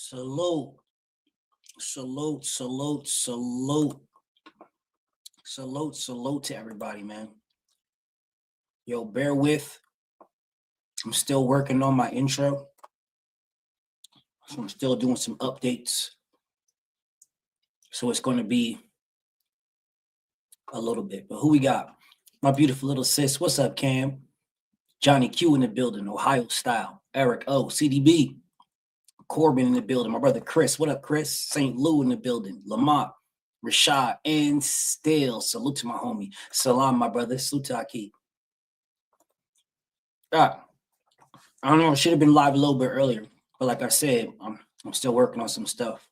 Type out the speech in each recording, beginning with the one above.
Salute, salute, salute, salute, salute to everybody, man. Yo, bear with. I'm still working on my intro. So I'm still doing some updates. So it's going to be a little bit. But who we got? My beautiful little sis. What's up, Cam? Johnny Q in the building, Ohio style. Eric O, CDB. Corbin in the building. My brother Chris. What up, Chris? St. Lou in the building. Lamont, Rashad, and Still. Salute to my homie. Salam, my brother. Sutaki. I don't know. I should have been live a little bit earlier, but like I said, I'm still working on some stuff.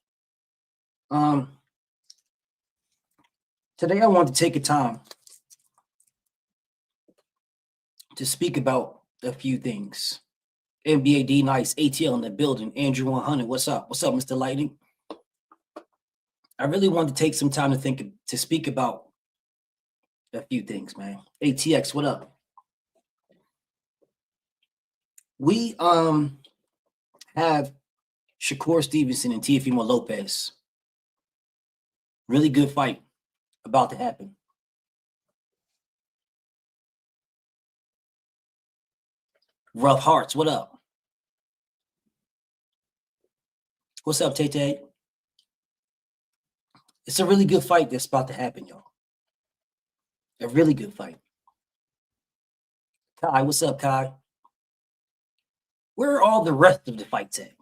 Today I want to take a time to speak about a few things. NBA D Nice, ATL in the building. Andrew 100. What's up? What's up, Mr. Lightning? I really wanted to take some time to speak about a few things, man. ATX, what up? We have Shakur Stevenson and Teofimo Lopez. Really good fight about to happen. Rough Hearts, what up? What's up, Tay? It's a really good fight that's about to happen, y'all. A really good fight. Kai, what's up, Kai? Where are all the rest of the fights at?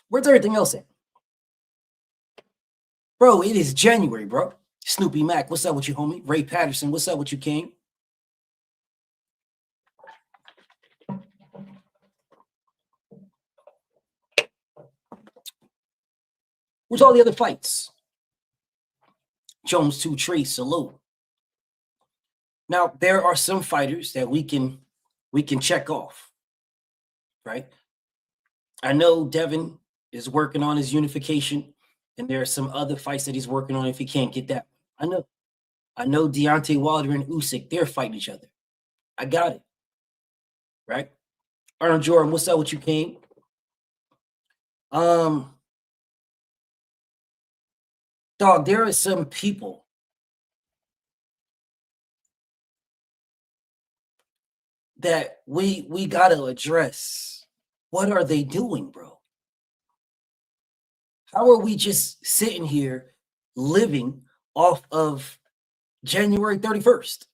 Where's everything else at? Bro, it is January, bro. Snoopy Mac, what's up with you, homie? Ray Patterson, what's up with you, King? Where's all the other fights? Jones 2 Tree, salute. Now, there are some fighters that we can check off, right? I know Devin is working on his unification, and there are some other fights that he's working on if he can't get that. I know Deontay Wilder and Usyk, they're fighting each other. I got it, right? Arnold Jordan, what's up with you, King? Dog, there are some people that we got to address. What are they doing, bro? How are we just sitting here living off of January 31st?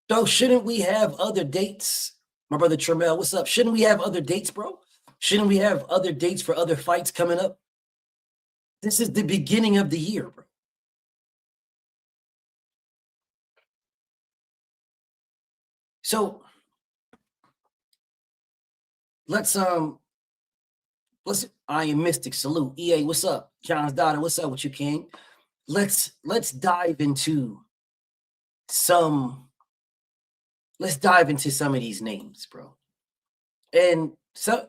So shouldn't we have other dates? My brother Tremel, what's up? Shouldn't we have other dates, bro? Shouldn't we have other dates for other fights coming up? This is the beginning of the year, bro. So let's I am Mystic, salute. EA, what's up? John's daughter, what's up with you, King? Let's dive into some of these names, bro. And so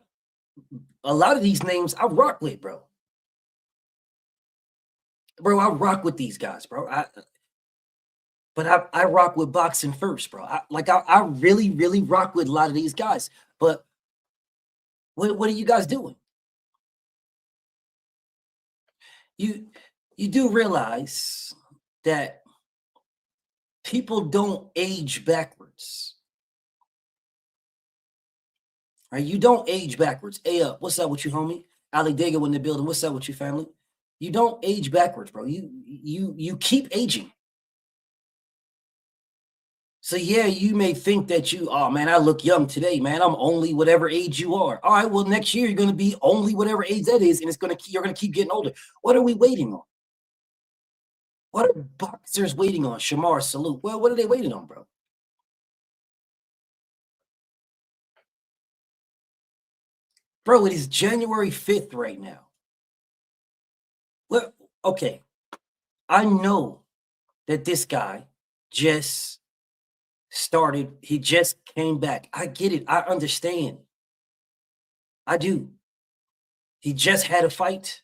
a lot of these names I rock with, bro. Bro, I rock with these guys, bro. But I rock with boxing first, bro. I really, really rock with a lot of these guys. But what are you guys doing? You do realize that people don't age backwards. Right? You don't age backwards. Hey up, what's up with you, homie? Ali Dago in the building. What's up with you, family? You don't age backwards, bro. You keep aging. So yeah, you may think that oh man, I look young today, man. I'm only whatever age you are. All right, well, next year you're gonna be only whatever age that is, and you're gonna keep getting older. What are we waiting on? What are boxers waiting on? Shamar, salute. Well, what are they waiting on, bro? Bro, it is January 5th right now. Well, okay. I know that this guy just started. He just came back. I get it. I understand. I do. He just had a fight.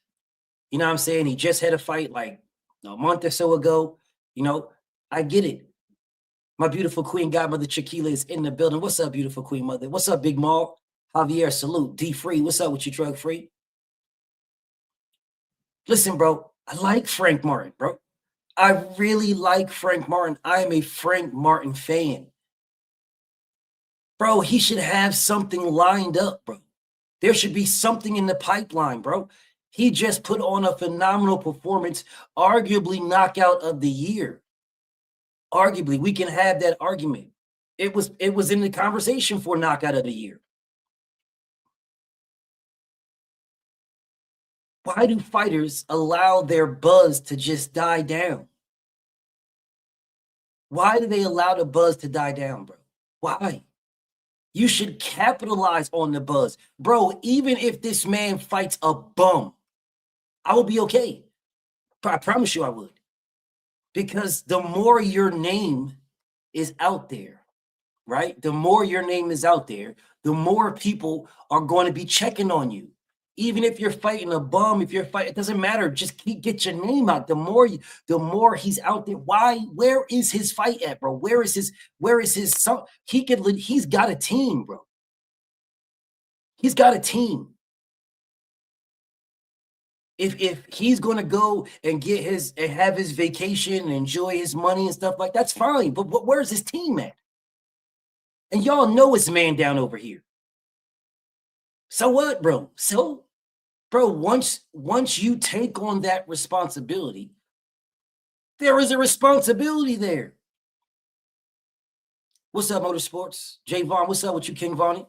You know what I'm saying? He just had a fight like a month or so ago. You know, I get it. My beautiful queen godmother Chiquila is in the building. What's up, beautiful queen mother? What's up, Big Maul? Javier, salute. D Free, what's up with you, drug free? Listen, bro, I like Frank Martin, bro. I really like Frank Martin. I am a Frank Martin fan. Bro, he should have something lined up, bro. There should be something in the pipeline, bro. He just put on a phenomenal performance, arguably knockout of the year. Arguably, we can have that argument. It was in the conversation for knockout of the year. Why do fighters allow their buzz to just die down? Why do they allow the buzz to die down, bro? Why? You should capitalize on the buzz. Bro, even if this man fights a bum, I will be okay. I promise you I would. Because the more your name is out there, right? The more your name is out there, the more people are going to be checking on you. Even if you're fighting a bum, if you're fighting, it doesn't matter. Just get your name out. The more he's out there. Where is his fight at, bro? Where is his son? He's got a team, bro. He's got a team. If he's gonna go and have his vacation and enjoy his money and stuff like that's fine. But where's his team at? And y'all know it's man down over here. So what, bro? So, bro, once you take on that responsibility, there is a responsibility there. What's up, Motorsports? Jay Vaughn, what's up with you, King Vonnie?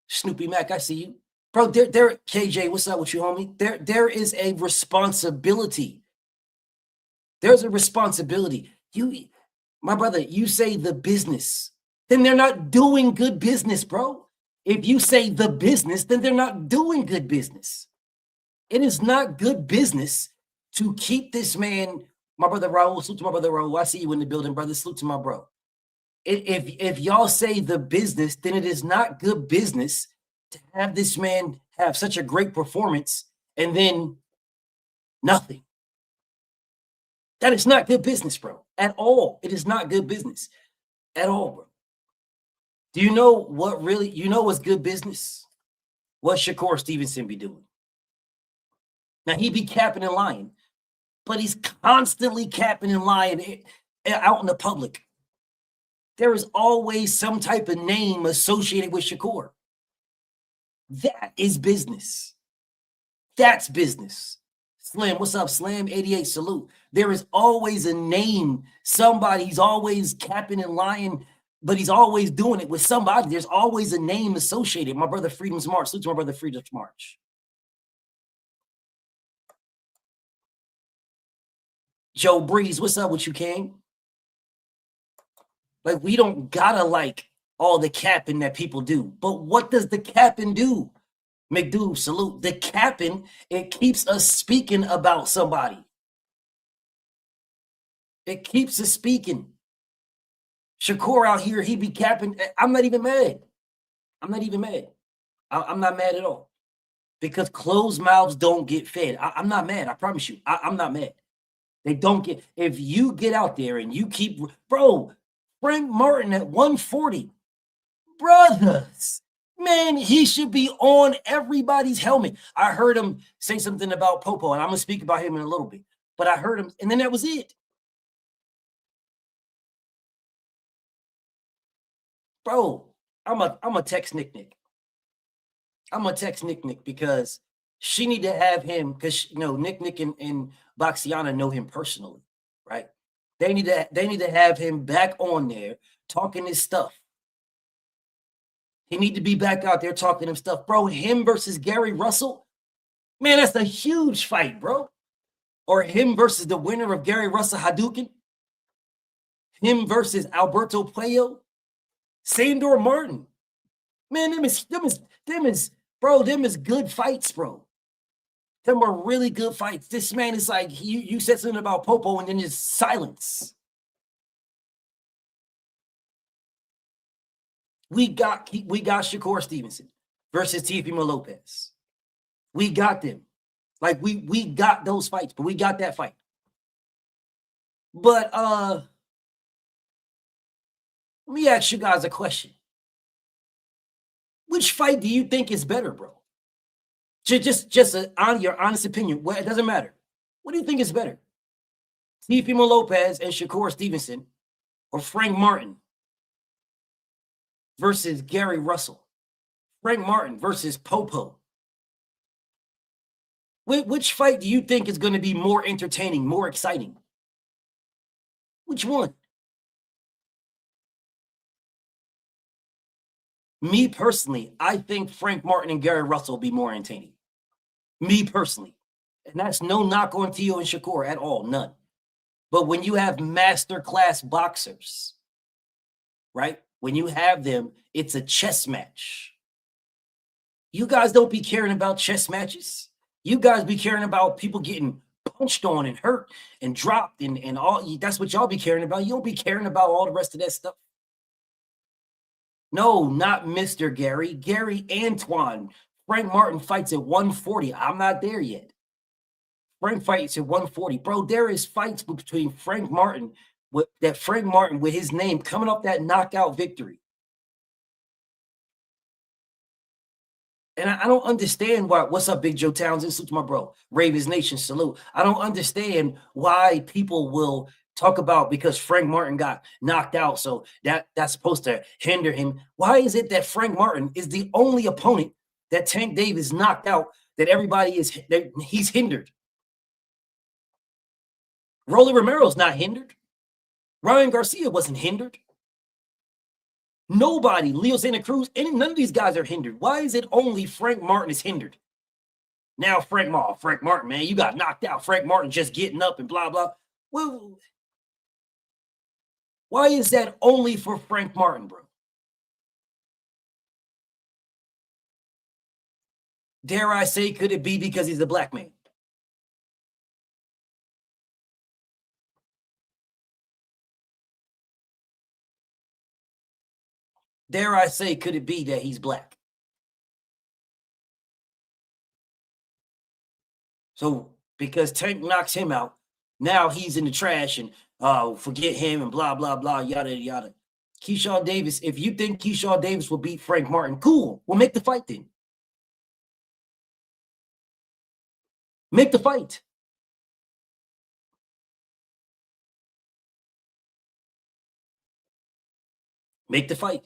Snoopy Mac, I see you. Bro, there, KJ, what's up with you, homie? There is a responsibility. There's a responsibility. My brother, you say the business, then they're not doing good business, bro. If you say the business, then they're not doing good business. It is not good business to keep this man, my brother Raul, salute to my brother Raul. I see you in the building, brother. Salute to my bro. If y'all say the business, then it is not good business to have this man have such a great performance and then nothing. That is not good business, bro, at all. It is not good business at all, bro. Do you know what's good business? What Shakur Stevenson be doing? Now, he be capping and lying, but he's constantly capping and lying out in the public. There is always some type of name associated with Shakur. That is business. That's business. Slim, what's up, Slim? 88, salute. There is always a name. Somebody's always capping and lying, but he's always doing it with somebody. There's always a name associated. My brother Freedom's March. Salute to my brother Freedom's March. Joe Breeze, what's up with you, King? Like, we don't gotta like all the capping that people do. But what does the capping do? McDo, salute. The capping, it keeps us speaking about somebody. It keeps us speaking. Shakur out here, he be capping. I'm not even mad. I'm not even mad. I'm not mad at all. Because closed mouths don't get fed. I'm not mad. I promise you. I'm not mad. They don't get, if you get out there and you keep, bro, Frank Martin at 140, brothers, man, he should be on everybody's helmet. I heard him say something about Popo, and I'm going to speak about him in a little bit. But I heard him, and then that was it. Bro, I'm a text Nick. I'm going to text Nick because she need to have him, because, you know, Nick and Boxiana know him personally, right? They need to have him back on there talking his stuff. He need to be back out there talking him stuff. Bro, him versus Gary Russell, man, that's a huge fight, bro. Or him versus the winner of Gary Russell Hadouken. Him versus Alberto Puello. Sandor Martin. Man, them is good fights, bro. Them are really good fights. This man is like, you said something about Popo and then just silence. We got Shakur Stevenson versus Teofimo Lopez. We got them. Like, we got those fights, but we got that fight. But Let me ask you guys a question. Which fight do you think is better, bro? On your honest opinion. Well, it doesn't matter. What do you think is better? Teofimo Lopez and Shakur Stevenson, or Frank Martin versus Gary Russell? Frank Martin versus Popo. Which fight do you think is going to be more entertaining, more exciting? Which one? Me personally, I think Frank Martin and Gary Russell will be more entertaining. Me personally. And that's no knock on Tio and Shakur at all, none. But when you have master class boxers, right? When you have them, it's a chess match. You guys don't be caring about chess matches. You guys be caring about people getting punched on and hurt and dropped and all. That's what y'all be caring about. You don't be caring about all the rest of that stuff. No, not Mr. Gary. Gary Antoine. Frank Martin fights at 140. I'm not there yet. Frank fights at 140. Bro, there is fights between Frank Martin with his name coming up that knockout victory. And I don't understand why. What's up, Big Joe Townsend? Salute to my bro. Ravens Nation, salute. I don't understand why people will talk about because Frank Martin got knocked out, so that's supposed to hinder him. Why is it that Frank Martin is the only opponent that Tank Davis knocked out that he's hindered? Rolly Romero's not hindered. Ryan Garcia wasn't hindered. Nobody, Leo Santa Cruz, none of these guys are hindered. Why is it only Frank Martin is hindered? Now Frank Martin, man, you got knocked out. Frank Martin just getting up and blah, blah. Well, why is that only for Frank Martin, bro? Dare I say, could it be because he's a black man? Dare I say, could it be that he's black? So because Tank knocks him out, now he's in the trash and forget him and blah, blah, blah, yada, yada. Keyshawn Davis, if you think Keyshawn Davis will beat Frank Martin, cool. We'll make the fight then. Make the fight. Make the fight.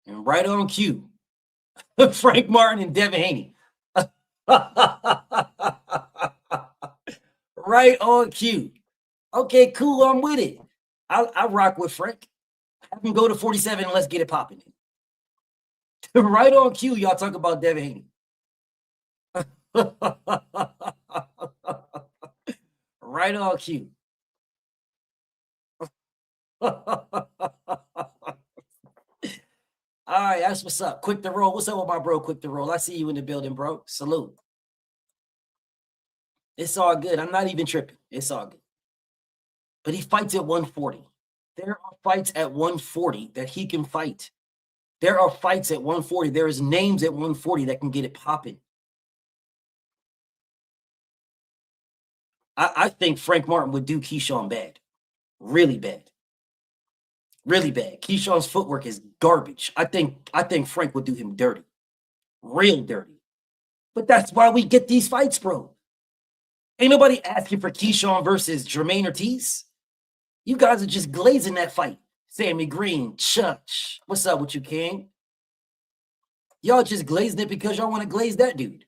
And right on cue, Frank Martin and Devin Haney. Right on cue. Okay, cool. I'm with it. I rock with Frank. Have him go to 47 and let's get it popping. Right on cue, y'all talk about Devin Haney. Right on cue. All right, that's what's up. Quick to roll. What's up with my bro? Quick to roll. I see you in the building, bro. Salute. It's all good. I'm not even tripping. It's all good. But he fights at 140. There are fights at 140 that he can fight. There are fights at 140. There is names at 140 that can get it popping. I think Frank Martin would do Keyshawn bad. Really bad. Really bad. Keyshawn's footwork is garbage. I think Frank would do him dirty. Real dirty. But that's why we get these fights, bro. Ain't nobody asking for Keyshawn versus Jermaine Ortiz. You guys are just glazing that fight. Sammy Green, Chutch. What's up with you, King? Y'all just glazing it because y'all want to glaze that dude.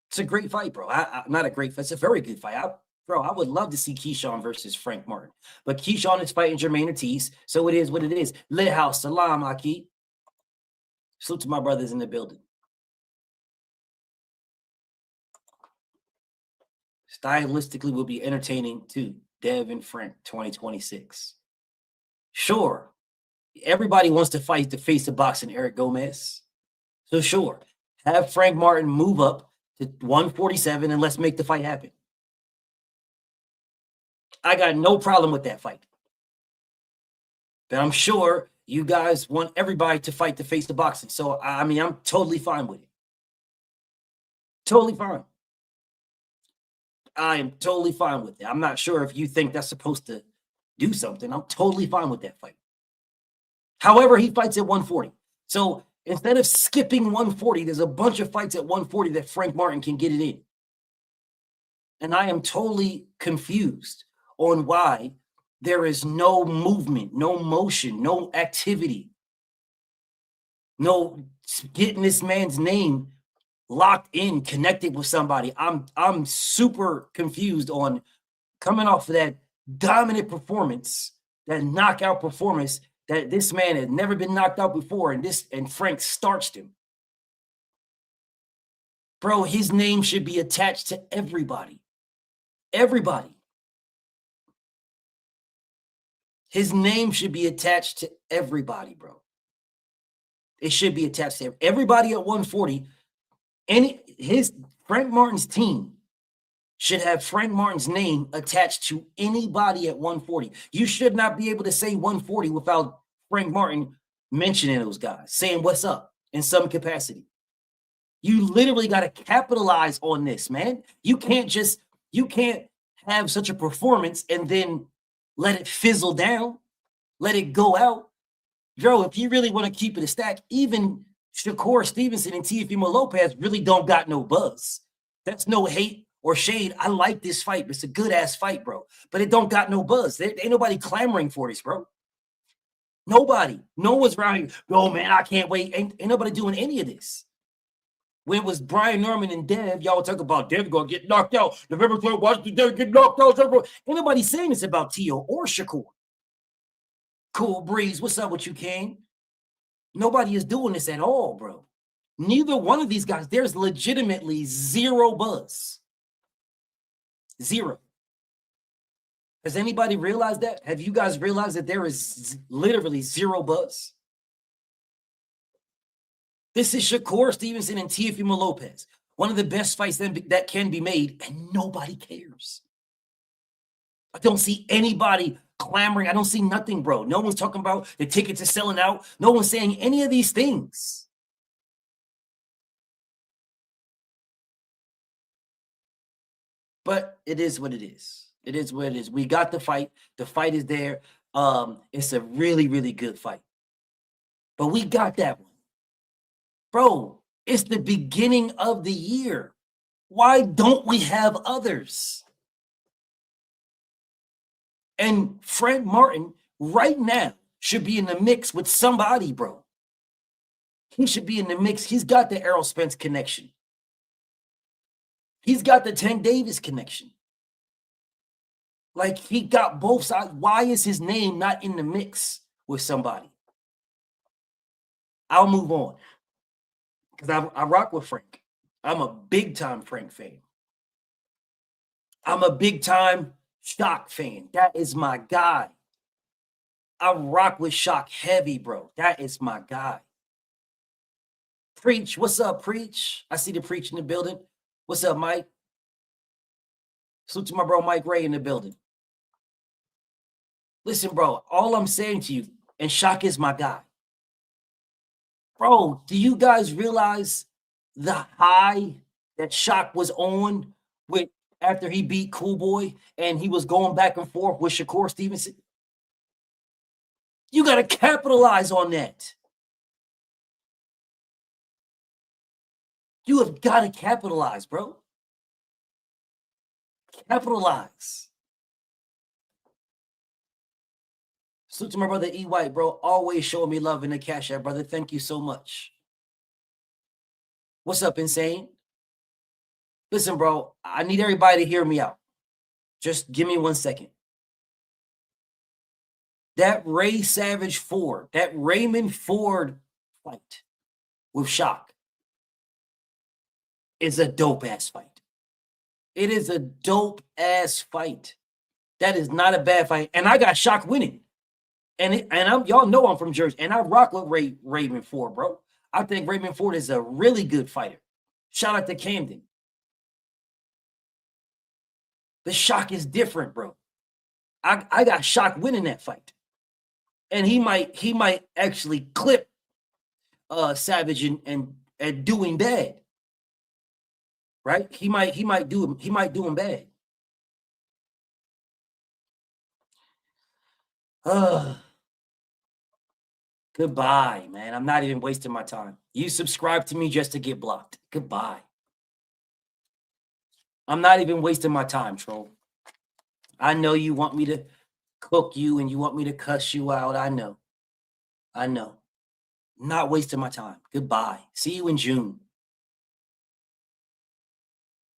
It's a great fight, bro. Not a great fight. It's a very good fight. I would love to see Keyshawn versus Frank Martin. But Keyshawn is fighting Jermaine Ortiz, so it is what it is. Lit House, salam, Aki. Salute to my brothers in the building. Stylistically will be entertaining too. Dev and Frank 2026. Sure. Everybody wants to fight the face of boxing Eric Gomez. So sure. Have Frank Martin move up to 147 and let's make the fight happen. I got no problem with that fight. But I'm sure you guys want everybody to fight the face of boxing. So, I mean, I'm totally fine with it. Totally fine. I am totally fine with it. I'm not sure if you think that's supposed to do something. I'm totally fine with that fight. However, he fights at 140. So instead of skipping 140, there's a bunch of fights at 140 that Frank Martin can get it in. And I am totally confused on why there is no movement, no motion, no activity, no getting this man's name locked in, connected with somebody. I'm super confused on coming off of that dominant performance, that knockout performance that this man had never been knocked out before, and Frank starched him. Bro, his name should be attached to everybody. Everybody. His name should be attached to everybody, bro. It should be attached to everybody at 140. Frank Martin's team should have Frank Martin's name attached to anybody at 140. You should not be able to say 140 without Frank Martin mentioning those guys, saying what's up in some capacity. You literally got to capitalize on this, man. You can't have such a performance and then let it fizzle down, let it go out. Bro, if you really want to keep it a stack, even Shakur Stevenson and Teofimo Lopez really don't got no buzz. That's no hate or shade. I like this fight. It's a good-ass fight, bro. But it don't got no buzz. There ain't nobody clamoring for this, bro. Nobody. No one's around here. Oh, man, I can't wait. Ain't nobody doing any of this. When it was Brian Norman and Dev, y'all talk about Dev going to get knocked out. November 12th, watch the Dev get knocked out. Ain't nobody saying this about Tio or Shakur. Cool Breeze, what's up with you, King? Nobody is doing this at all, bro. Neither one of these guys, there's legitimately zero buzz. Zero. Has anybody realized that? Have you guys realized that there is literally zero buzz? This is Shakur Stevenson and Teofimo Lopez, one of the best fights that can be made, and nobody cares. I don't see anybody clamoring. I don't see nothing, bro. No one's talking about the tickets are selling out. No one's saying any of these things. But it is what it is. It is what it is. We got the fight. The fight is there. It's a really, really good fight. But we got that one. Bro, it's the beginning of the year. Why don't we have others? And Frank Martin right now should be in the mix with somebody, bro. He should be in the mix. He's got the Errol Spence connection. He's got the Tank Davis connection. Like, he got both sides. Why is his name not in the mix with somebody? I'll move on. Because I rock with Frank. I'm a big-time Frank fan. I'm a big-time Shock fan. That is my guy. I rock with Shock heavy, bro. That is my guy. Preach. What's up, Preach? I see the Preach in the building. What's up, Mike? Salute to my bro Mike Ray in the building. Listen, bro, all I'm saying to you, and Shock is my guy. Bro, do you guys realize the high that Shock was on with after he beat Cool Boy and he was going back and forth with Shakur Stevenson? You got to capitalize on that. You have got to capitalize, bro. Capitalize. Salute to my brother E. White, bro. Always showing me love in the Cash App, brother. Thank you so much. What's up, Insane? Listen, bro, I need everybody to hear me out. Just give me 1 second. That Ray Savage Ford, that Raymond Ford fight with Shock is a dope-ass fight. It is a dope-ass fight. That is not a bad fight. And I got Shock winning. Y'all know I'm from Jersey, and I rock with Raymond Ford, bro. I think Raymond Ford is a really good fighter. Shout out to Camden. The Shock is different, bro. I got Shock winning that fight. And he might actually clip Savage and do him bad. Right? He might do him bad. Goodbye, man. I'm not even wasting my time. You subscribe to me just to get blocked. Goodbye. I'm not even wasting my time, troll. I know you want me to cook you and you want me to cuss you out. I know. I know. Not wasting my time. Goodbye. See you in June.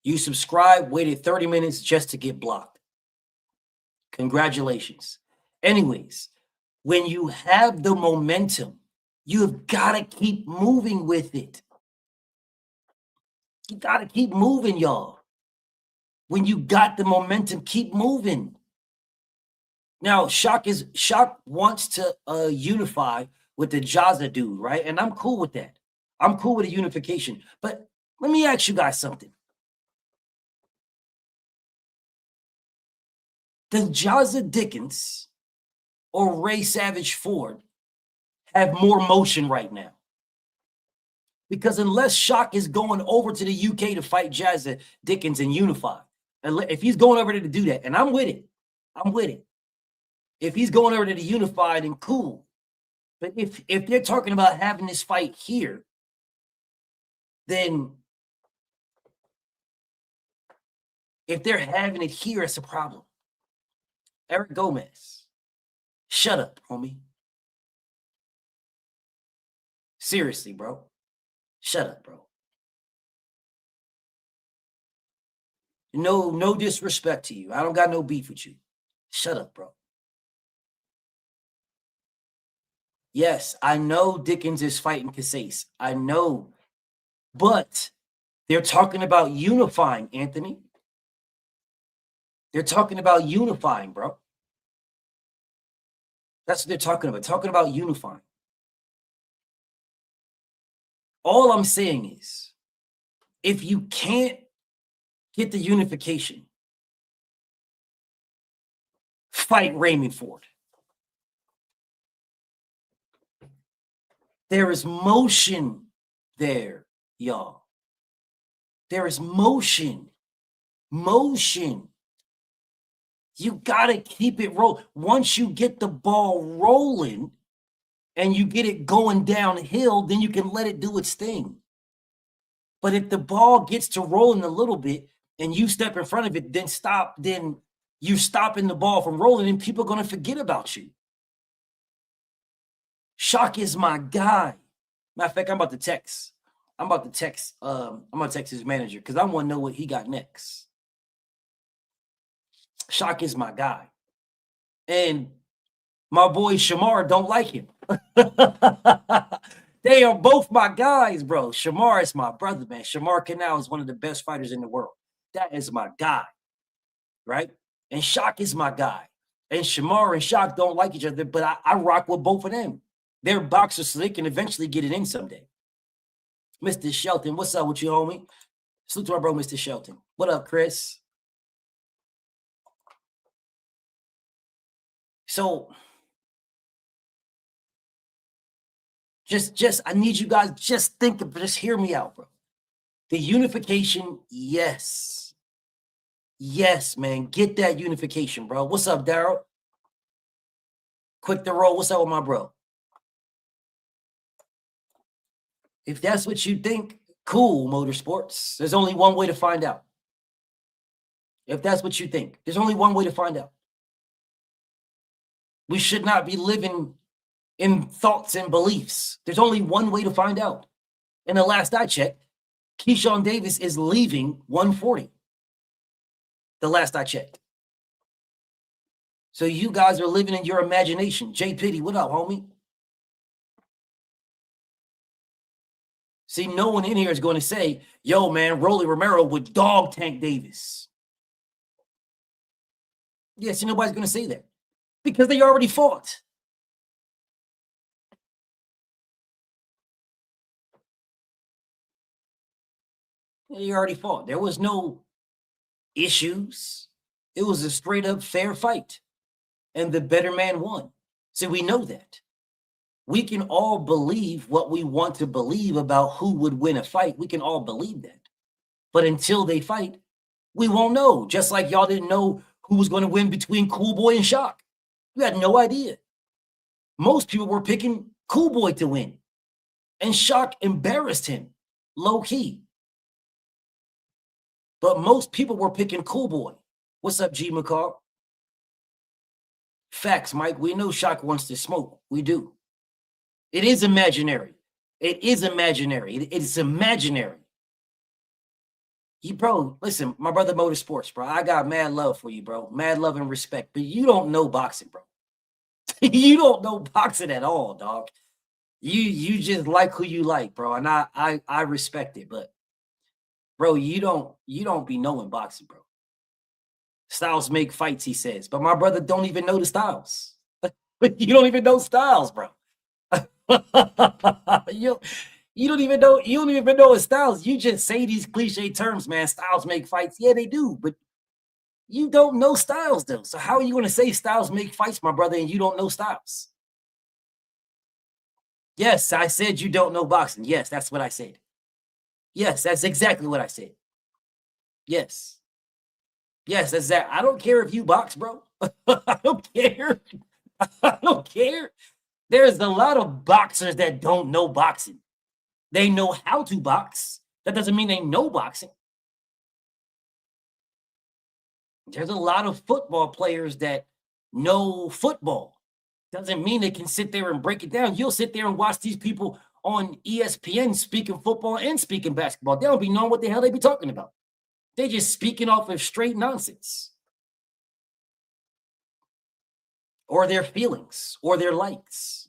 You subscribed, waited 30 minutes just to get blocked. Congratulations. Anyways, when you have the momentum, you've got to keep moving with it. You got to keep moving, y'all. When you got the momentum, keep moving. Now, Shock wants to unify with the Jaza dude, right? And I'm cool with that. I'm cool with a unification. But let me ask you guys something. Does Jaza Dickens or Ray Savage Ford have more motion right now? Because unless Shock is going over to the UK to fight Jaza Dickens and unify, if he's going over there to do that, and I'm with it, I'm with it. If he's going over to the unified, and cool. But if they're talking about having this fight here, then if they're having it here, it's a problem. Eric Gomez, shut up, homie. Seriously, bro. Shut up, bro. No disrespect to you. I don't got no beef with you. Shut up, bro. Yes, I know Dickens is fighting Casase. I know. But they're talking about unifying, Anthony. They're talking about unifying, bro. That's what they're talking about. Talking about unifying. All I'm saying is, if you can't get the unification, fight Raymond Ford. There is motion there, y'all. There is motion. Motion. You got to keep it rolling. Once you get the ball rolling and you get it going downhill, then you can let it do its thing. But if the ball gets to rolling a little bit and you step in front of it, then stop, then you're stopping the ball from rolling and people are going to forget about you. Shock is my guy. Matter of fact, I'm about to text his manager because I want to know what he got next. Shock is my guy. And my boy Shamar don't like him. They are both my guys, bro. Shamar is my brother, man. Shamar Canal is one of the best fighters in the world. That is my guy, right? And Shock is my guy. And Shamar and Shock don't like each other, but I rock with both of them. They're boxers, so they can eventually get it in someday. Mr. Shelton, what's up with you, homie? Salute to my bro, Mr. Shelton. What up, Chris? So, I need you guys just think of, just hear me out, bro. The unification, yes. Yes, man. Get that unification, bro. What's up, Daryl? Quick to roll. What's up with my bro? If that's what you think, cool, Motorsports. There's only one way to find out. If that's what you think, there's only one way to find out. We should not be living in thoughts and beliefs. There's only one way to find out. And the last I checked, Keyshawn Davis is leaving 140. The last I checked. So you guys are living in your imagination. Jay Pitty, what up, homie? See, no one in here is going to say, yo, man, Rolly Romero would dog tank Davis. Yeah, see, nobody's going to say that because they already fought. They already fought. There was no issues. It was a straight up fair fight. And the better man won. See, we know that. We can all believe what we want to believe about who would win a fight. We can all believe that. But until they fight, we won't know. Just like y'all didn't know who was going to win between Cool Boy and Shock. You had no idea. Most people were picking Cool Boy to win, and Shock embarrassed him, low key. But most people were picking Cool Boy. What's up, G McCall? Facts, Mike. We know Shock wants to smoke. We do. It is imaginary. It is imaginary. It is imaginary. Bro, listen, my brother Motorsports, bro. I got mad love for you, bro. Mad love and respect. But you don't know boxing, bro. You don't know boxing at all, dog. You just like who you like, bro. And I respect it, but bro, you don't be knowing boxing, bro. Styles make fights, he says. But my brother don't even know the styles. You don't even know styles, bro. you don't even know his styles. You just say these cliche terms, man. Styles make fights. Yeah, they do, but you don't know styles, though. So how are you going to say styles make fights, my brother, and you don't know styles? Yes, I said you don't know boxing. Yes, that's what I said. Yes, that's exactly what I said. Yes. Yes, that's that. I don't care if you box, bro. I don't care. I don't care. There's a lot of boxers that don't know boxing. They know how to box. That doesn't mean they know boxing. There's a lot of football players that know football. Doesn't mean they can sit there and break it down. You'll sit there and watch these people on ESPN speaking football and speaking basketball. They don't be knowing what the hell they be talking about. They just speaking off of straight nonsense. Or their feelings, or their likes.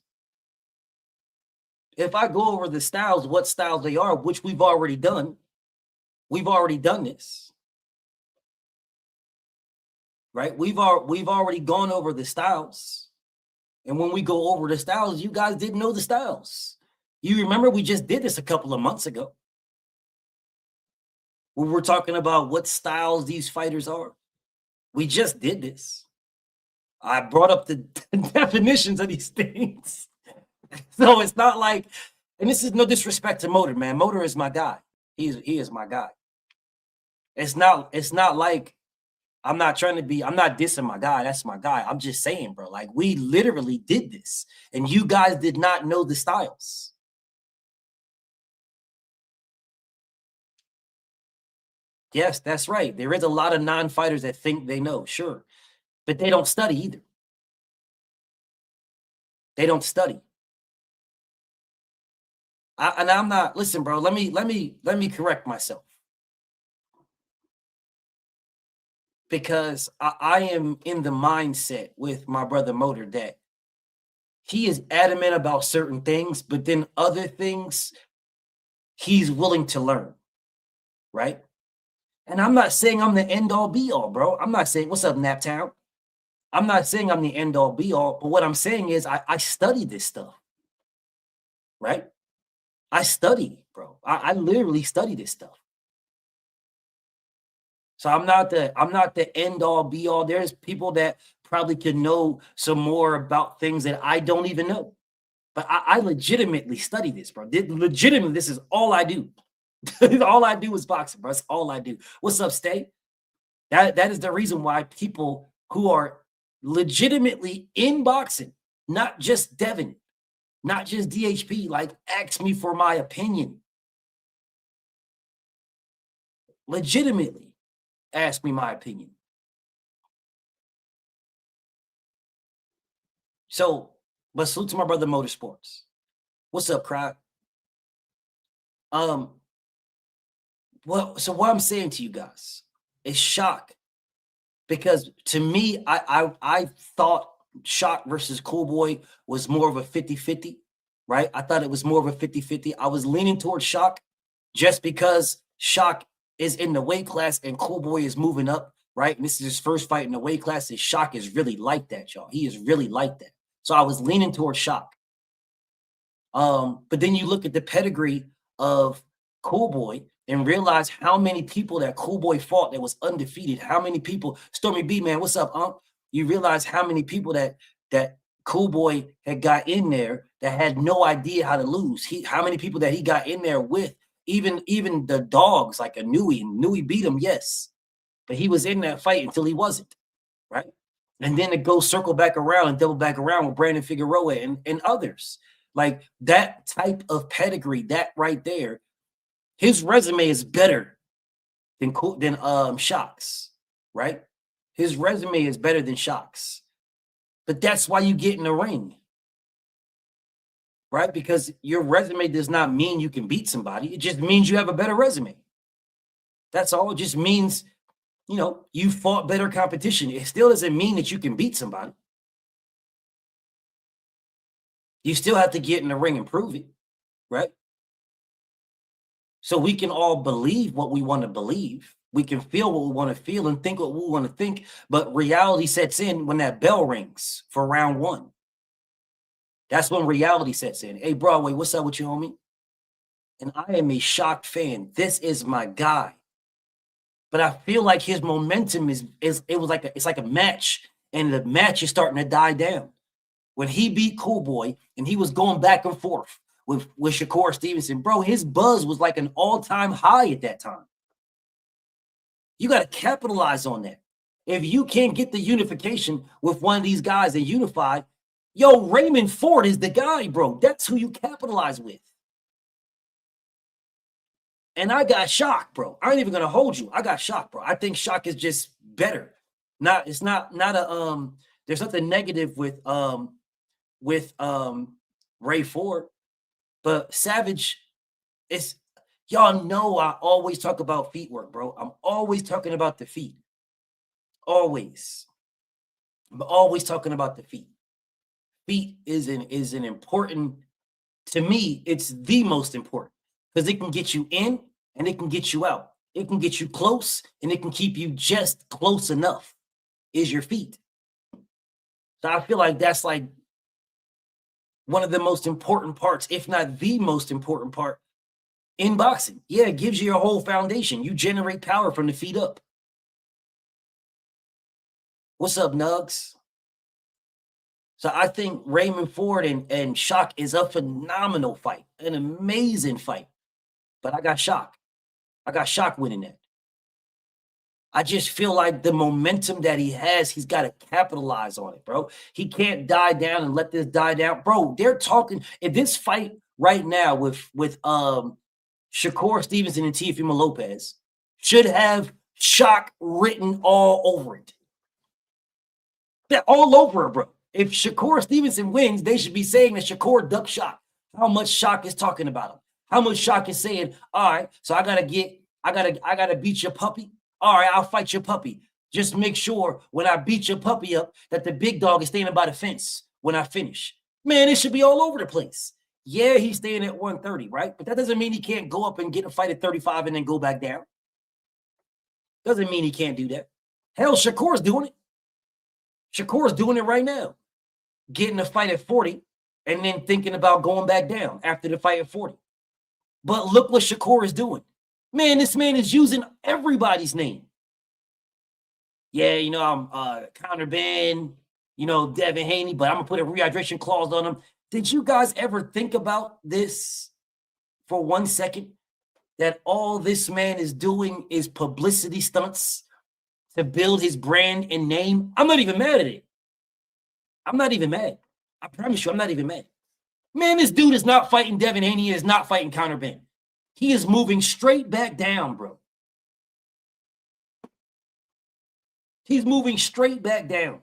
If I go over the styles, what styles they are, which we've already done this. Right? We've already gone over the styles. And when we go over the styles, you guys didn't know the styles. You remember we just did this a couple of months ago. We were talking about what styles these fighters are. We just did this. I brought up the definitions of these things. So it's not like, and this is no disrespect to Motor, man. Motor is my guy. He is my guy. It's not like I'm not dissing my guy. That's my guy. I'm just saying, bro, like we literally did this and you guys did not know the styles. Yes, that's right. There is a lot of non-fighters that think they know, sure, but they don't study either. They don't study. And I'm not, listen, bro, let me correct myself. Because I am in the mindset with my brother Motor that he is adamant about certain things, but then other things he's willing to learn, right? And I'm not saying I'm the end all be all, bro. I'm not saying, what's up, Naptown? I'm not saying I'm the end all be all, but what I'm saying is I study this stuff, right? I study, bro. I literally study this stuff. So I'm not the end all be all. There's people that probably could know some more about things that I don't even know. But I legitimately study this, bro. Legitimately, this is all I do. All I do is boxing, bro. That's all I do. What's up, Stay? That is the reason why people who are legitimately in boxing, not just Devin, not just DHP, like ask me for my opinion. Legitimately ask me my opinion. So, but salute to my brother Motorsports. What's up, crowd? Well, so what I'm saying to you guys is shock. Because to me, I thought Shock versus Cool Boy was more of a 50-50, right? I thought it was more of a 50-50. I was leaning towards Shock just because Shock is in the weight class and Cool Boy is moving up, right? And this is his first fight in the weight class. And Shock is really like that, y'all. He is really like that. So I was leaning towards Shock. But then you look at the pedigree of Cool Boy and realize how many people that Cool Boy fought that was undefeated. How many people, Stormy B, man, what's up, You realize how many people that Cool Boy had got in there that had no idea how to lose. How many people that he got in there with, even the dogs like a Nui beat him, yes. But he was in that fight until he wasn't, right? And then it goes circle back around and double back around with Brandon Figueroa and others. Like that type of pedigree, that right there, his resume is better than Shock's, right? His resume is better than Shock's. But that's why you get in the ring, right? Because your resume does not mean you can beat somebody. It just means you have a better resume. That's all. It just means, you fought better competition. It still doesn't mean that you can beat somebody. You still have to get in the ring and prove it, right? So we can all believe what we want to believe. We can feel what we want to feel and think what we want to think. But reality sets in when that bell rings for round one. That's when reality sets in. Hey, Broadway, what's up with you, homie? And I am a shocked fan. This is my guy. But I feel like his momentum it's like a match, and the match is starting to die down. When he beat Cool Boy and he was going back and forth with Shakur Stevenson, bro, his buzz was like an all-time high at that time. You got to capitalize on that. If you can't get the unification with one of these guys and unify, Raymond Ford is the guy, bro. That's who you capitalize with. And I got shocked, bro. I ain't even gonna hold you. I got shocked, bro. I think Shock is just better. There's nothing negative with Ray Ford, but Savage is, y'all know I always talk about feet work, bro. I'm always talking about the feet. Always. I'm always talking about the feet. Feet is an important, to me, it's the most important, because it can get you in and it can get you out. It can get you close and it can keep you just close enough, is your feet. So I feel like that's like one of the most important parts, if not the most important part in boxing. Yeah, it gives you your whole foundation. You generate power from the feet up. What's up, Nugs? So I think Raymond Ford and Shock is a phenomenal fight, an amazing fight. But I got Shock. I got Shock winning that. I just feel like the momentum that he has, he's got to capitalize on it, bro. He can't die down and let this die down. Bro, they're talking in this fight right now with Shakur Stevenson and Teofimo Lopez should have Shock written all over it. They're all over it, bro. If Shakur Stevenson wins, they should be saying that Shakur ducked Shock. How much Shock is talking about him? How much Shock is saying, all right, so I gotta beat your puppy. All right, I'll fight your puppy. Just make sure when I beat your puppy up that the big dog is standing by the fence when I finish. Man, it should be all over the place. Yeah, he's staying at 130, right? But that doesn't mean he can't go up and get a fight at 35 and then go back down. Doesn't mean he can't do that. Hell, Shakur's doing it. Shakur's doing it right now. Getting a fight at 40 and then thinking about going back down after the fight at 40. But look what Shakur is doing. Man, this man is using everybody's name. Yeah, I'm Counter Ben, Devin Haney, but I'm going to put a rehydration clause on him. Did you guys ever think about this for 1 second? That all this man is doing is publicity stunts to build his brand and name? I'm not even mad at it. I'm not even mad. I promise you, I'm not even mad. Man, this dude is not fighting Devin Haney. He is not fighting Counter Ben. He is moving straight back down, bro. He's moving straight back down.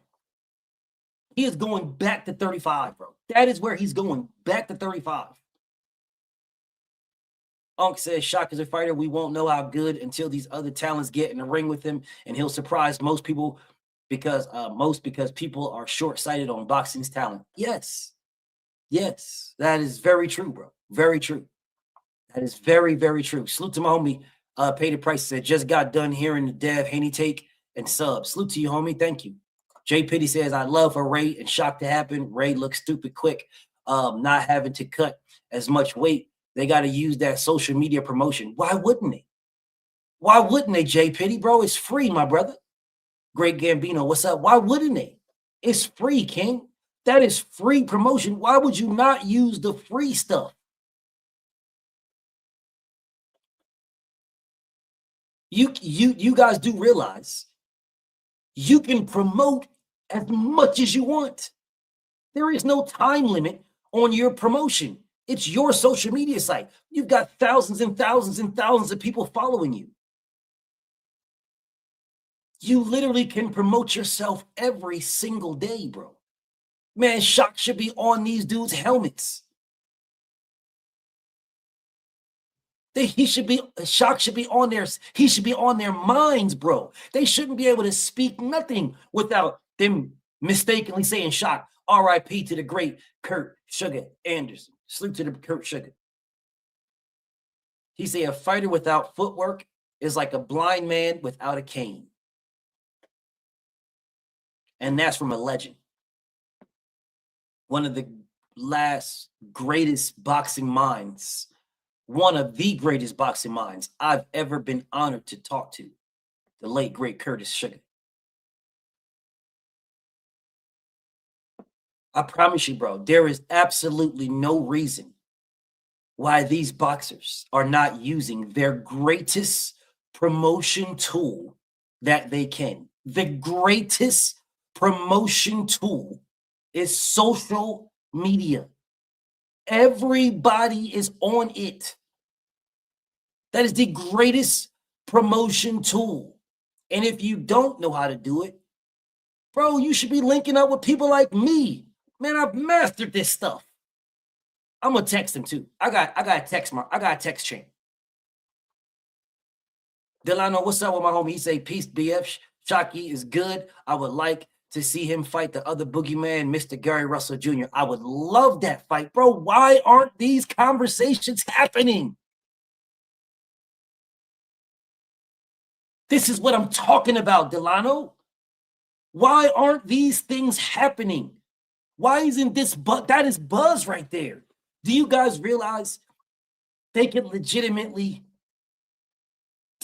He is going back to 35, bro. That is where he's going, back to 35. Unk says, Shock is a fighter. We won't know how good until these other talents get in the ring with him, and he'll surprise most people because people are short-sighted on boxing's talent. Yes, that is very true, bro. Very true. That is very, very true. Salute to my homie, Pay the Price said, just got done hearing the Dev Haney take and sub. Salute to you, homie. Thank you. Jay Pitty says, I love for Ray and Shock to happen. Ray looks stupid quick, not having to cut as much weight. They got to use that social media promotion. Why wouldn't they? Why wouldn't they, Jay Pitty, bro? It's free, my brother. Great Gambino, what's up? Why wouldn't they? It's free, King. That is free promotion. Why would you not use the free stuff? You guys do realize you can promote as much as you want. There is no time limit on your promotion. It's your social media site. You've got thousands and thousands and thousands of people following you. You literally can promote yourself every single day, bro. Man, shock should be on these dudes' helmets. Shock should be on their, he should be on their minds, bro. They shouldn't be able to speak nothing without them mistakenly saying shock. RIP to the great Kurt Sugar Anderson. Salute to the Kurt Sugar. He said a fighter without footwork is like a blind man without a cane. And that's from a legend. One of the last greatest boxing minds, one of the greatest boxing minds I've ever been honored to talk to, the late, great Curtis Sugar. I promise you, bro, there is absolutely no reason why these boxers are not using their greatest promotion tool that they can. The greatest promotion tool is social media. Everybody is on it. That is the greatest promotion tool. And if you don't know how to do it, bro, you should be linking up with people like me. Man, I've mastered this stuff. I'm gonna text him too. I got a text chain. Delano, what's up with my homie? He say, peace, BF. Shockey is good. I would like to see him fight the other boogeyman, Mr. Gary Russell Jr. I would love that fight, bro. Why aren't these conversations happening? This is what I'm talking about, Delano. Why aren't these things happening? Why isn't this that is buzz right there? Do you guys realize they can legitimately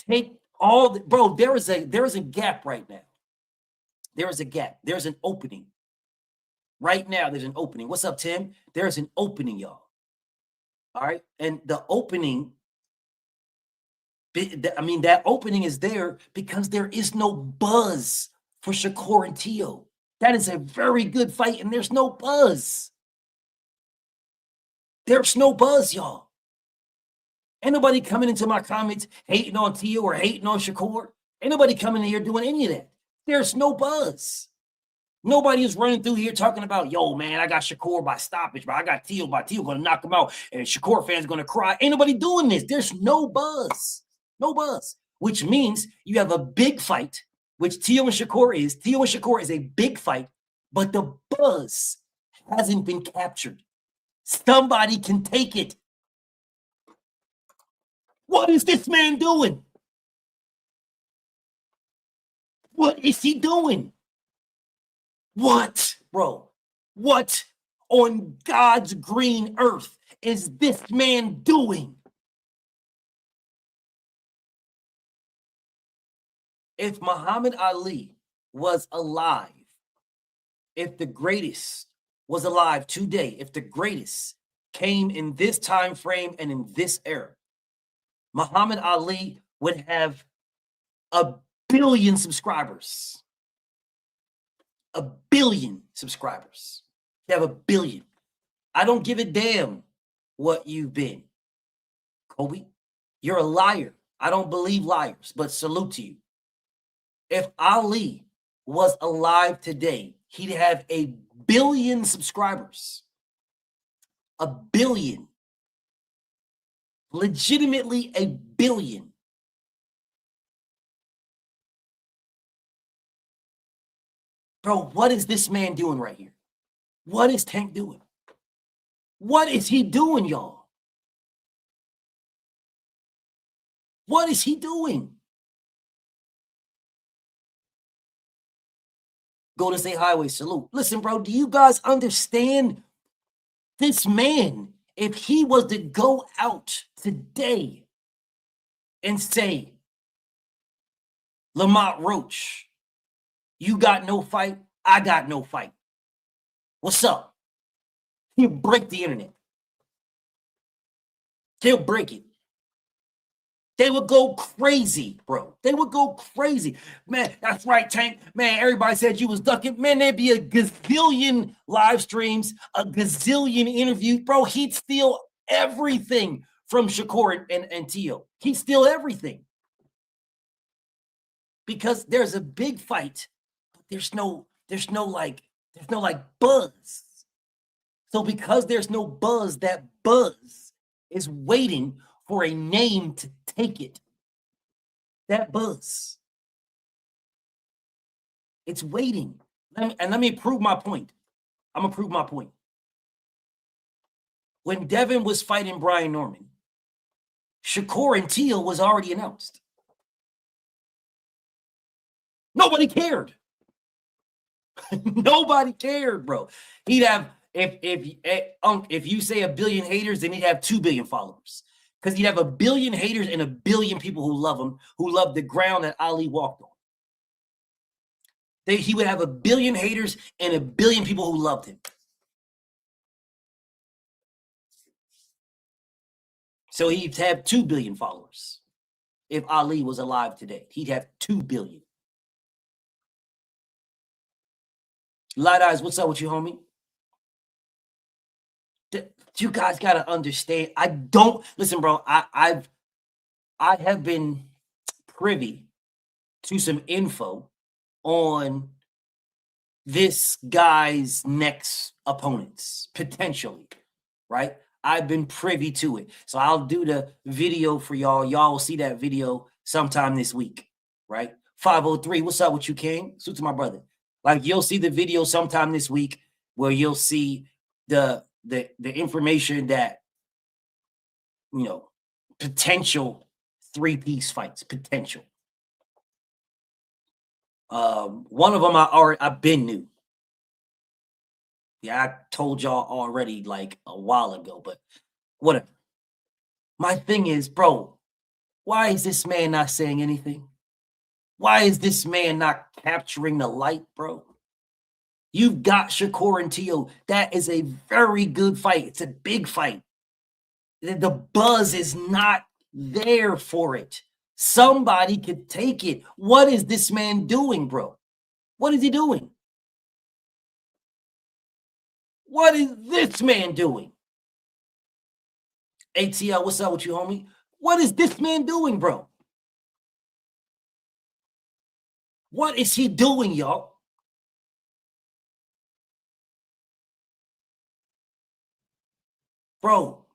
take all the, bro, there is a gap right now. There is a gap. There's an opening. Right now, there's an opening. What's up, Tim? There's an opening, y'all. All right. And the opening, I mean, that opening is there because there is no buzz for Shakur and Tio. That is a very good fight, and there's no buzz. There's no buzz, y'all. Ain't nobody coming into my comments hating on Tio or hating on Shakur. Ain't nobody coming in here doing any of that. There's no buzz. Nobody is running through here talking about, yo, man, I got Shakur by stoppage, but I got Tio by Tio going to knock him out, and Shakur fans going to cry. Ain't nobody doing this. There's no buzz. No buzz. Which means you have a big fight, which Tio and Shakur is. Tio and Shakur is a big fight, but the buzz hasn't been captured. Somebody can take it. What is this man doing? What is he doing? What, bro? What on God's green earth is this man doing? If Muhammad Ali was alive, if the greatest was alive today, if the greatest came in this time frame and in this era, Muhammad Ali would have 1 billion subscribers. 1 billion subscribers. You have 1 billion. I don't give a damn what you've been. Kobe, you're a liar. I don't believe liars, but salute to you. If Ali was alive today, he'd have 1 billion subscribers. 1 billion. Legitimately 1 billion. Bro, what is this man doing right here? What is Tank doing? What is he doing, y'all? What is he doing? Golden State Highway, salute. Listen, bro, do you guys understand this man? If he was to go out today and say, Lamont Roach, you got no fight, I got no fight. What's up? He'll break the internet. He'll break it. They would go crazy, bro. They would go crazy. Man, that's right, Tank. Man, everybody said you was ducking. Man, there'd be a gazillion live streams, a gazillion interviews. Bro, he'd steal everything from Shakur and Tio. He'd steal everything. Because there's a big fight, but there's no like buzz. So because there's no buzz, that buzz is waiting for a name to take it. That buzz. It's waiting. Let me prove my point. I'm going to prove my point. When Devin was fighting Brian Norman, Shakur and Teal was already announced. Nobody cared. Nobody cared, bro. He'd have, if you say 1 billion haters, then he'd have 2 billion followers. Because he'd have 1 billion haters and 1 billion people who love him, who love the ground that Ali walked on. He would have 1 billion haters and 1 billion people who loved him. So he'd have 2 billion followers. If Ali was alive today, he'd have 2 billion. Light Eyes, what's up with you, homie? You guys gotta understand. I don't listen, bro. I have been privy to some info on this guy's next opponents, potentially, right? I've been privy to it. So I'll do the video for y'all. Y'all will see that video sometime this week, right? 503, what's up with you, King? Suit to my brother. Like, you'll see the video sometime this week where you'll see the information that, you know, potential 3-piece fights, potential. One of them I've been knew. Yeah, I told y'all already like a while ago, but whatever. My thing is, bro, why is this man not saying anything? Why is this man not capturing the light, bro? You've got Shakur and Tio. That is a very good fight. It's a big fight. The buzz is not there for it. Somebody could take it. What is this man doing, bro? What is he doing? What is this man doing? ATL, what's up with you, homie? What is this man doing, bro? What is he doing, y'all? Bro,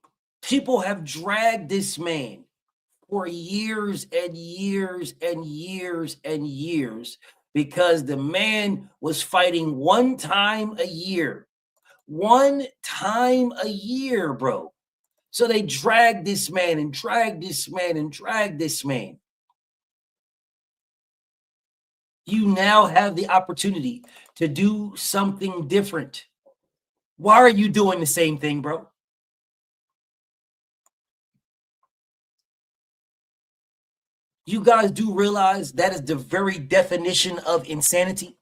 people have dragged this man for years and years and years and years because the man was fighting one time a year. One time a year, bro. So they dragged this man and dragged this man and dragged this man. You now have the opportunity to do something different. Why are you doing the same thing, bro? You guys do realize that is the very definition of insanity?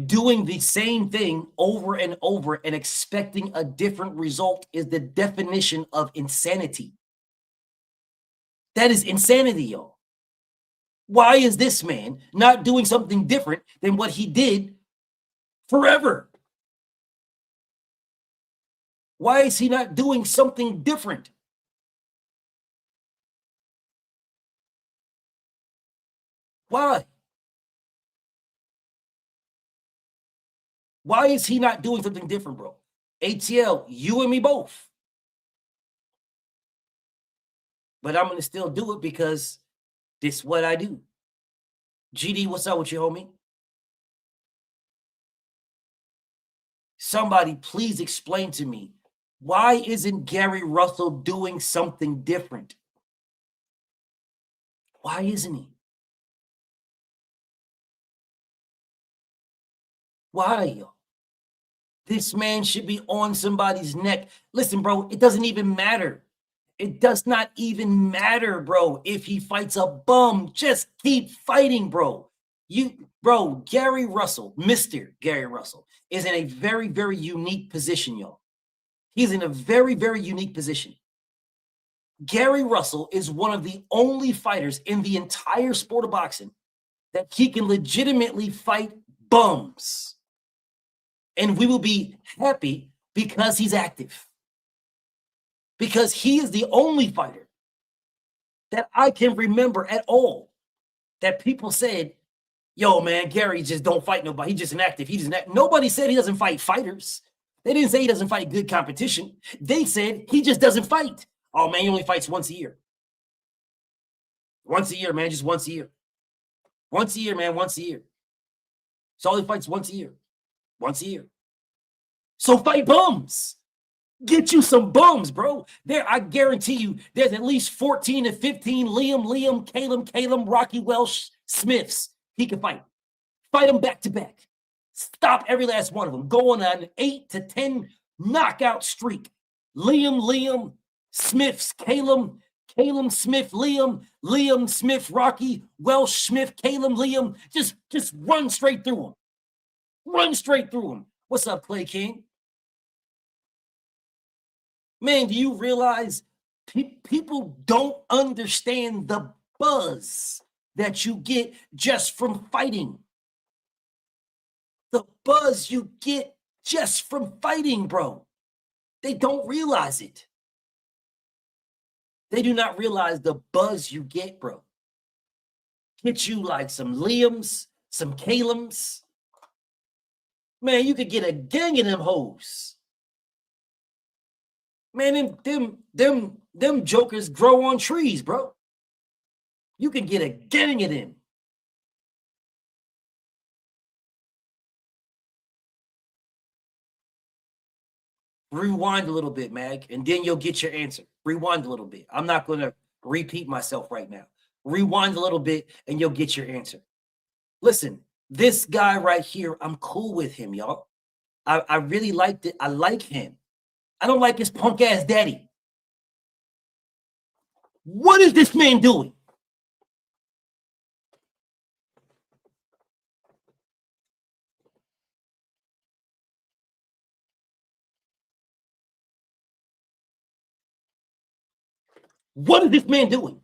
Doing the same thing over and over and expecting a different result is the definition of insanity. That is insanity, y'all. Why is this man not doing something different than what he did forever? Why is he not doing something different? Why? Why is he not doing something different, bro? ATL, you and me both. But I'm going to still do it because this is what I do. GD, what's up with you, homie? Somebody please explain to me, why isn't Gary Russell doing something different? Why isn't he? Why? This man should be on somebody's neck. Listen, bro, it doesn't even matter. It does not even matter, bro. If he fights a bum, just keep fighting, bro. Gary Russell, Mr. Gary Russell, is in a very, very unique position, y'all. He's in a very, very unique position. Gary Russell is one of the only fighters in the entire sport of boxing that he can legitimately fight bums. And we will be happy because he's active. Because he is the only fighter that I can remember at all that people said, yo, man, Gary just don't fight nobody. He's just inactive. He just Nobody said he doesn't fight fighters. They didn't say he doesn't fight good competition. They said he just doesn't fight. Oh, man, he only fights once a year. Once a year, man, just once a year. Once a year, man, once a year. So all he fights once a year. Once a year. So fight bums. Get you some bums, bro. There, I guarantee you, there's at least 14 to 15 Liam, Caleb, Rocky Welsh Smiths he can fight. Fight them back to back. Stop every last one of them. Go on an 8 to 10 knockout streak. Liam Smiths, Caleb Smith, Liam Smith, Rocky Welsh Smith, Caleb, Liam. Just run straight through them. Run straight through them. What's up, Clay King? Man, do you realize people don't understand the buzz that you get just from fighting? The buzz you get just from fighting, bro. They don't realize it. They do not realize the buzz you get, bro. Get you like some Liams, some Calebs. Man, you could get a gang of them hoes. Man, them jokers grow on trees, bro. You can get a gang of them. Rewind a little bit, Mag, and then you'll get your answer. Rewind a little bit. I'm not going to repeat myself right now. Rewind a little bit, and you'll get your answer. Listen, this guy right here, I'm cool with him, y'all. I really liked it. I like him. I don't like his punk ass daddy. What is this man doing? What is this man doing?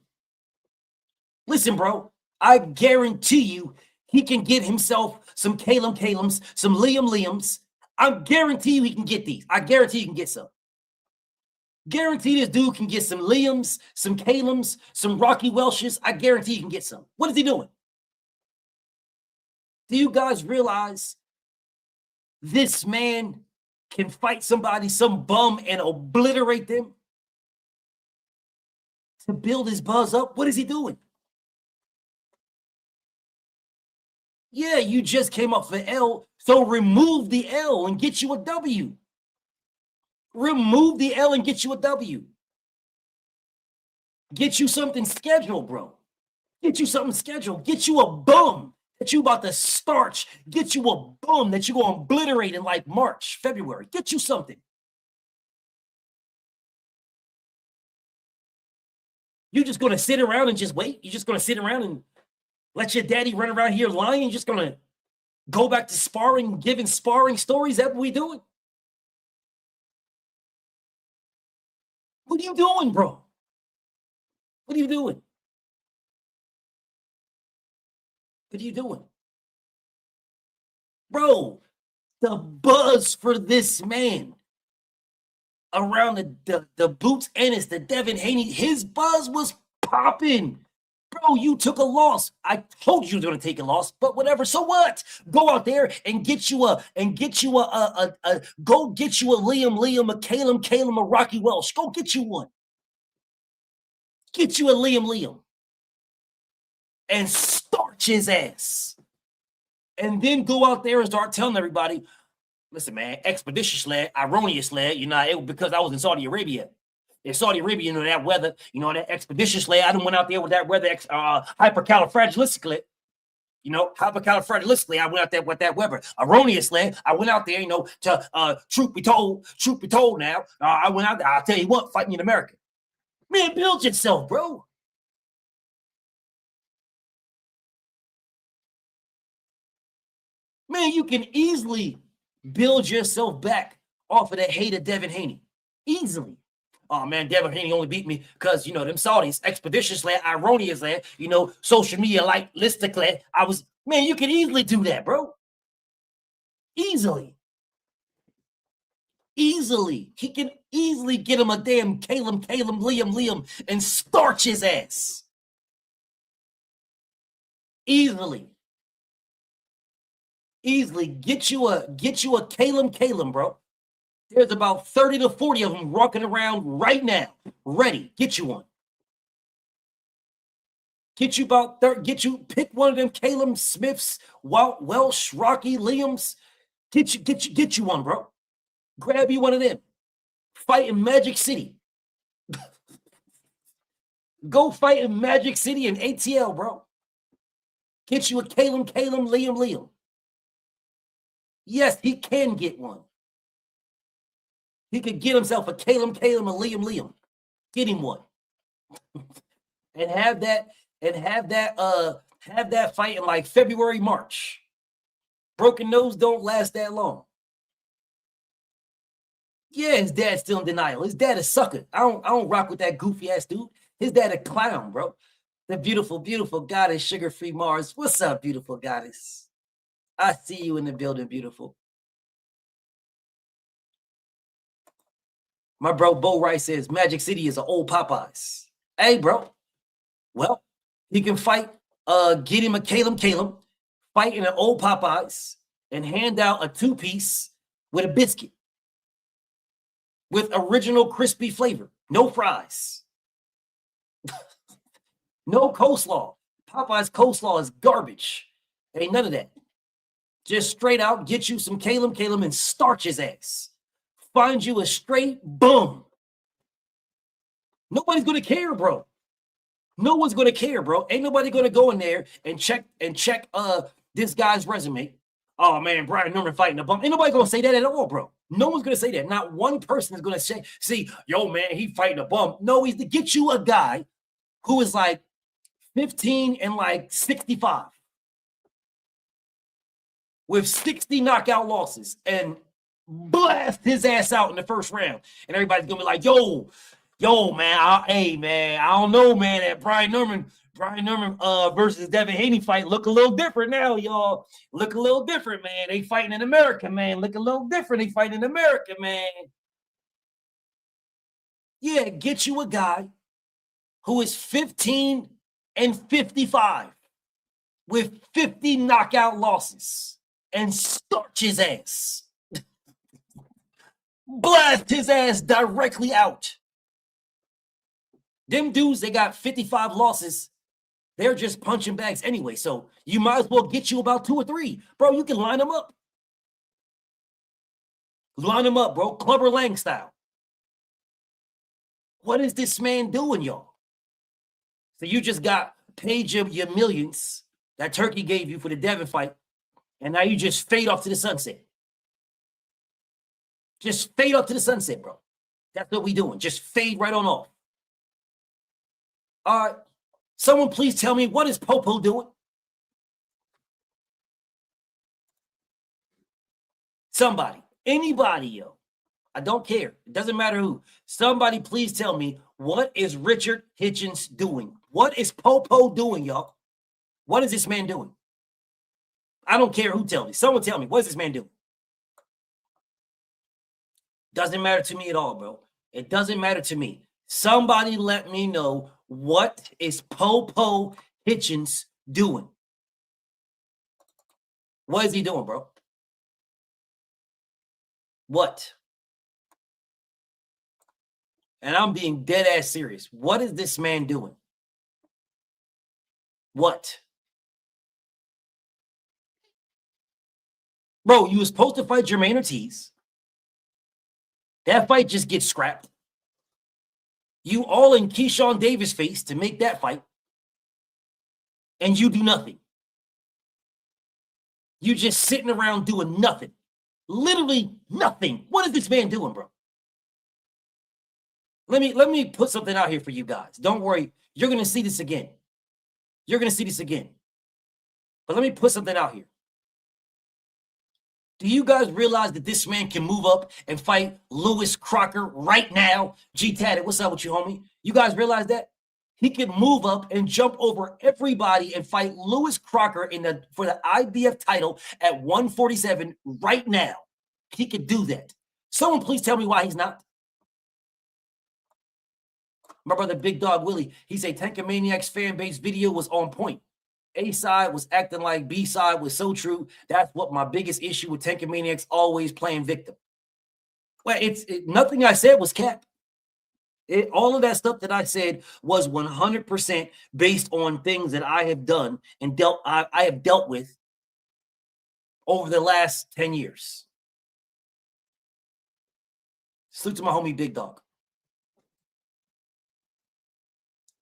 Listen, bro, I guarantee you he can get himself some Calebs, some Liams. I guarantee you he can get these. I guarantee you can get some. Guarantee this dude can get some Liams, some Calebs, some Rocky Welshes. I guarantee you can get some. What is he doing? Do you guys realize this man can fight somebody, some bum, and obliterate them to build his buzz up? What is he doing? Yeah, you just came up for L, so remove the L and get you a W. Remove the L and get you a W. Get you something scheduled, bro. Get you something scheduled. Get you a bum that you about to starch. Get you a bum that you going to obliterate in like March, February. Get you something. You're just going to sit around and just wait? You're just going to sit around and let your daddy run around here lying? You're just going to go back to sparring, giving sparring stories? That's what we doing? What are you doing, bro? What are you doing? What are you doing? Bro, the buzz for this man around the Boots Ennis, the Devin Haney, his buzz was popping. Bro, you took a loss. I told you going to take a loss, but whatever. So what? Go out there and get you a Liam, a Caleb, a Rocky Welsh. Go get you one. Get you a Liam. And starch his ass. And then go out there and start telling everybody, listen, man, expeditiously, erroneously, it was because I was in Saudi Arabia. In Saudi Arabia, that weather, that expeditiously, I done went out there with that weather, hypercalifragilistically. Hypercalifragilistically, I went out there with that weather. Erroneously, I went out there, to truth be told now, I went out there, I'll tell you what, fighting in America. Man, build yourself, bro. Man, you can easily build yourself back off of that hate of Devin Haney. Easily. oh man, Devin Haney only beat me because, you know, them Saudis expeditiously, ironiously, you know, social media like listically. Man, you can easily do that, bro. Easily. He can easily get him a damn Liam, and starch his ass. Easily get you a Calum, bro. There's about 30 to 40 of them walking around right now, ready. Get you one. Get you pick one of them Calum Smiths, Welsh, Rocky, Liams. Get you one, bro. Grab you one of them. Fight in Magic City. Go fight in Magic City and ATL, bro. Get you a Calum, Liam. Yes, he can get one. He could get himself a Calum, and Liam. Get him one. And have that fight in like February, March. Broken nose don't last that long. Yeah, his dad's still in denial. His dad is sucker. I don't rock with that goofy ass dude. His dad a clown, bro. The beautiful, beautiful goddess, sugar-free Mars. What's up, beautiful goddess? I see you in the building, beautiful. My bro Bo Rice says Magic City is an old Popeyes. Hey, bro. Well, he can fight, get him a Calum, fight in an old Popeyes, and hand out a 2-piece with a biscuit. With original crispy flavor. No fries. No coleslaw. Popeye's coleslaw is garbage. Ain't none of that. Just straight out get you some Calum, and starch his ass. Find you a straight boom. Nobody's going to care, bro. No one's going to care, bro. Ain't nobody going to go in there and check this guy's resume. Oh, man, Brian Norman fighting a bum. Ain't nobody going to say that at all, bro. No one's going to say that. Not one person is going to say, see, yo, man, he fighting a bum. No, he's to get you a guy who is like 15 and like 65 with 60 knockout losses and blast his ass out in the first round. And everybody's going to be like, yo, man, I don't know, man, that Brian Norman versus Devin Haney fight look a little different now, y'all. Look a little different, man. They fighting in America, man. Look a little different. They fighting in America, man. Yeah, get you a guy who is 15 and 55 with 50 knockout losses and starch his ass. Blast his ass directly out. Them dudes, they got 55 losses. They're just punching bags anyway. So you might as well get you about 2 or 3. Bro, you can line them up. Line them up, bro. Clubber Lang style. What is this man doing, y'all? So you just got paid your millions that Turkey gave you for the Devin fight, and now you just fade off to the sunset. Just fade off to the sunset, bro. That's what we doing. Just fade right on off. All right. Someone please tell me, what is Popo doing? Somebody. Anybody, yo. I don't care. It doesn't matter who. Somebody please tell me, what is Richard Hitchens doing? What is Popo doing, y'all? What is this man doing? I don't care who tells me. Someone tell me, what is this man doing? Doesn't matter to me at all, bro. It doesn't matter to me. Somebody let me know, what is Popo Hitchens doing? What is he doing, bro? What? And I'm being dead ass serious. What is this man doing? What? Bro, you were supposed to fight Jermaine Ortiz. That fight just gets scrapped. You all in Keyshawn Davis' face to make that fight. And you do nothing. You just sitting around doing nothing. Literally nothing. What is this man doing, bro? Let me put something out here for you guys. Don't worry. You're going to see this again. You're going to see this again. But let me put something out here. Do you guys realize that this man can move up and fight Lewis Crocker right now? G-Tatted, what's up with you, homie? You guys realize that? He can move up and jump over everybody and fight Lewis Crocker for the IBF title at 147 right now. He could do that. Someone please tell me why he's not. My brother Big Dog Willie, he said Tankamaniac's fan base video was on point. A side was acting like B side was so true. That's what my biggest issue with Tankamaniac's always playing victim. Well, nothing I said was cap. All of that stuff that I said was 100% based on things that I have done and I have dealt with over the last 10 years. Salute to my homie Big Dog.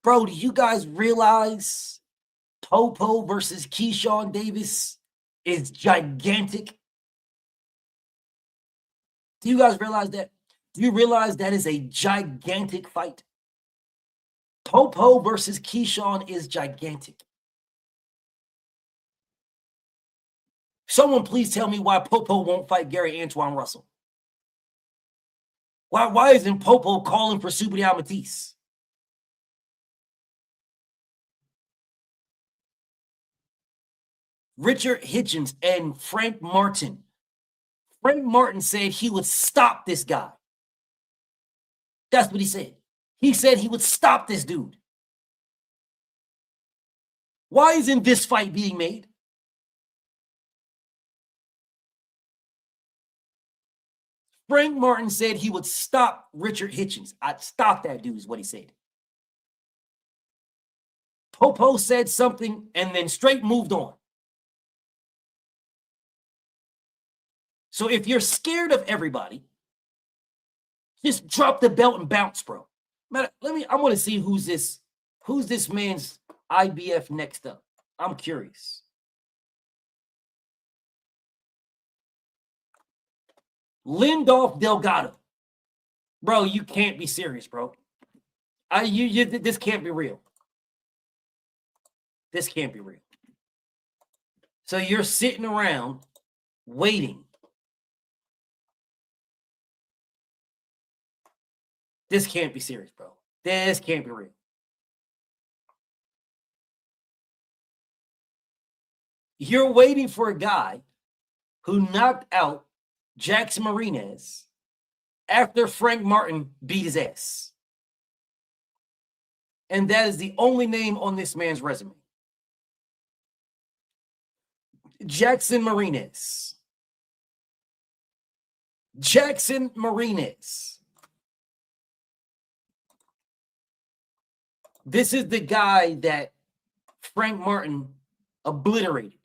Bro, do you guys realize Popo versus Keyshawn Davis is gigantic? Do you guys realize that? Do you realize that is a gigantic fight? Popo versus Keyshawn is gigantic. Someone please tell me why Popo won't fight Gary Antoine Russell. Why isn't Popo calling for Subriel Matisse? Richard Hitchens and Frank Martin. Frank Martin said he would stop this guy. That's what he said. He said he would stop this dude. Why isn't this fight being made? Frank Martin said he would stop Richard Hitchens. I'd stop that dude is what he said. Popo said something and then straight moved on. So if you're scared of everybody, just drop the belt and bounce, bro. Man, I want to see who's this man's IBF next up. I'm curious. Lindolf Delgado. Bro, you can't be serious, bro. This can't be real. This can't be real. So you're sitting around waiting. This can't be serious, bro. This can't be real. You're waiting for a guy who knocked out Jackson Marinez after Frank Martin beat his ass. And that is the only name on this man's resume. Jackson Marinez. Jackson Marinez. This is the guy that Frank Martin obliterated.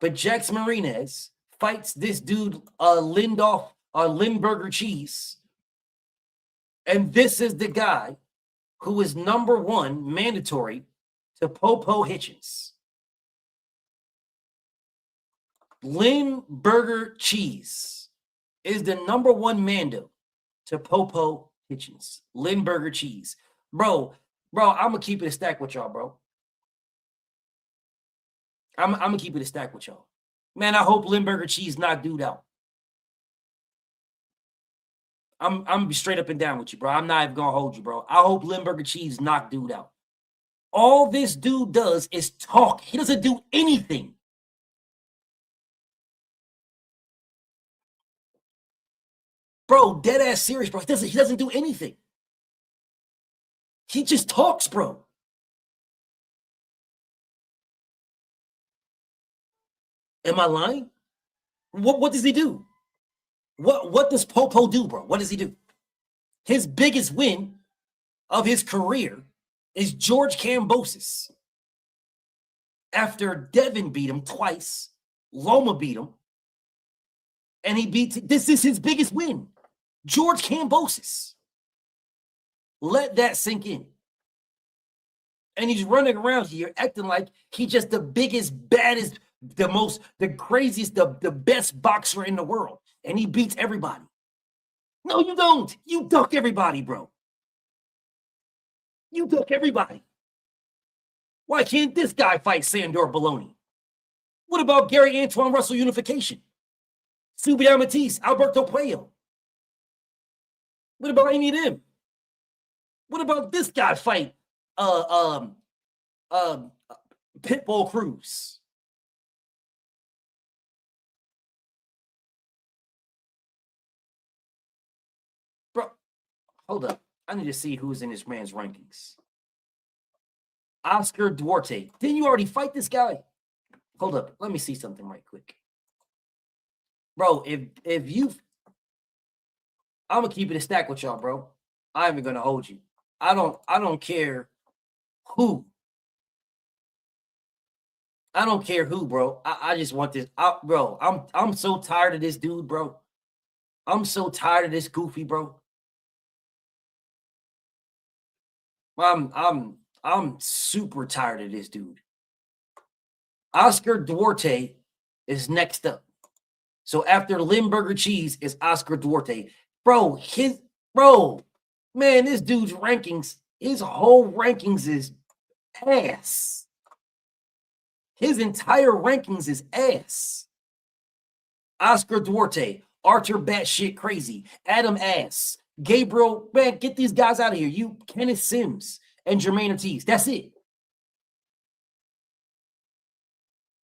But Jackson Marinez fights this dude, Lindbergh Cheese. And this is the guy who is #1 mandatory to Popo Hitchens. Lindbergh Cheese is the #1 Mando to Popo Hitchens. Lindbergh Cheese. Bro, I'm going to keep it a stack with y'all, bro. I'm going to keep it a stack with y'all. Man, I hope Lindbergh Cheese knocked dude out. I'm going to be straight up and down with you, bro. I'm not even going to hold you, bro. I hope Lindbergh Cheese knocked dude out. All this dude does is talk. He doesn't do anything. Bro, dead ass serious, bro. He doesn't do anything. He just talks, bro. Am I lying? What does he do? What does Popo do, bro? What does he do? His biggest win of his career is George Kambosos. After Devin beat him twice, Loma beat him, and this is his biggest win. George Kambosos. Let that sink in. And he's running around here acting like he's just the biggest, baddest, the craziest, the best boxer in the world. And he beats everybody. No, you don't. You duck everybody, bro. You duck everybody. Why can't this guy fight Sandor Baloney? What about Gary Antoine Russell unification? Subiel Matisse, Alberto Puello? What about any of them? What about this guy fight Pitbull Cruz? Bro, hold up. I need to see who's in this man's rankings. Oscar Duarte. Didn't you already fight this guy? Hold up. Let me see something right quick. Bro, if you, I'm gonna keep it a stack with y'all, bro. I'm even gonna hold you. I don't care who. I don't care who, bro. I just want this. Bro, I'm so tired of this dude, bro. I'm so tired of this goofy, bro. I'm super tired of this dude. Oscar Duarte is next up. So after Limburger Cheese is Oscar Duarte. Bro, man, this dude's rankings, his whole rankings is ass. His entire rankings is ass. Oscar Duarte, Archer batshit crazy, Adam Ass, Gabriel, man, get these guys out of here. You, Kenneth Sims, and Jermaine Ortiz. That's it.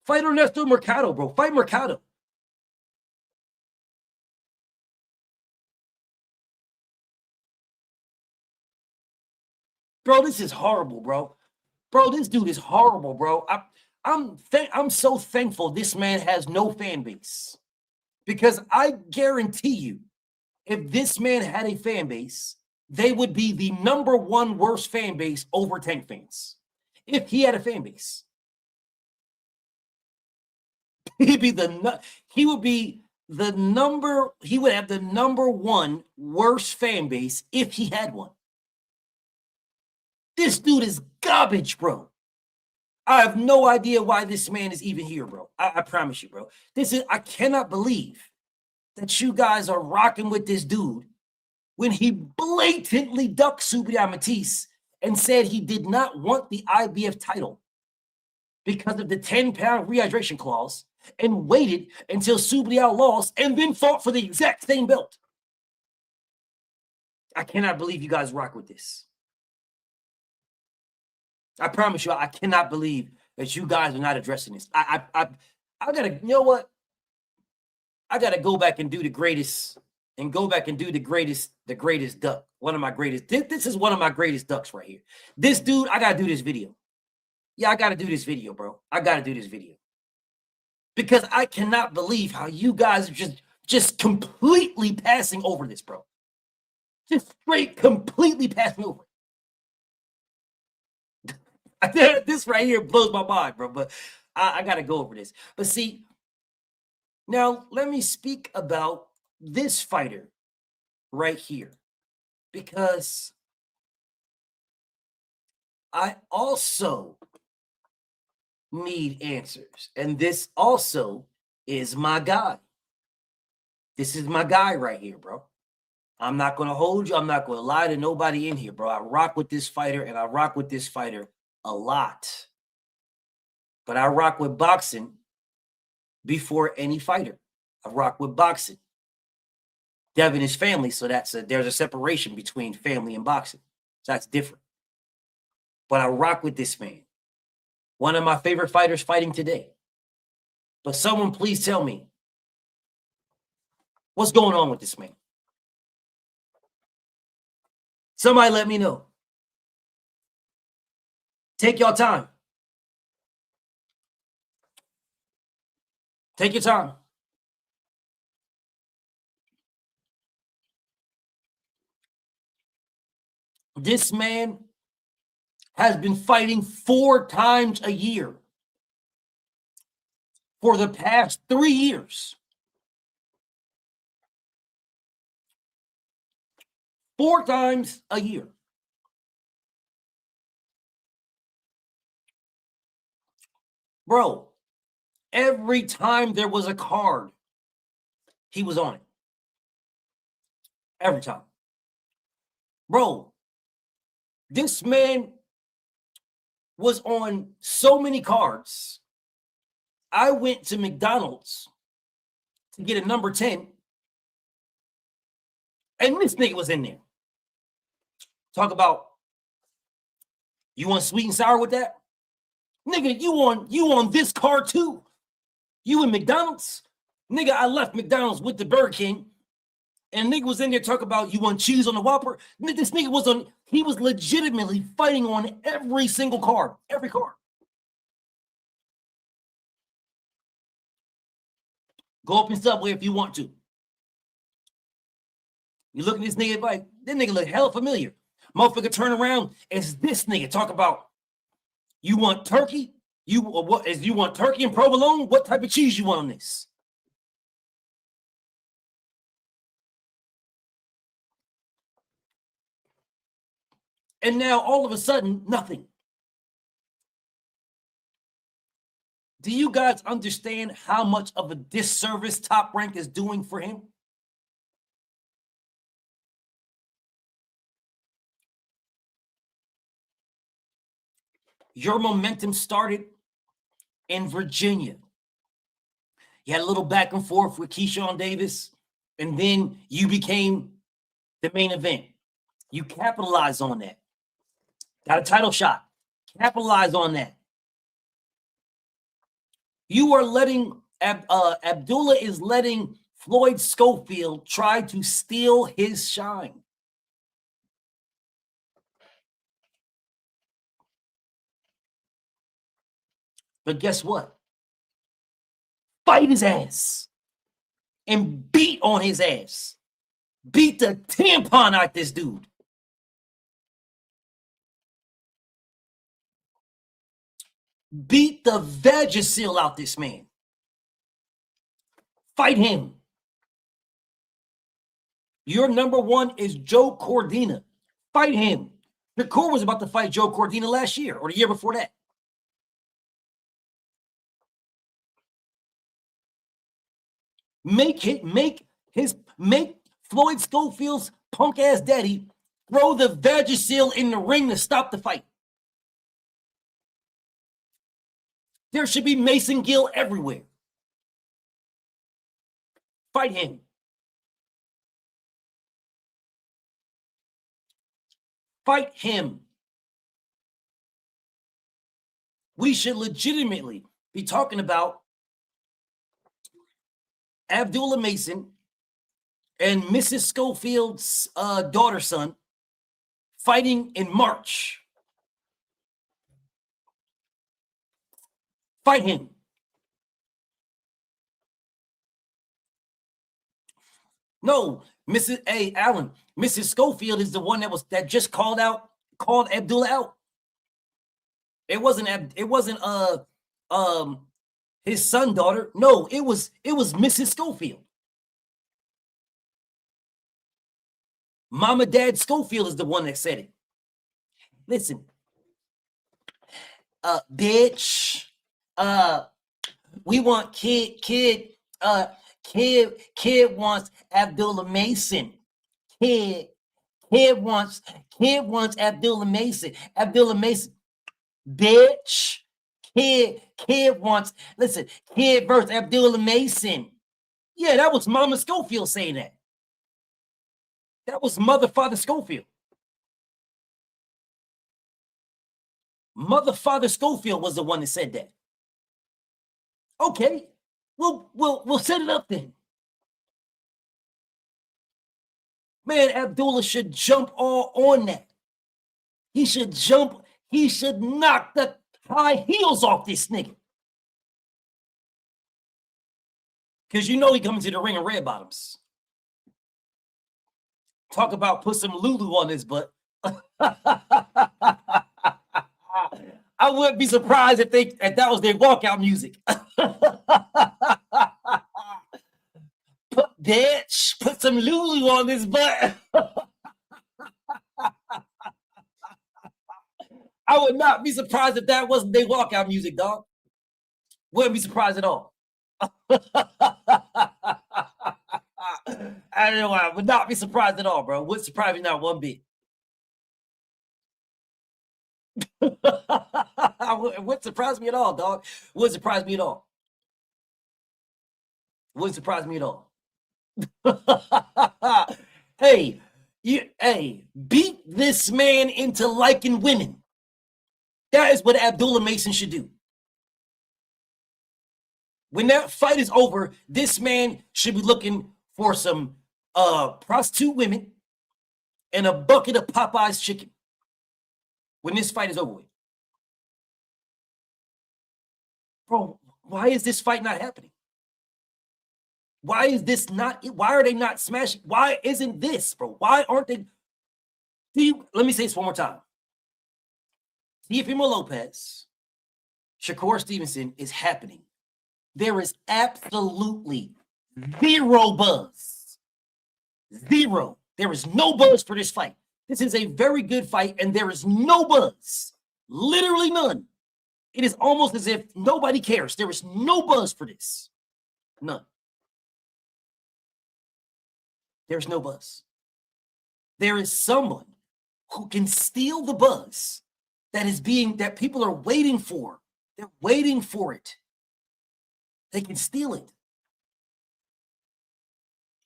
Fight Ernesto Mercado, bro. Fight Mercado. Bro, this is horrible, bro. Bro, this dude is horrible, bro. I'm so thankful this man has no fan base. Because I guarantee you, if this man had a fan base, they would be the #1 worst fan base over Tank fans. If he had a fan base, he would be the he would have the #1 worst fan base if he had one. This dude is garbage, bro. I have no idea why this man is even here, bro. I promise you, bro. I cannot believe that you guys are rocking with this dude when he blatantly ducked Subriel Matisse and said he did not want the IBF title because of the 10-pound rehydration clause and waited until Subriel lost and then fought for the exact same belt. I cannot believe you guys rock with this. I promise you, I cannot believe that you guys are not addressing this. I gotta, you know what? I gotta go back and do the greatest, and go back and do the greatest duck. One of my greatest. This is one of my greatest ducks right here. This dude, I gotta do this video. Yeah, I gotta do this video, bro. I gotta do this video because I cannot believe how you guys are just completely passing over this, bro. Just straight completely passing over. This right here blows my mind, bro. But I gotta go over this. But see, now let me speak about this fighter right here, because I also need answers, and this also is my guy. This is my guy right here, bro. I'm not gonna hold you. I'm not gonna lie to nobody in here, bro. I rock with this fighter, and I rock with this fighter a lot. But I rock with boxing before any fighter. I rock with boxing. Devin is family, so there's a separation between family and boxing. So that's different. But I rock with this man. One of my favorite fighters fighting today. But someone please tell me, what's going on with this man? Somebody let me know. Take your time. Take your time. This man has been fighting 4 times a year for the past 3 years. 4 times a year. Bro, every time there was a card, he was on it. Every time. Bro, this man was on so many cards. I went to McDonald's to get a number 10, and this nigga was in there. Talk about, you want sweet and sour with that? Nigga, you on this card too? You in McDonald's? Nigga, I left McDonald's with the Burger King, and nigga was in there talking about, you want cheese on the Whopper? This nigga he was legitimately fighting on every single card, every card. Go up in Subway if you want to. You look at this nigga like, this nigga look hella familiar. Motherfucker turn around, it's this nigga talk about, you want turkey? You want turkey and provolone? What type of cheese you want on this? And now all of a sudden, nothing. Do you guys understand how much of a disservice Top Rank is doing for him? Your momentum started in Virginia. You had a little back and forth with Keyshawn Davis, and then you became the main event. You capitalized on that. Got a title shot. Capitalize on that. You are letting, Abdullah is letting Floyd Schofield try to steal his shine. But guess what? Fight his ass and beat on his ass. Beat the tampon out this dude. Beat the Vagisil out this man. Fight him. Your number one is Joe Cordina. Fight him. Shakur was about to fight Joe Cordina last year or the year before that. Make Floyd Schofield's punk ass daddy throw the Vagisil in the ring to stop the fight. There should be Mason Gill everywhere. Fight him. Fight him. We should legitimately be talking about Abdullah Mason and Mrs. Schofield's daughter-son fighting in March. Fight him. No, Allen, Mrs. Schofield is the one that just called Abdullah out. It wasn't his son daughter. No, it was Mrs. Schofield. Mama Dad Schofield is the one that said it. Listen, bitch, we want kid wants Abdullah Mason. Kid wants Abdullah Mason. Abdullah Mason, bitch. Kid wants, listen, kid versus Abdullah Mason. Yeah, that was Mama Schofield saying that. That was Mother Father Schofield. Mother Father Schofield was the one that said that. Okay, we'll set it up then. Man, Abdullah should jump all on that. He should jump. He should knock the high heels off this nigga. Because you know he comes to the ring in red bottoms. Talk about put some Lulu on his butt. I wouldn't be surprised if that was their walkout music. Put some Lulu on his butt. I would not be surprised if that wasn't their walkout music, dog. Wouldn't be surprised at all. I don't know why. I would not be surprised at all, bro. Would surprise me not one bit. What surprised me at all, dog? What surprised me at all? What surprised me at all? Hey, beat this man into liking women. That is what Abdullah Mason should do. When that fight is over, this man should be looking for some prostitute women and a bucket of Popeye's chicken. When this fight is over with. Bro, why is this fight not happening? Why is this not? Why are they not smashing? Why isn't this, bro? Why aren't they? Let me say this one more time. Teofimo Lopez, Shakur Stevenson is happening. There is absolutely zero buzz. Zero. There is no buzz for this fight. This is a very good fight, and there is no buzz. Literally none. It is almost as if nobody cares. There is no buzz for this. None. There's no buzz. There is someone who can steal the buzz that people are waiting for. They're waiting for it. They can steal it.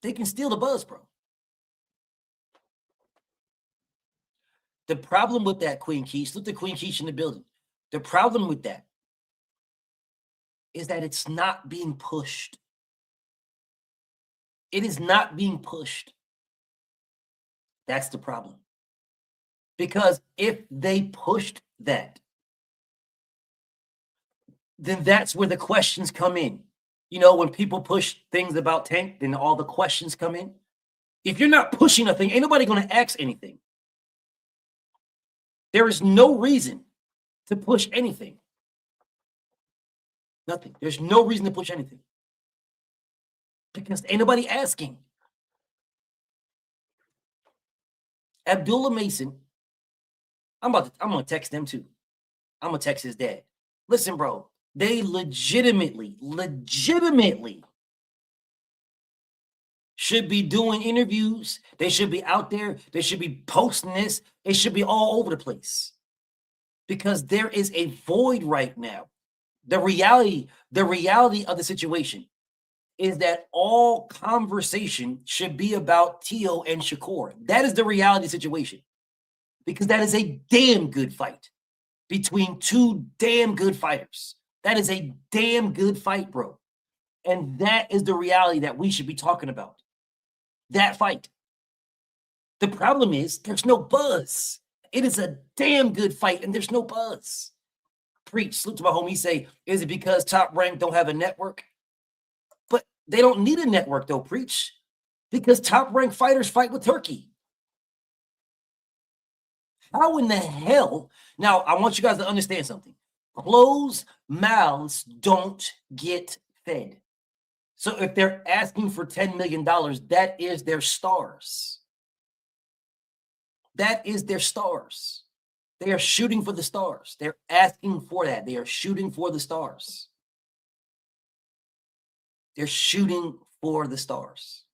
They can steal the buzz, bro. The problem with that, Queen Keish, look at Queen Keish in the building. The problem with that is that it's not being pushed. It is not being pushed. That's the problem. Because if they pushed that, then that's where the questions come in. You know, when people push things about Tank, then all the questions come in. If you're not pushing a thing, ain't nobody going to ask anything. There is no reason to push anything. Nothing. There's no reason to push anything. Because ain't nobody asking. Abdullah Mason, I'm gonna text them too. I'm gonna text his dad. Listen, bro, they legitimately should be doing interviews. They should be out there. They should be posting this. It should be all over the place. Because there is a void right now. The reality of the situation is that all conversation should be about Tio and Shakur. That is the reality situation. Because that is a damn good fight between two damn good fighters. That is a damn good fight, bro. And that is the reality that we should be talking about. That fight. The problem is there's no buzz. It is a damn good fight and there's no buzz. Preach. Salute to my homie. Say, is it because Top Rank don't have a network? But they don't need a network though, Preach. Because Top Rank fighters fight with Turkey. How in the hell? Now, I want you guys to understand something. Closed mouths don't get fed. So if they're asking for $10 million, that is their stars. That is their stars. They are shooting for the stars. They're asking for that. They are shooting for the stars. They're shooting for the stars.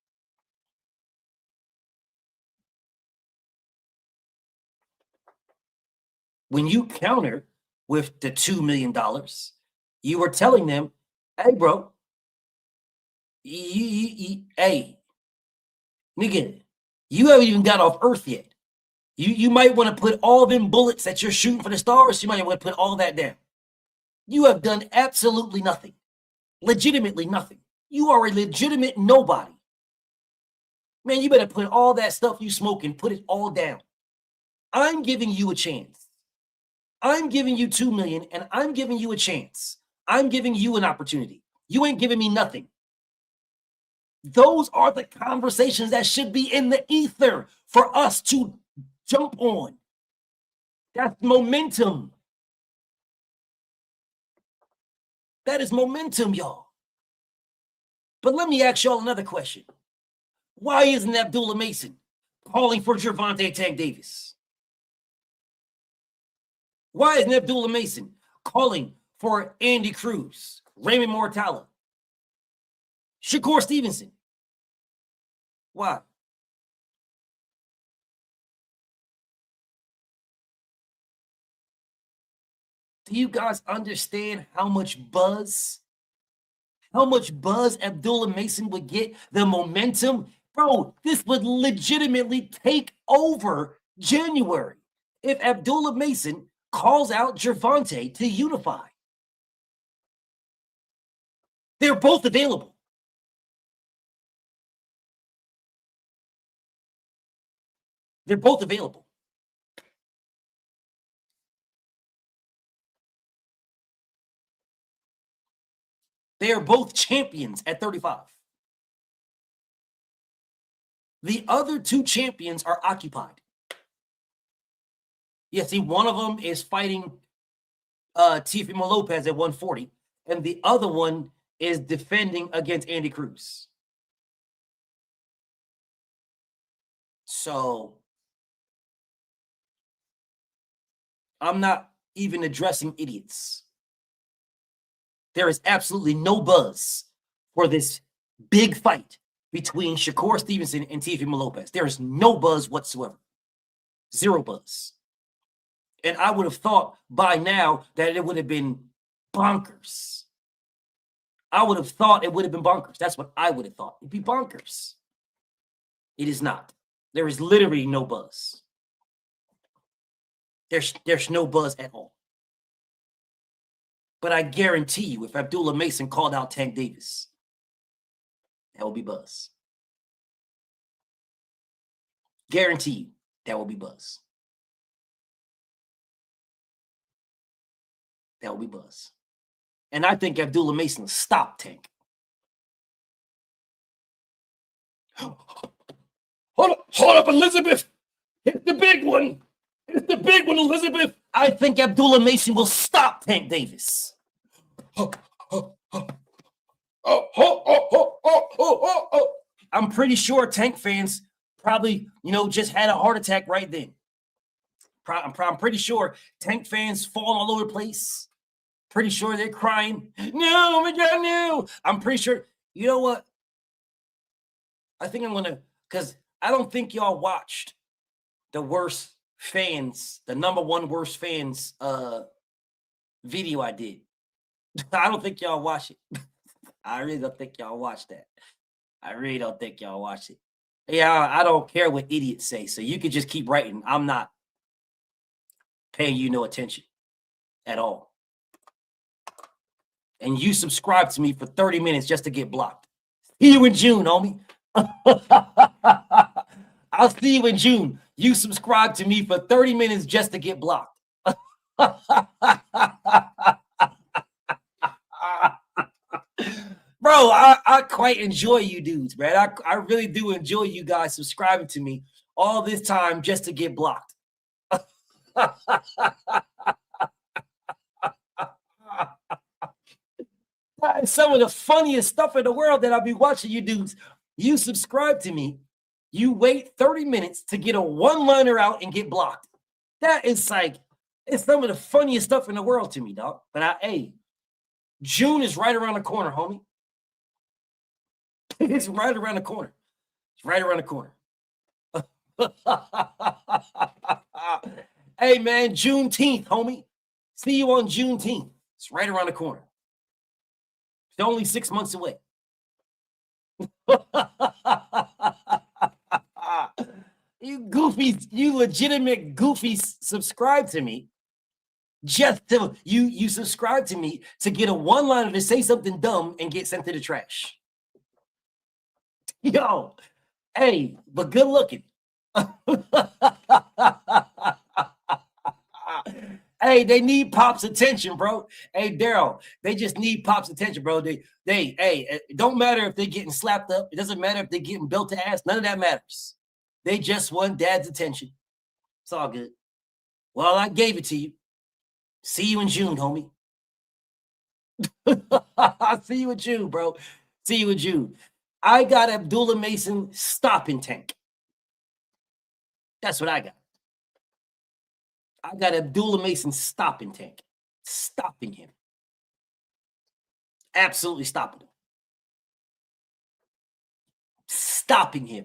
When you counter with the $2 million, you are telling them, hey, bro, hey, nigga, you haven't even got off Earth yet. You might want to put all them bullets that you're shooting for the stars, you might want to put all that down. You have done absolutely nothing. Legitimately nothing. You are a legitimate nobody. Man, you better put all that stuff you smoke and put it all down. I'm giving you a chance. I'm giving you $2 million and I'm giving you a chance. I'm giving you an opportunity. You ain't giving me nothing. Those are the conversations that should be in the ether for us to jump on. That's momentum. That is momentum, y'all. But let me ask y'all another question. Why isn't Abdullah Mason calling for Gervonta Tank Davis? Why isn't Abdullah Mason calling for Andy Cruz, Raymond Mortala, Shakur Stevenson? Why? Do you guys understand how much buzz? How much buzz Abdullah Mason would get? The momentum? Bro, this would legitimately take over January if Abdullah Mason calls out Gervonta to unify. They're both available. They're both available. They are both champions at 35. The other two champions are occupied. Yeah, see, one of them is fighting Teofimo Lopez at 140, and the other one is defending against Andy Cruz. So I'm not even addressing idiots. There is absolutely no buzz for this big fight between Shakur Stevenson and Teofimo Lopez. There is no buzz whatsoever. Zero buzz. And I would have thought by now that it would have been bonkers. I would have thought it would have been bonkers. That's what I would have thought. It'd be bonkers. It is not. There is literally no buzz. There's no buzz at all. But I guarantee you, if Abdullah Mason called out Tank Davis, that will be buzz. Guarantee you, that will be buzz. That will be buzz. And I think Abdullah Mason will stop Tank. Hold up, Elizabeth. It's the big one. It's the big one, Elizabeth. I think Abdullah Mason will stop Tank Davis. I'm pretty sure Tank fans probably, just had a heart attack right then. I'm pretty sure Tank fans falling all over the place. Pretty sure they're crying. No, my God, no. I'm pretty sure. You know what? I think I'm going to, because I don't think y'all watched the worst fans, the number one worst fans video I did. I don't think y'all watched it. I really don't think y'all watched that. I really don't think y'all watched it. Yeah, I don't care what idiots say. So you could just keep writing. I'm not paying you no attention at all. And you subscribe to me for 30 minutes just to get blocked. See you in June, homie. I'll see you in June. You subscribe to me for 30 minutes just to get blocked. Bro, I quite enjoy you dudes, man. I really do enjoy you guys subscribing to me all this time just to get blocked. Some of the funniest stuff in the world that I'll be watching you dudes. You subscribe to me, you wait 30 minutes to get a one-liner out and get blocked. That is like, it's some of the funniest stuff in the world to me, dog. But hey, June is right around the corner, homie. It's right around the corner. It's right around the corner. Hey, man, Juneteenth, homie. See you on Juneteenth. It's right around the corner. It's only 6 months away. You goofies, you legitimate goofies, subscribe to me. Just to you subscribe to me to get a one-liner to say something dumb and get sent to the trash. Yo, hey, but good looking. Hey, they need Pop's attention, bro. Hey, Daryl, they just need Pop's attention, bro. Hey, it don't matter if they're getting slapped up. It doesn't matter if they're getting built to ass. None of that matters. They just want Dad's attention. It's all good. Well, I gave it to you. See you in June, homie. I'll see you in June, bro. See you in June. I got Abdullah Mason stopping Tank. That's what I got. I got Abdullah Mason stopping Tank. Stopping him. Absolutely stopping him. Stopping him.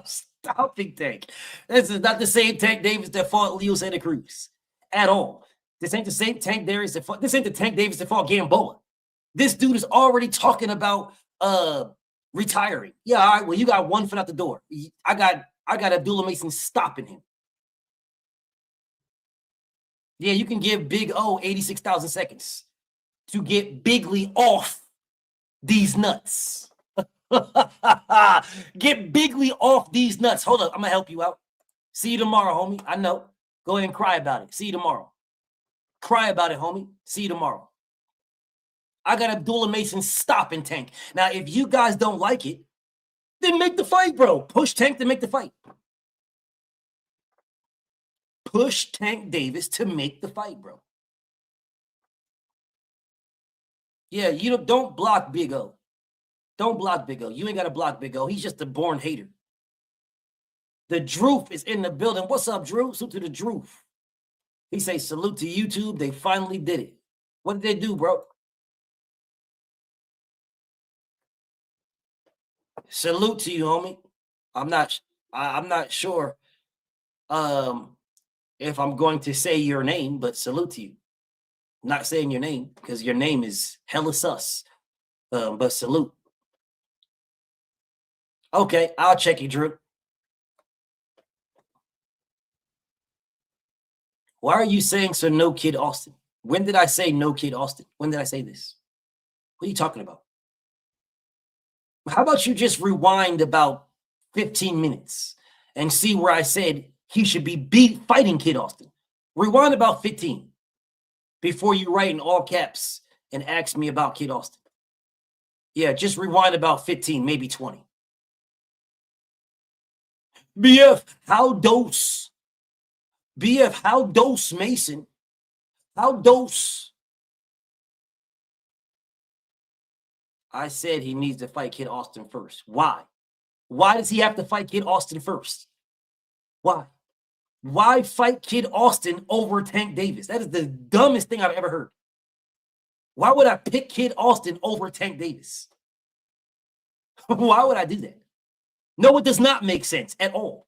Stopping Tank. This is not the same Tank Davis that fought Leo Santa Cruz at all. This ain't the same Tank Davis that fought. This ain't the Tank Davis that fought Gamboa. This dude is already talking about retiring. Yeah, all right. Well, you got 1 foot out the door. I got Abdullah Mason stopping him. Yeah, you can give Big O 86,000 seconds to get Bigly off these nuts. Get Bigly off these nuts. Hold up, I'm gonna help you out. See you tomorrow, homie. I know. Go ahead and cry about it. See you tomorrow. Cry about it, homie. See you tomorrow. I got Abdullah Mason stopping Tank. Now, if you guys don't like it, then make the fight, bro. Push Tank to make the fight. Push Tank Davis to make the fight, bro. Yeah, you don't block Big O. Don't block Big O. You ain't got to block Big O. He's just a born hater. The Droof is in the building. What's up, Drew? Salute to the Droof. He say, salute to YouTube. They finally did it. What did they do, bro? Salute to you, homie. I'm not sure if I'm going to say your name, but salute to you. I'm not saying your name because your name is hella sus. But salute. Okay, I'll check you, Drew. Why are you saying so no Kid Austin? When did I say no Kid Austin? When did I say this? What are you talking about? How about you just rewind about 15 minutes and see where I said he should be fighting Kid Austin? Rewind about 15 before you write in all caps and ask me about Kid Austin. Yeah, just rewind about 15, maybe 20. BF, how dose? BF, how dose, Mason? How dose? I said he needs to fight Kid Austin first. Why? Why does he have to fight Kid Austin first? Why? Why fight Kid Austin over Tank Davis? That is the dumbest thing I've ever heard. Why would I pick Kid Austin over Tank Davis? Why would I do that? No, it does not make sense at all.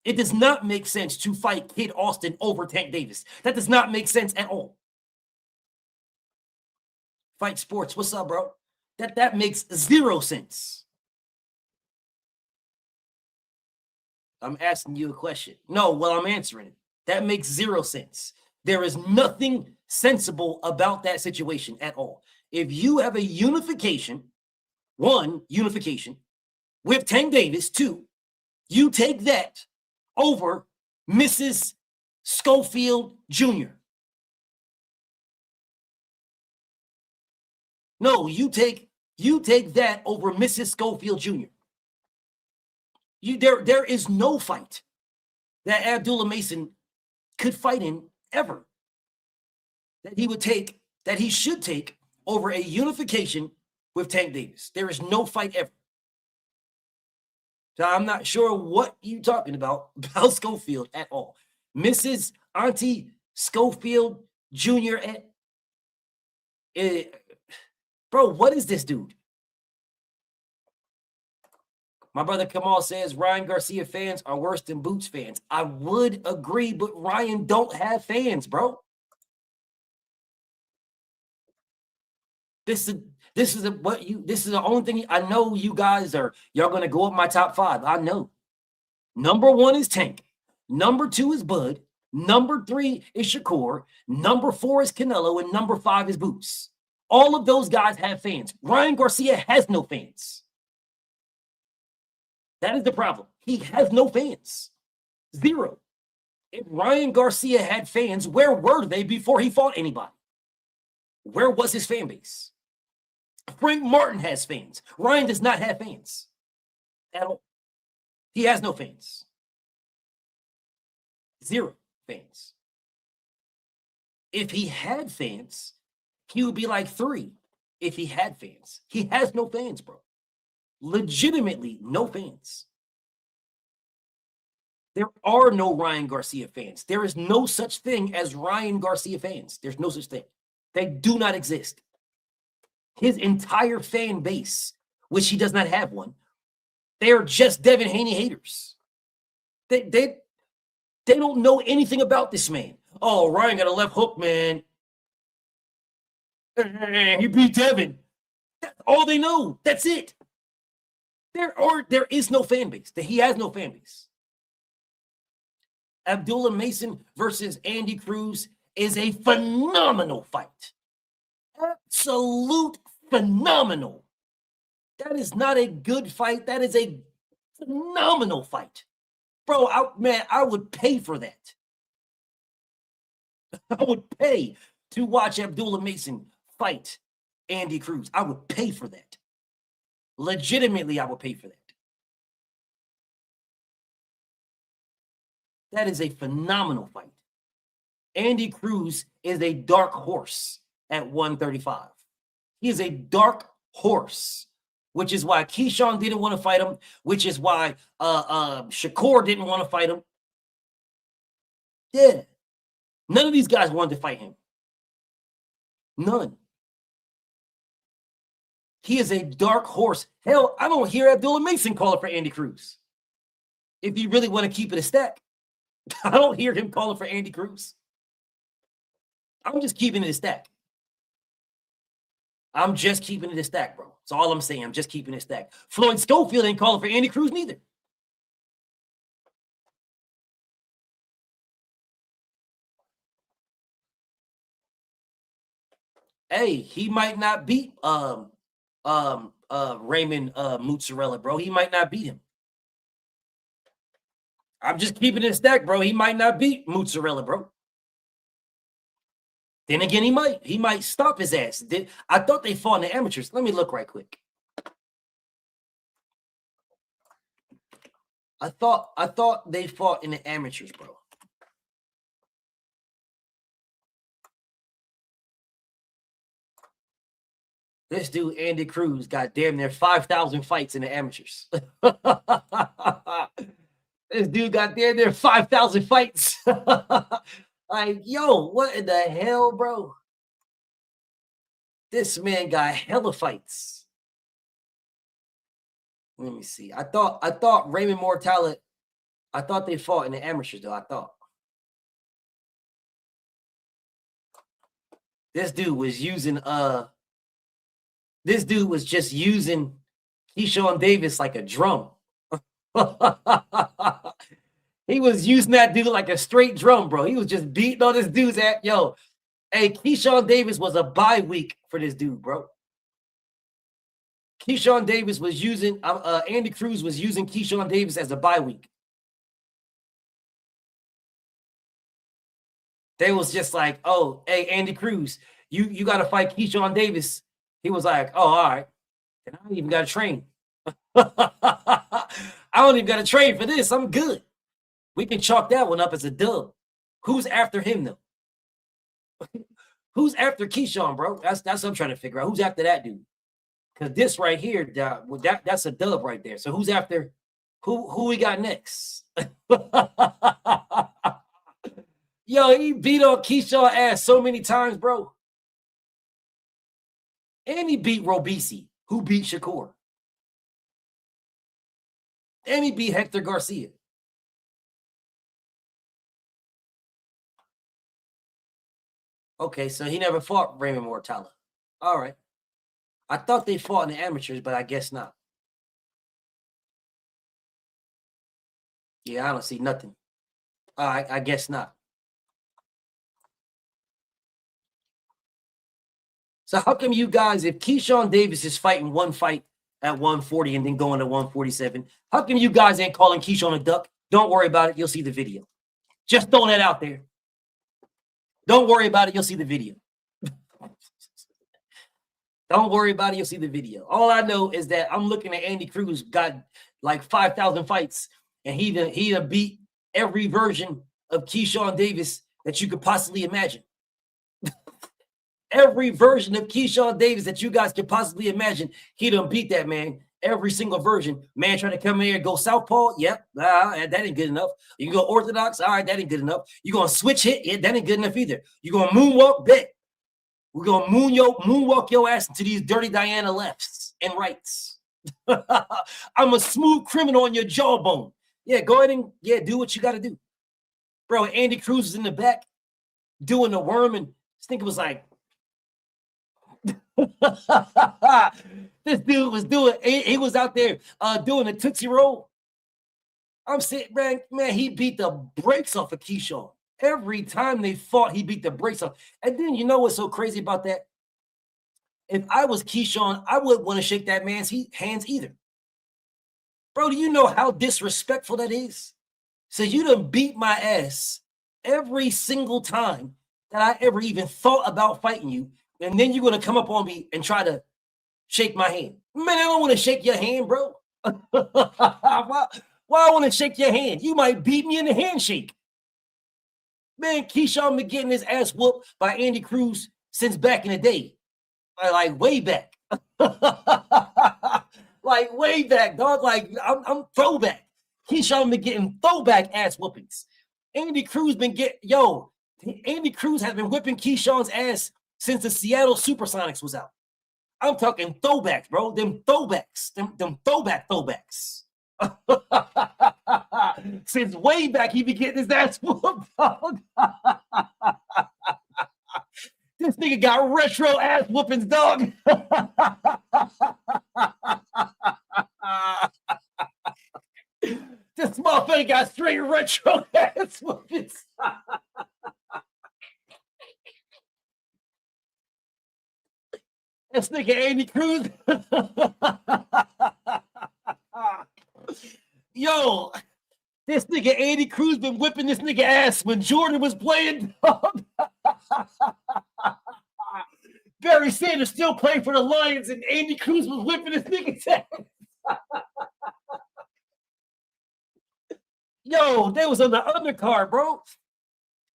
It does not make sense to fight Kid Austin over Tank Davis. That does not make sense at all. Fight Sports, what's up, bro? That makes zero sense. I'm asking you a question. No, well, I'm answering it. That makes zero sense. There is nothing sensible about that situation at all. If you have a unification, one, unification, with Tank Davis, two, you take that over Mrs. Schofield Jr. No, you take that over Mrs. Schofield Jr. There is no fight that Abdullah Mason could fight in ever that he should take over a unification with Tank Davis. There is no fight ever. So I'm not sure what you're talking about Schofield at all. Mrs. Auntie Schofield Jr. Bro, what is this dude? My brother Kamal says Ryan Garcia fans are worse than Boots fans. I would agree, but Ryan don't have fans, bro. This is the only thing I know. You guys y'all gonna go up my top 5. I know. Number 1 is Tank. Number 2 is Bud. Number 3 is Shakur. Number 4 is Canelo, and number 5 is Boots. All of those guys have fans. Ryan Garcia has no fans. That is the problem. He has no fans. Zero. If Ryan Garcia had fans, where were they before he fought anybody? Where was his fan base? Frank Martin has fans. Ryan does not have fans at all. He has no fans. Zero fans. If he had fans, he would be like 3 if he had fans. He has no fans, bro. Legitimately no fans. There are no Ryan Garcia fans. There is no such thing as Ryan Garcia fans. There's no such thing. They do not exist. His entire fan base, which he does not have one, they are just Devin Haney haters. They don't know anything about this man. Oh, Ryan got a left hook, man. He beat Devin. That's all they know. That's it. There is no fan base. He has no fan base. Abdullah Mason versus Andy Cruz is a phenomenal fight. Absolute phenomenal. That is not a good fight. That is a phenomenal fight. Bro, I would pay for that. I would pay to watch Abdullah Mason fight Andy Cruz. I would pay for that. Legitimately, I would pay for that. That is a phenomenal fight. Andy Cruz is a dark horse at 135. He is a dark horse, which is why Keyshawn didn't want to fight him, which is why Shakur didn't want to fight him. Yeah. None of these guys wanted to fight him. None. He is a dark horse. Hell, I don't hear Abdullah Mason calling for Andy Cruz. If you really want to keep it a stack, I don't hear him calling for Andy Cruz. I'm just keeping it a stack. I'm just keeping it a stack, bro. That's all I'm saying. I'm just keeping it a stack. Floyd Schofield ain't calling for Andy Cruz neither. Hey, he might not beat Raymond Mozzarella, bro. He might not beat him. I'm just keeping it a stack, bro. He might not beat Mozzarella, bro. Then again, he might stop his ass. I thought they fought in the amateurs. Let me look right quick. I thought they fought in the amateurs, bro. This dude, Andy Cruz, got damn near 5,000 fights in the amateurs. This dude got damn near 5,000 fights. Like, yo, what in the hell, bro? This man got hella fights. Let me see. I thought Raymond Mortale, I thought they fought in the amateurs, though. I thought. This dude was using this dude was just using Keyshawn Davis like a drum. He was using that dude like a straight drum, bro. He was just beating on this dude's ass. Yo, hey, Keyshawn Davis was a bye week for this dude, bro. Keyshawn Davis was using, Andy Cruz was using Keyshawn Davis as a bye week. They was just like, oh, hey, Andy Cruz, you got to fight Keyshawn Davis. He was like, oh, all right. And I don't even got to train. I don't even got to train for this. I'm good. We can chalk that one up as a dub. Who's after him, though? Who's after Keyshawn, bro? That's what I'm trying to figure out. Who's after that dude? Because this right here, that's a dub right there. So who's after? Who we got next? Yo, he beat on Keyshawn ass so many times, bro. And he beat Robisi, who beat Shakur. And he beat Hector Garcia. Okay, so he never fought Raymond Mortale. All right. I thought they fought in the amateurs, but I guess not. Yeah, I don't see nothing. I guess not. So how come you guys, if Keyshawn Davis is fighting one fight at 140 and then going to 147, how come you guys ain't calling Keyshawn a duck? Don't worry about it. You'll see the video. Just throwing that out there. Don't worry about it. You'll see the video. Don't worry about it. You'll see the video. All I know is that I'm looking at Andy Cruz, got like 5,000 fights, and he done beat every version of Keyshawn Davis that you could possibly imagine. Every version of Keyshawn Davis that you guys could possibly imagine, he done beat that man. Every single version. Man trying to come in here and go southpaw. Yep, that ain't good enough. You go orthodox. All right, that ain't good enough. You going to switch hit? Yeah, that ain't good enough either. You going to moonwalk? Bet. We're going to moonwalk your ass into these dirty Diana lefts and rights. I'm a smooth criminal on your jawbone. Yeah, go ahead and do what you got to do. Bro, Andy Cruz is in the back. doing the worm, and this nigga was like, this dude was doing, he was out there doing a Tootsie Roll. I'm saying, man, he beat the brakes off of Keyshawn. Every time they fought, he beat the brakes off. And then you know what's so crazy about that? If I was Keyshawn, I wouldn't want to shake that man's hands either. Bro, do you know how disrespectful that is? So you done beat my ass every single time that I ever even thought about fighting you, and then you're going to come up on me and try to shake my hand. Man, I don't want to shake your hand, bro. Why I want to shake your hand? You might beat me in the handshake. Man, Keyshawn been getting his ass whooped by Andy Cruz since back in the day. Like way back. Like way back, dog. Like I'm throwback. Keyshawn been getting throwback ass whoopings. Andy Cruz been Andy Cruz has been whipping Keyshawn's ass since the Seattle Supersonics was out. I'm talking throwbacks, bro. Them throwbacks. Them throwbacks. Since way back, he be getting his ass whooped, dog. This nigga got retro ass whoopings, dog. This motherfucker got straight retro ass whoopings. This nigga Andy Cruz. Yo, this nigga Andy Cruz been whipping this nigga ass when Jordan was playing. Barry Sanders still playing for the Lions, and Andy Cruz was whipping this nigga's ass. Yo, they was on the undercard, bro.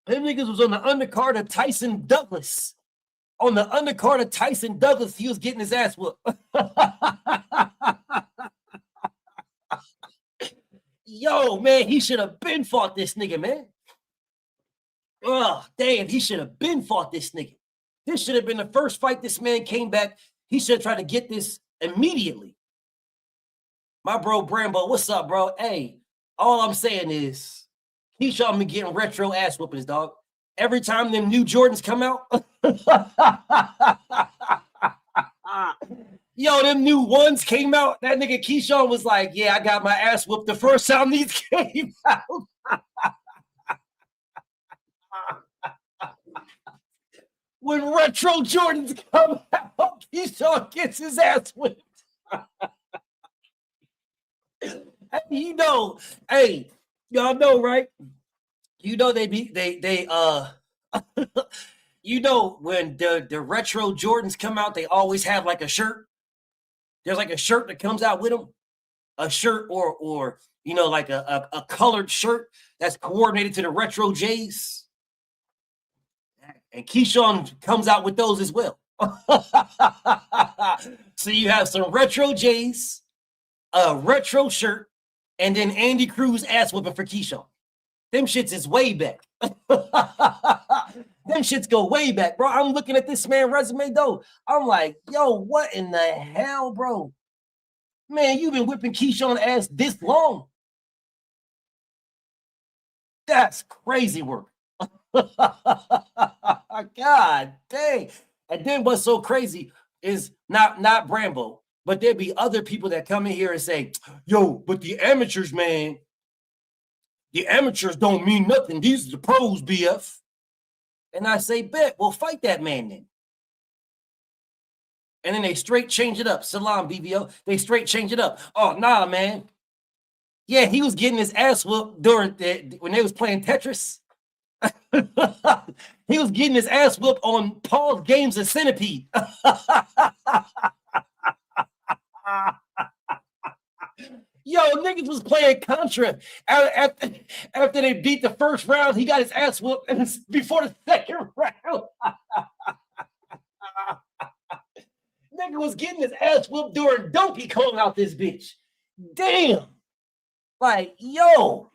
Them niggas was on the undercard of Tyson Douglas. On the undercard of Tyson Douglas, he was getting his ass whooped. Yo, man, he should have been fought this nigga, man. Oh, damn, he should have been fought this nigga. This should have been the first fight this man came back. He should have tried to get this immediately. My bro, Brambo, what's up, bro? Hey, all I'm saying is, Keyshawn been getting retro ass whoopings, dog. Every time them new Jordans come out. Yo, them new ones came out. That nigga Keyshawn was like, yeah, I got my ass whooped the first time these came out. When retro Jordans come out, Keyshawn gets his ass whipped. You know, hey, y'all know, right? You know you know, when the retro Jordans come out, they always have like a shirt. There's like a shirt that comes out with them, a shirt or you know, like a colored shirt that's coordinated to the retro J's. And Keyshawn comes out with those as well. So you have some retro J's, a retro shirt, and then Andy Cruz ass whooping for Keyshawn. Them shits is way back. Them shits go way back, bro. I'm looking at this man's resume, though. I'm like, yo, what in the hell, bro? Man, you've been whipping Keyshawn's ass this long. That's crazy work. God dang. And then what's so crazy is not Brambo, but there'd be other people that come in here and say, yo, but the amateurs, man, the amateurs don't mean nothing. These are the pros, BF. And I say, bet, well, fight that man then. And then they straight change it up. Salam, BVO. They straight change it up. Oh, nah, man. Yeah, he was getting his ass whooped when they was playing Tetris. He was getting his ass whooped on Paul's Games of Centipede. Yo, niggas was playing Contra. After they beat the first round, he got his ass whooped before the second round. Nigga was getting his ass whooped during Donkey Kong out this bitch. Damn. Like, yo,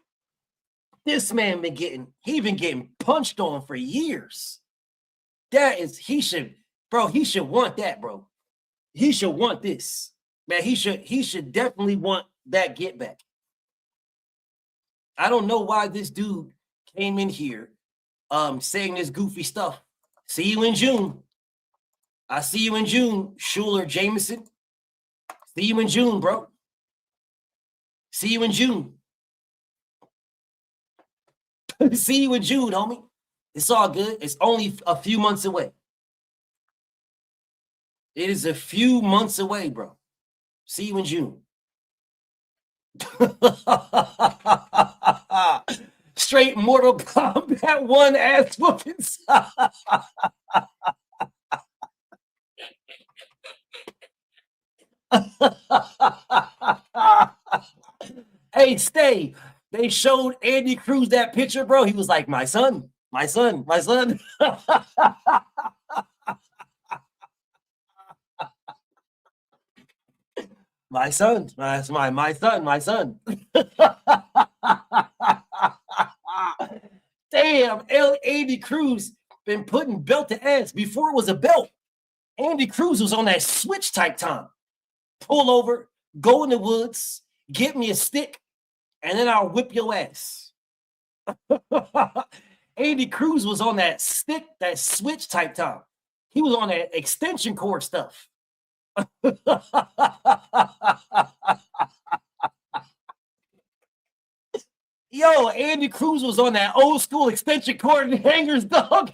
this man been getting punched on for years. He should want that, bro. He should want this. Man, he should definitely want that get back. I don't know why this dude came in here saying this goofy stuff. See you in June. I see you in June, Schuler Jameson. See you in June, bro. See you in June. See you in June, homie. It's all good. It's only a few months away. It is a few months away, bro. See you in June. Straight Mortal Kombat 1 ass whoopings. Hey, stay. They showed Andy Cruz that picture, bro. He was like, my son, my son, my son. My son, my son, my son. Damn, Andy Cruz been putting belt to ass before it was a belt. Andy Cruz was on that switch type time. Pull over, go in the woods, get me a stick, and then I'll whip your ass. Andy Cruz was on that stick, that switch type time. He was on that extension cord stuff. Yo, Andy Cruz was on that old school extension cord and hangers, dog.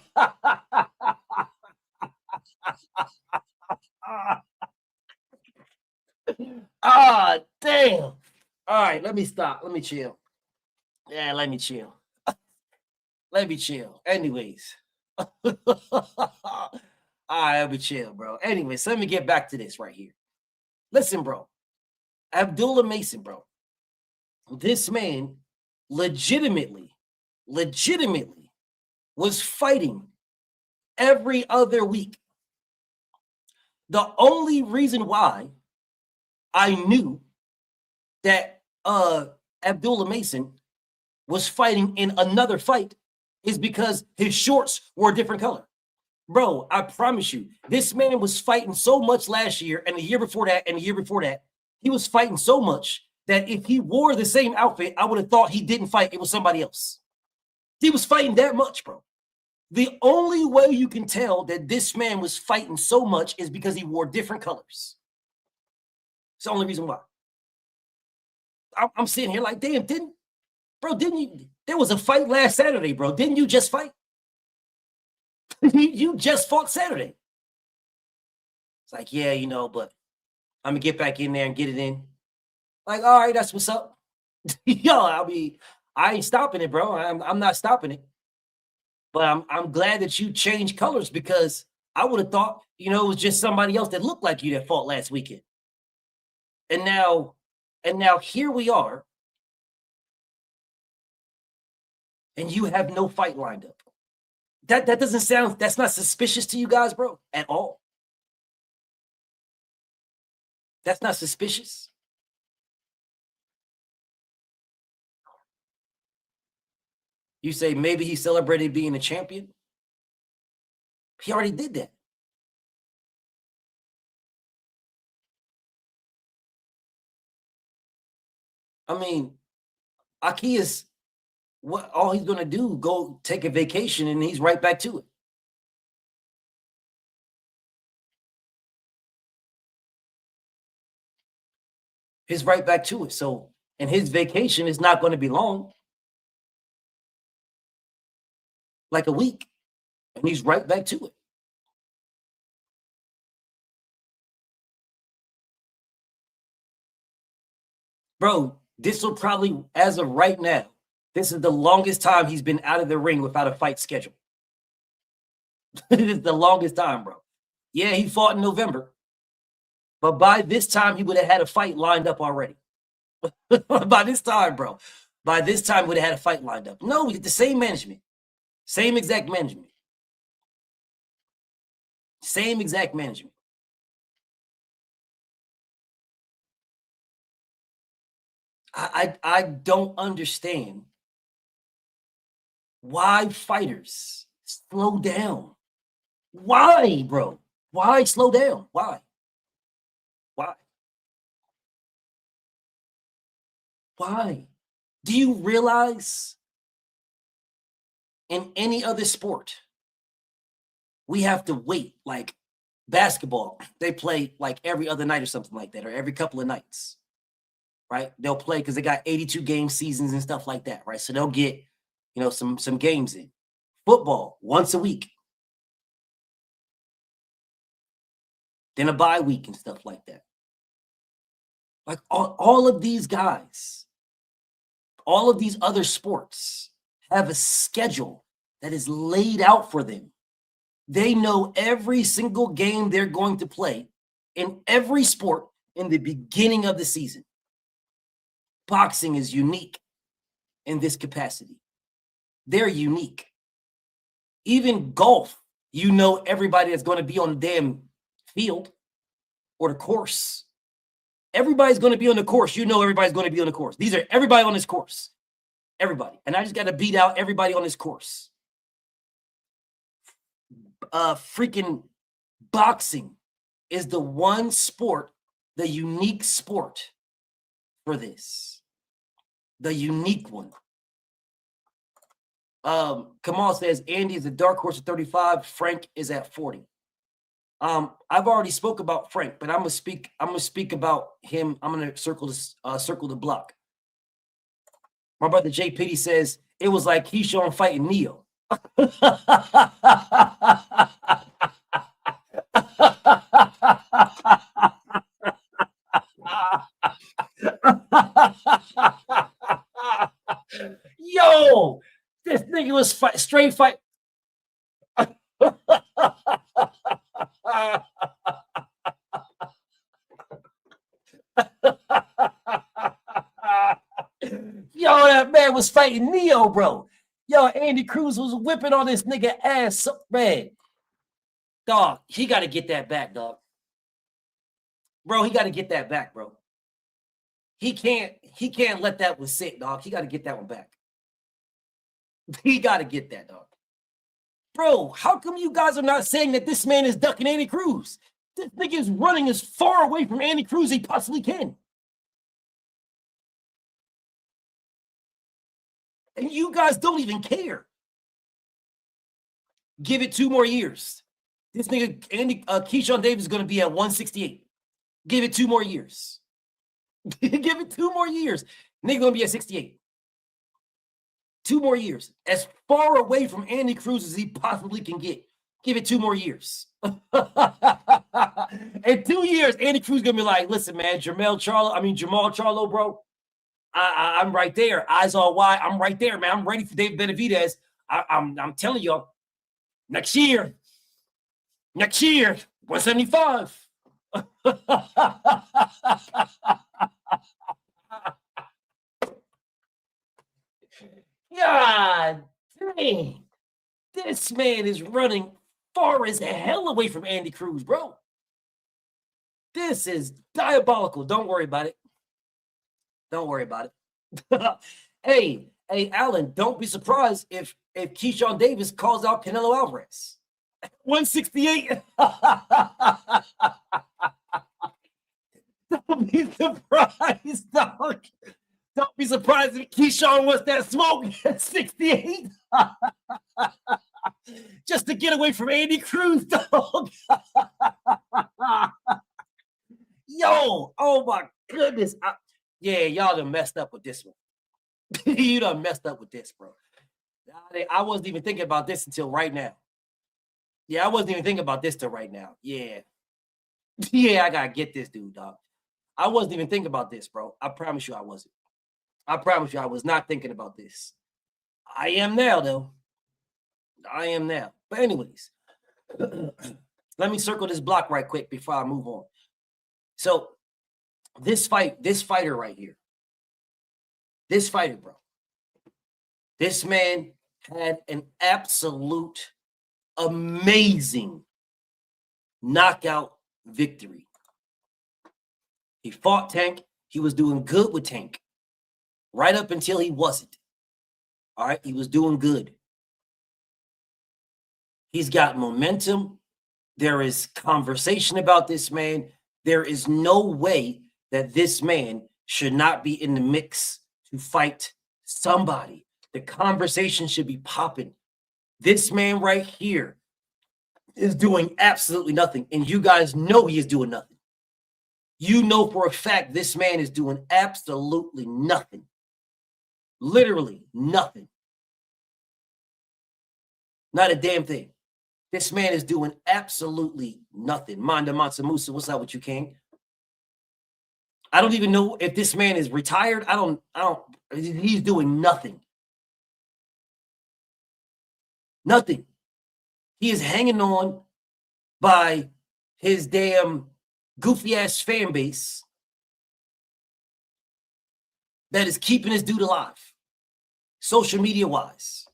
Ah, damn. All right, let me stop. Let me chill. Yeah, let me chill. Let me chill. Anyways. All right, let me chill, bro. Anyways, let me get back to this right here. Listen, bro. Abdullah Mason, bro. This man legitimately was fighting every other week. The only reason why I knew that Abdullah Mason was fighting in another fight is because his shorts were a different color. Bro, I promise you, this man was fighting so much last year and the year before that and the year before that. He was fighting so much that if he wore the same outfit, I would have thought he didn't fight. It was somebody else. He was fighting that much, bro. The only way you can tell that this man was fighting so much is because he wore different colors. It's the only reason why. I'm sitting here like, damn, didn't you? There was a fight last Saturday, bro. Didn't you just fight? You just fought Saturday. It's like, yeah, but I'm gonna get back in there and get it in. Like, all right, that's what's up. Yo, I ain't stopping it, bro. I'm not stopping it. But I'm glad that you changed colors because I would have thought, it was just somebody else that looked like you that fought last weekend. And now here we are. And you have no fight lined up. That doesn't sound, that's not suspicious to you guys, bro, at all. That's not suspicious. You say maybe he celebrated being a champion. He already did that. I mean, Aki is what all he's gonna do, go take a vacation and he's right back to it. He's right back to it. So, and his vacation is not going to be long, like a week, and he's right back to it. Bro, this will probably, as of right now, this is the longest time he's been out of the ring without a fight schedule. It is the longest time, bro. Yeah, he fought in November, but by this time, he would have had a fight lined up already. By this time, bro. By this time, would have had a fight lined up. No, we get the same management. Same exact management. Same exact management. I don't understand why fighters slow down. Why, bro? Why slow down? Why? Why? Why? Do you realize In any other sport, we have to wait. Like basketball, they play like every other night or something like that, or every couple of nights, right? They'll play because they got 82 game seasons and stuff like that, right? So they'll get, some games in. Football, once a week. Then a bye week and stuff like that. Like all of these guys, all of these other sports have a schedule that is laid out for them. They know every single game they're going to play in every sport in the beginning of the season. Boxing is unique in this capacity. They're unique. Even golf, everybody that's going to be on the damn field or the course. Everybody's going to be on the course. Everybody's going to be on the course. These are everybody on this course. Everybody. And I just got to beat out everybody on this course. Freaking boxing is the one sport, the unique sport for this. The unique one. Kamal says Andy is a dark horse at 35. Frank is at 40. I've already spoke about Frank, but I'm gonna speak about him. I'm gonna circle the block. My brother Jay Pitty says it was like Keyshawn fighting Neo. Yo, this nigga was straight fight. Yo, that man was fighting Neo, bro. Yo, Andy Cruz was whipping on this nigga ass so bad. Dog, he got to get that back, dog. Bro, he got to get that back, bro. He can't let that one sit, dog. He got to get that one back. He got to get that, dog. Bro, how come you guys are not saying that this man is ducking Andy Cruz? This nigga is running as far away from Andy Cruz as he possibly can. And you guys don't even care. Give it 2 more years. This nigga, Keyshawn Davis is going to be at 168. Give it 2 more years. Give it 2 more years. Nigga going to be at 68. 2 more years. As far away from Andy Cruz as he possibly can get. Give it 2 more years. In 2 years, Andy Cruz is going to be like, listen, man, Jamal Charlo, bro. I'm right there. Eyes all wide. I'm right there, man. I'm ready for David Benavidez. I'm telling y'all, next year, 175. God dang. This man is running far as hell away from Andy Cruz, bro. This is diabolical. Don't worry about it. Don't worry about it. Hey, Alan, don't be surprised if Keyshawn Davis calls out Canelo Alvarez. 168. Don't be surprised, dog. Don't be surprised if Keyshawn wants that smoke at 68. Just to get away from Andy Cruz, dog. Yo, oh my goodness. Yeah, y'all done messed up with this one. You done messed up with this, bro. I wasn't even thinking about this until right now. Yeah, I wasn't even thinking about this till right now. Yeah. Yeah, I gotta get this dude, dog. I wasn't even thinking about this, bro. I promise you I wasn't. I promise you I was not thinking about this. I am now, though. I am now. But anyways, let me circle this block right quick before I move on. So this fighter right here, this fighter, bro, this man had an absolute amazing knockout victory. He fought Tank. He was doing good with Tank right up until he wasn't. All right, he was doing good. He's got momentum. There is conversation about this man. There is no way that this man should not be in the mix to fight somebody. The conversation should be popping This man right here is doing absolutely nothing. And you guys know he is doing nothing. You know for a fact this man is doing absolutely nothing. Literally nothing. Not a damn thing. This man is doing absolutely nothing. Manda Matsamusa, what's up with you, King? I don't even know if this man is retired. He's doing nothing. Nothing. He is hanging on by his damn goofy ass fan base that is keeping his dude alive, social media wise,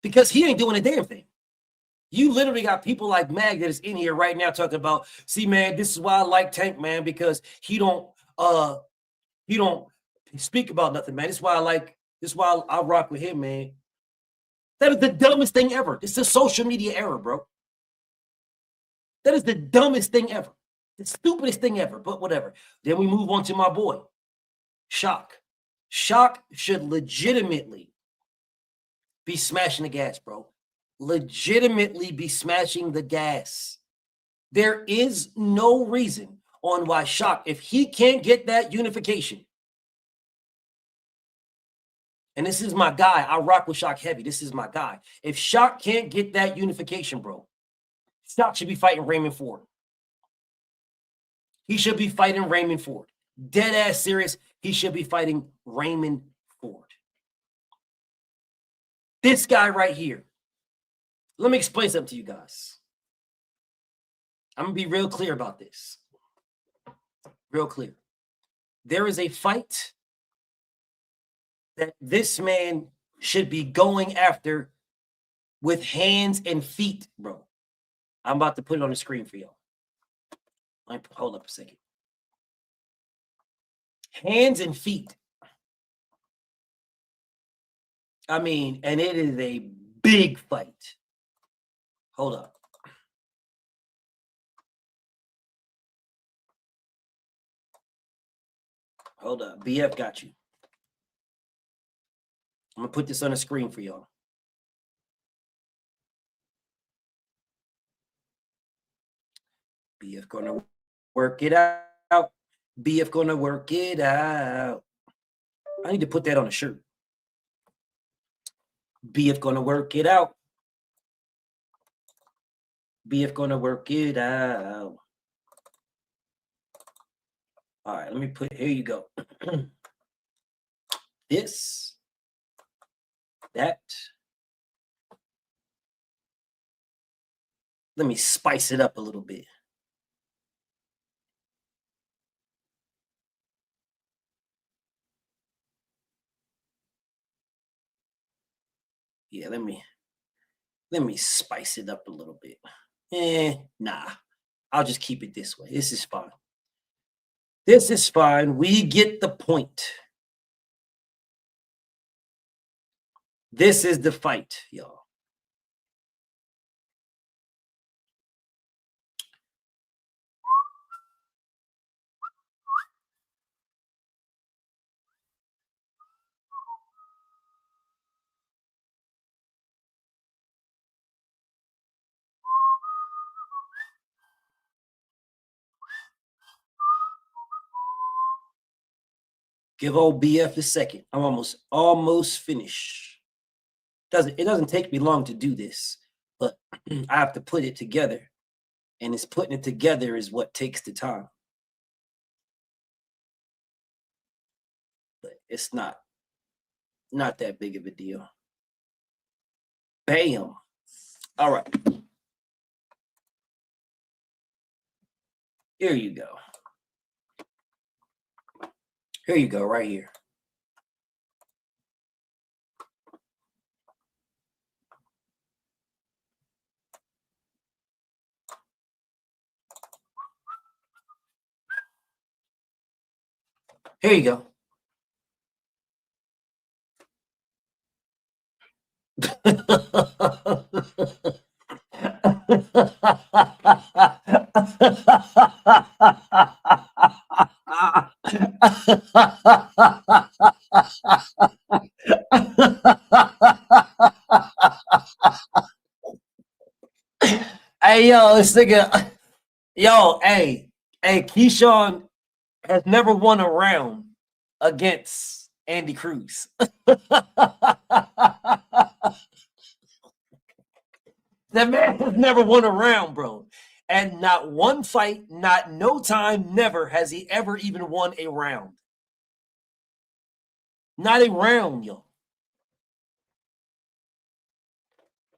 because he ain't doing a damn thing. You literally got people like Mag that is in here right now talking about, see, man, this is why I like Tank, man, because he don't speak about nothing, man. This is why I rock with him, man. That is the dumbest thing ever. It's a social media era, bro. That is the dumbest thing ever. The stupidest thing ever, but whatever. Then we move on to my boy, Shock. Shock should legitimately be smashing the gas, bro. Legitimately be smashing the gas. There is no reason on why Shock, if he can't get that unification, and this is my guy, I rock with Shock heavy. This is my guy. If Shock can't get that unification, bro, Shock should be fighting Raymond Ford. He should be fighting Raymond Ford. Dead ass serious. He should be fighting Raymond Ford. This guy right here. Let me explain something to you guys. I'm going to be real clear about this. Real clear. There is a fight that this man should be going after with hands and feet, bro. I'm about to put it on the screen for y'all. Hold up a second. Hands and feet. I mean, and it is a big fight. Hold up. Hold up. BF got you. I'm going to put this on the screen for y'all. BF going to work it out. BF going to work it out. I need to put that on a shirt. BF going to work it out. BF going to work it out. All right, let me put, here you go. This, that. Let me spice it up a little bit. Yeah, let me spice it up a little bit. Nah, I'll just keep it this way. This is fine. This is fine. We get the point. This is the fight, y'all. Give old BF a second. I'm almost finished. It doesn't take me long to do this, but I have to put it together. And it's putting it together is what takes the time. But it's not that big of a deal. Bam. All right. Here you go. Here you go, right here. Here you go. Hey, yo, this nigga, yo, hey, Keyshawn has never won a round against Andy Cruz. That man has never won a round, bro. And not one fight, not no time, never has he ever even won a round. Not a round, yo.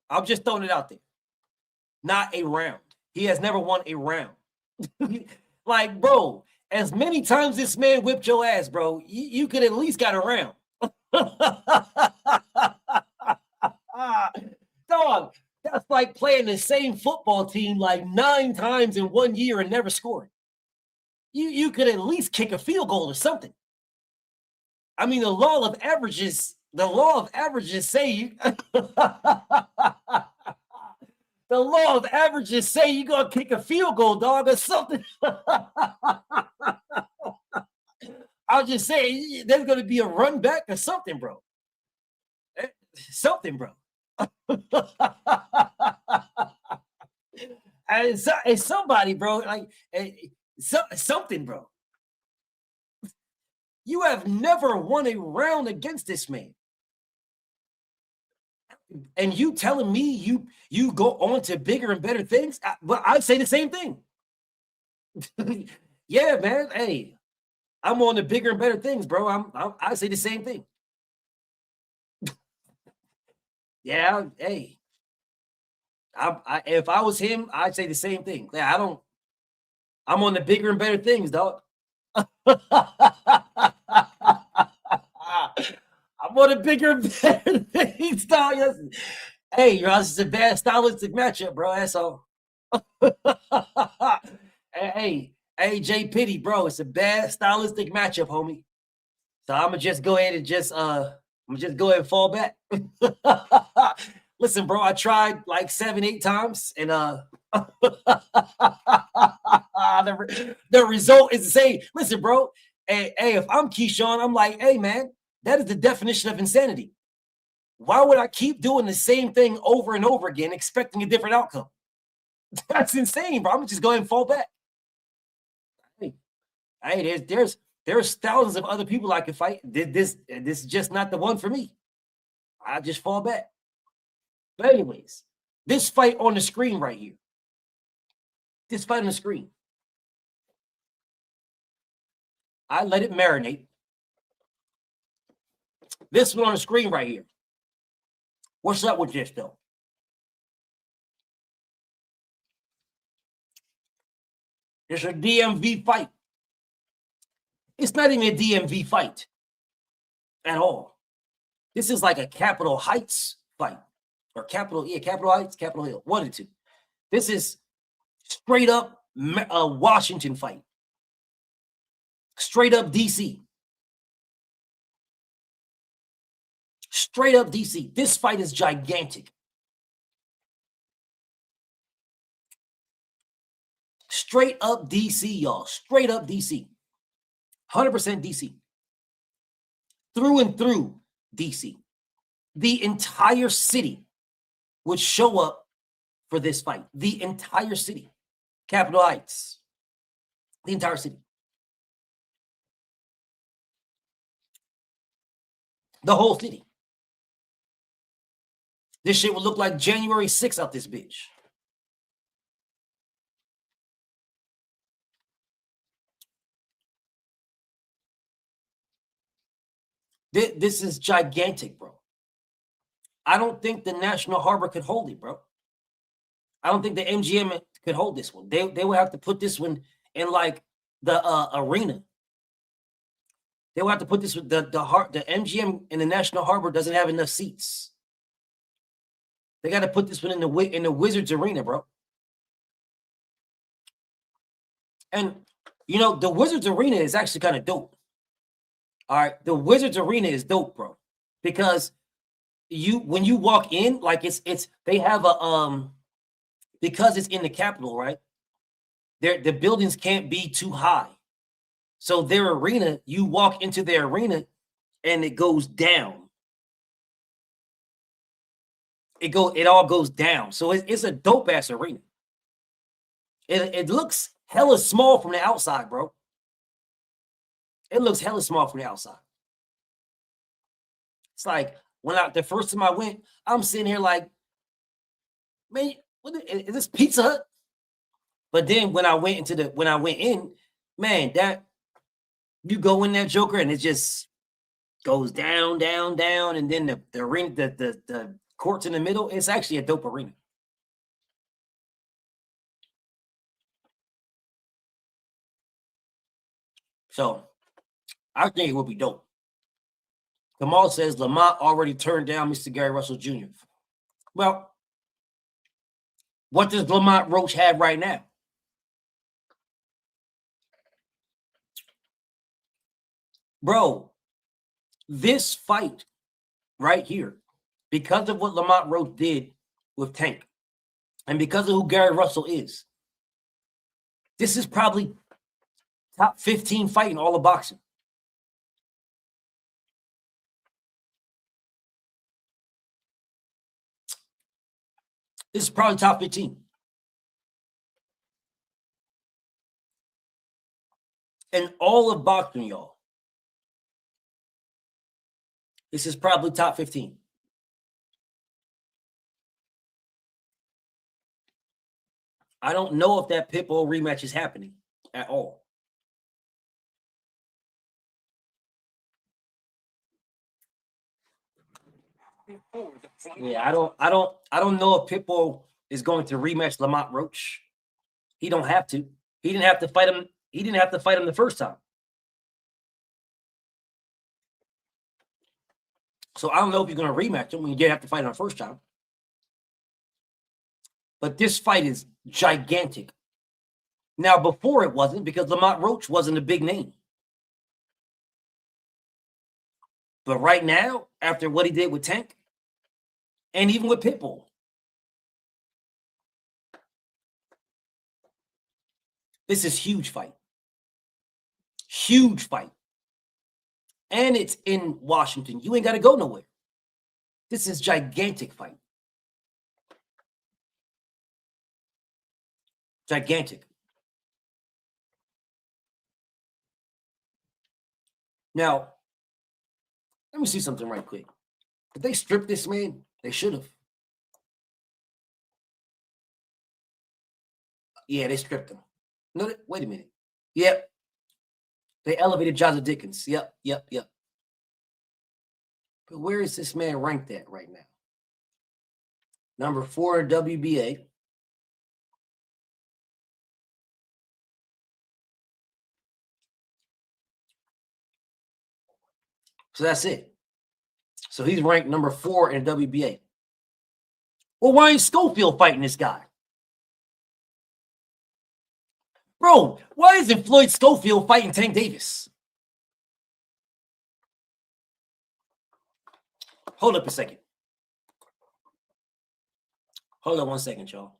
I'm just throwing it out there. Not a round. He has never won a round. Like, bro, as many times this man whipped your ass, bro, you could at least got a round. Dog, that's like playing the same football team like 9 times in 1 year and never scoring. You could at least kick a field goal or something. I mean, the law of averages say you the law of averages say you're gonna kick a field goal, dog, or something. I'll just say there's gonna be a run back or something, bro. Something, bro. And somebody, bro, like something, bro. You have never won a round against this man. And you telling me you go on to bigger and better things? Well, I say the same thing. Yeah, man. Hey, I'm on to bigger and better things, bro. I say the same thing. Yeah, hey. If I was him, I'd say the same thing. Yeah, I'm on the bigger and better things, dog. I'm on the bigger and better things, dog. Hey, Ross, it's a bad stylistic matchup, bro. That's all. hey, J Pity, bro. It's a bad stylistic matchup, homie. So I'm gonna just go ahead and go ahead and fall back. Listen, bro, I tried like 7-8 times, and the result is the same. Listen, bro. Hey, if I'm Keyshawn, I'm like, hey, man, that is the definition of insanity. Why would I keep doing the same thing over and over again, expecting a different outcome? That's insane, bro. I'm just going to fall back. Hey, there's thousands of other people I can fight. This is just not the one for me. I just fall back. But anyways, this fight on the screen right here. This fight on the screen. I let it marinate. This one on the screen right here. What's up with this, though? It's a DMV fight. It's not even a DMV fight at all. This is like a Capitol Heights fight. Or Capitol Heights, Capitol Hill, 1 and 2. This is straight up Washington fight. Straight up DC. Straight up DC. This fight is gigantic. Straight up DC, y'all. Straight up DC. 100% DC. Through and through DC. The entire city would show up for this fight. The entire city. Capitol Heights. The entire city. The whole city. This shit would look like January 6th out this bitch. This is gigantic, bro. I don't think the National Harbor could hold it, bro. I don't think the MGM could hold this one. They would have to put this one in like the arena. They would have to put this with the MGM in the National Harbor doesn't have enough seats. They got to put this one in the Wizards arena, bro. And you know the Wizards arena is actually kind of dope. All right, the Wizards arena is dope, bro, because when you walk in, like they have a because it's in the Capitol, right? The buildings can't be too high, so their arena, you walk into their arena, and it goes down. It all goes down, so it's a dope ass arena. It looks hella small from the outside, bro. It looks hella small from the outside. It's like the first time I went, I'm sitting here like, man, is this Pizza Hut? But then when I went in, man, that you go in that Joker and it just goes down, down, down, and then the ring, the courts in the middle. It's actually a dope arena. So I think it would be dope. Kamal says Lamont already turned down Mr. Gary Russell Jr. Well, what does Lamont Roach have right now? Bro, this fight right here, because of what Lamont Roach did with Tank, and because of who Gary Russell is, this is probably top 15 fight in all of boxing. This is probably top 15. And all of boxing, y'all. This is probably top 15. I don't know if that Pitbull rematch is happening at all. Yeah, I don't know if Pitbull is going to rematch Lamont Roach. He don't have to. He didn't have to fight him. He didn't have to fight him the first time. So I don't know if you're going to rematch him when you didn't have to fight him the first time. But this fight is gigantic. Now, before it wasn't, because Lamont Roach wasn't a big name. But right now, after what he did with Tank, and even with Pitbull, this is huge fight. Huge fight. And it's in Washington. You ain't got to go nowhere. This is gigantic fight. Gigantic. Now, let me see something right quick. Did they strip this man? They should have. Yeah, they stripped him. No, wait a minute. Yep. They elevated Jazza Dickens. Yep. But where is this man ranked at right now? Number 4 WBA. So that's it. So he's ranked number 4 in WBA. Well, why ain't Schofield fighting this guy? Bro, why isn't Floyd Schofield fighting Tank Davis? Hold up a second. Hold on 1 second, y'all.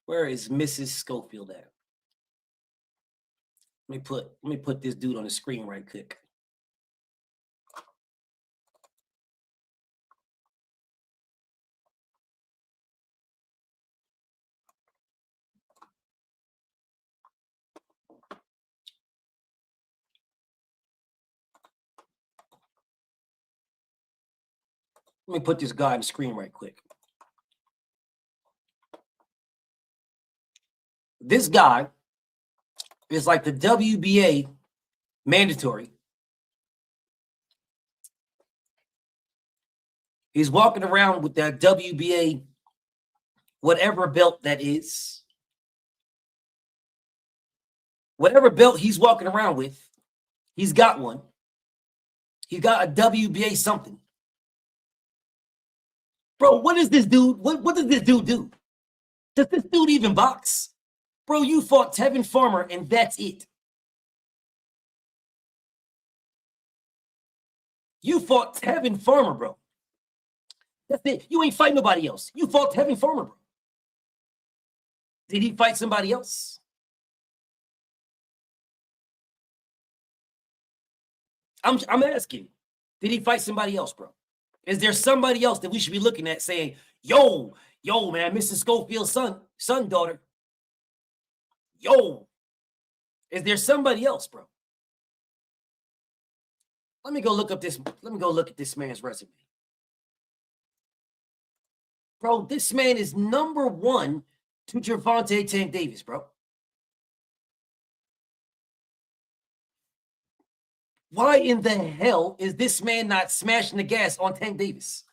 Where is Mrs. Schofield at? Let me put this dude on the screen right quick. Let me put this guy on the screen right quick. This guy is like the WBA mandatory. He's walking around with that WBA, whatever belt that is. Whatever belt he's walking around with, he's got one. He got a WBA something. Bro, what is this dude? What does this dude do? Does this dude even box? Bro, you fought Tevin Farmer and that's it. You fought Tevin Farmer, bro. That's it. You ain't fight nobody else. You fought Tevin Farmer, bro. Did he fight somebody else? I'm asking. Did he fight somebody else, bro? Is there somebody else that we should be looking at saying, yo, man, Mrs. Schofield's son, daughter, Yo, is there somebody else, bro? Let me go look up this. Let me go look at this man's resume. Bro, this man is number one to Gervonta Tank Davis, bro. Why in the hell is this man not smashing the gas on Tank Davis?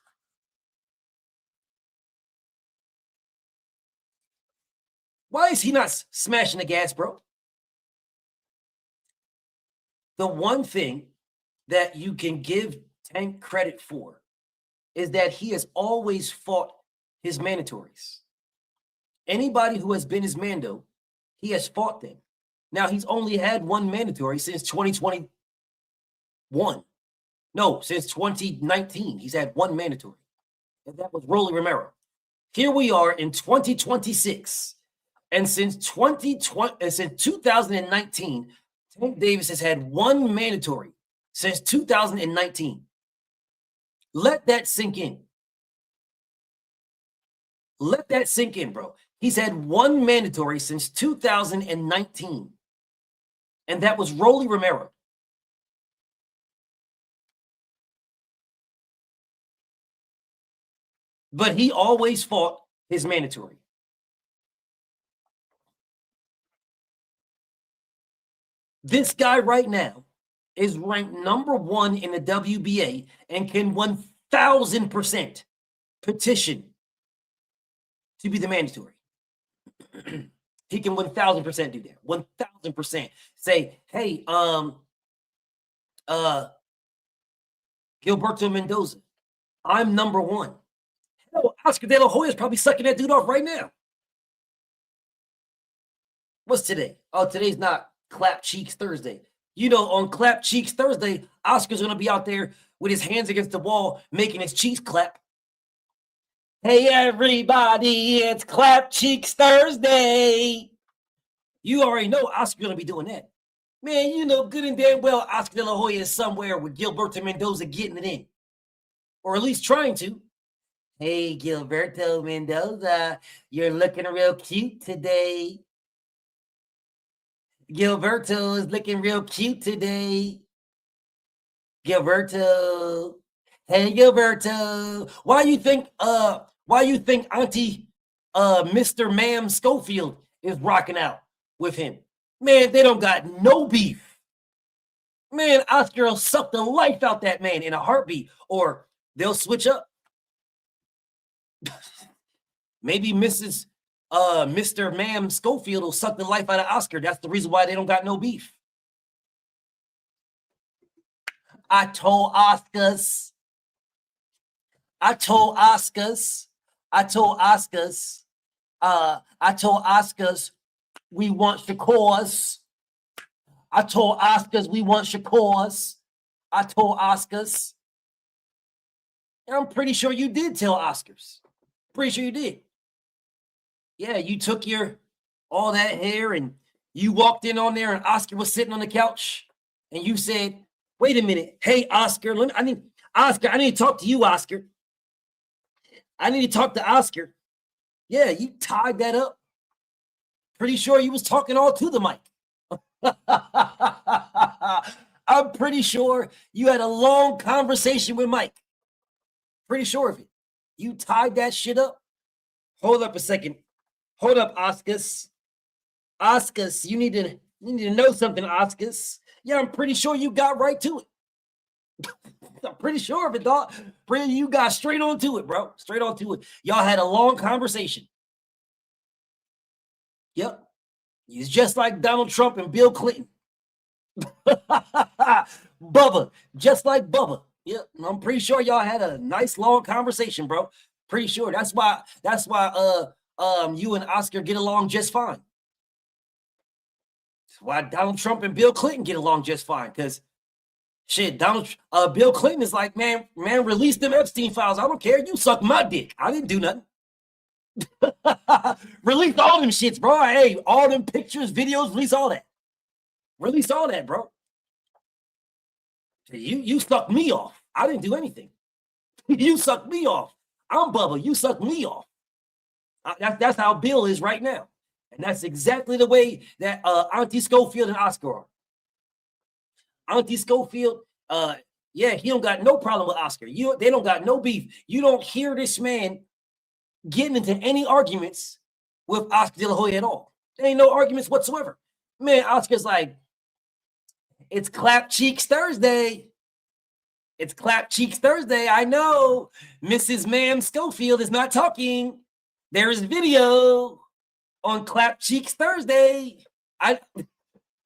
Why is he not smashing the gas, bro? The one thing that you can give Tank credit for is that he has always fought his mandatories. Anybody who has been his mando, he has fought them. Now, he's only had one mandatory since 2021. No, since 2019, he's had one mandatory. And that was Rolly Romero. Here we are in 2026. And since 2019, Tank Davis has had one mandatory since 2019. Let that sink in. Let that sink in, bro. He's had one mandatory since 2019. And that was Rolly Romero. But he always fought his mandatory. This guy right now is ranked number one in the WBA and can 1,000% petition to be the mandatory. He can 1,000% do that. 1,000% say, hey, Gilberto Mendoza, I'm number one. Hell, Oscar De La Hoya is probably sucking that dude off right now. What's today? Oh, today's not Clap Cheeks Thursday. You know, on Clap Cheeks Thursday, Oscar's going to be out there with his hands against the wall, making his cheeks clap. Hey, everybody, it's Clap Cheeks Thursday. You already know Oscar's going to be doing that. Man, you know good and damn well Oscar De La Hoya is somewhere with Gilberto Mendoza getting it in. Or at least trying to. Hey, Gilberto Mendoza, you're looking real cute today. Gilberto is looking real cute today. Gilberto. Hey, Gilberto. Why you think Auntie Mr. Ma'am Schofield is rocking out with him? Man, they don't got no beef. Man, Oscar will suck the life out that man in a heartbeat, or they'll switch up. Maybe Mr. Ma'am Schofield will suck the life out of Oscar. That's the reason why they don't got no beef. I told Oscars we want Shakors. I told Oscars we want Shakors. I told Oscars. And I'm pretty sure you did tell Oscars. Pretty sure you did. Yeah, you took all that hair and you walked in on there and Oscar was sitting on the couch and you said, wait a minute. Hey, Oscar, I need to talk to you, Oscar. I need to talk to Oscar. Yeah, you tied that up. Pretty sure you was talking all to the mic. I'm pretty sure you had a long conversation with Mike. Pretty sure of it. You tied that shit up. Hold up a second. Hold up, Oscars. Oscars, you need to know something, Oscars. Yeah, I'm pretty sure you got right to it. I'm pretty sure of it, dog. You got straight on to it, bro. Straight on to it. Y'all had a long conversation. Yep. He's just like Donald Trump and Bill Clinton. Bubba, just like Bubba. Yep. I'm pretty sure y'all had a nice long conversation, bro. Pretty sure. That's why you and Oscar get along just fine. That's why Donald Trump and Bill Clinton get along just fine. Because shit, Bill Clinton is like, man, release them Epstein files. I don't care. You suck my dick. I didn't do nothing. Release all them shits, bro. Hey, all them pictures, videos, release all that. Release all that, bro. You sucked me off. I didn't do anything. You sucked me off. I'm Bubba. You sucked me off. That's how Bill is right now. And that's exactly the way that Auntie Schofield and Oscar are. Auntie Schofield, yeah, he don't got no problem with Oscar. They don't got no beef. You don't hear this man getting into any arguments with Oscar De La Hoya at all. There ain't no arguments whatsoever. Man, Oscar's like, it's Clap Cheeks Thursday. It's Clap Cheeks Thursday. I know Mrs. Ma'am Schofield is not talking. There is video on Clap Cheeks Thursday.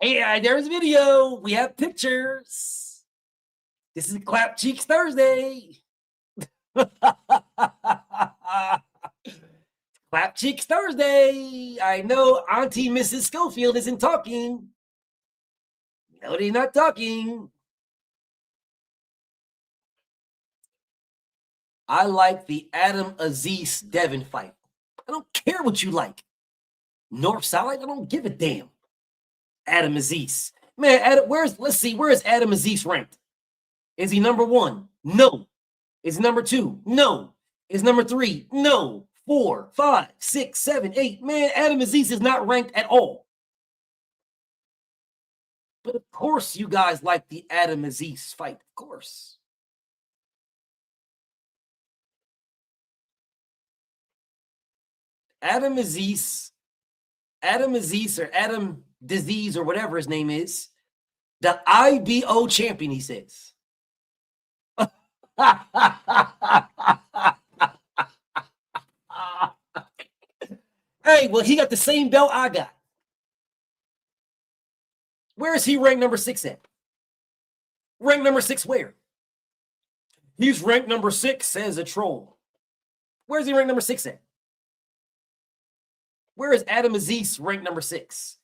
There's video. We have pictures. This is Clap Cheeks Thursday. Clap Cheeks Thursday. I know Auntie Mrs. Schofield isn't talking. No, they're not talking. I like the Adam Aziz Devin fight. I don't care what you like. North South, I don't give a damn. Adam Aziz. Man, let's see, where is Adam Aziz ranked? Is he number 1? No. Is he number 2? No. Is number 3? No. 4, 5, 6, 7, 8. Man, Adam Aziz is not ranked at all. But of course you guys like the Adam Aziz fight. Of course. Adam Aziz or Adam Disease or whatever his name is, the IBO champion, he says. Hey, well, he got the same belt I got. Where is he ranked number 6 at? Ranked number 6 where? He's ranked number 6, says a troll. Where is he ranked number 6 at? Where is Adam Aziz ranked number 6?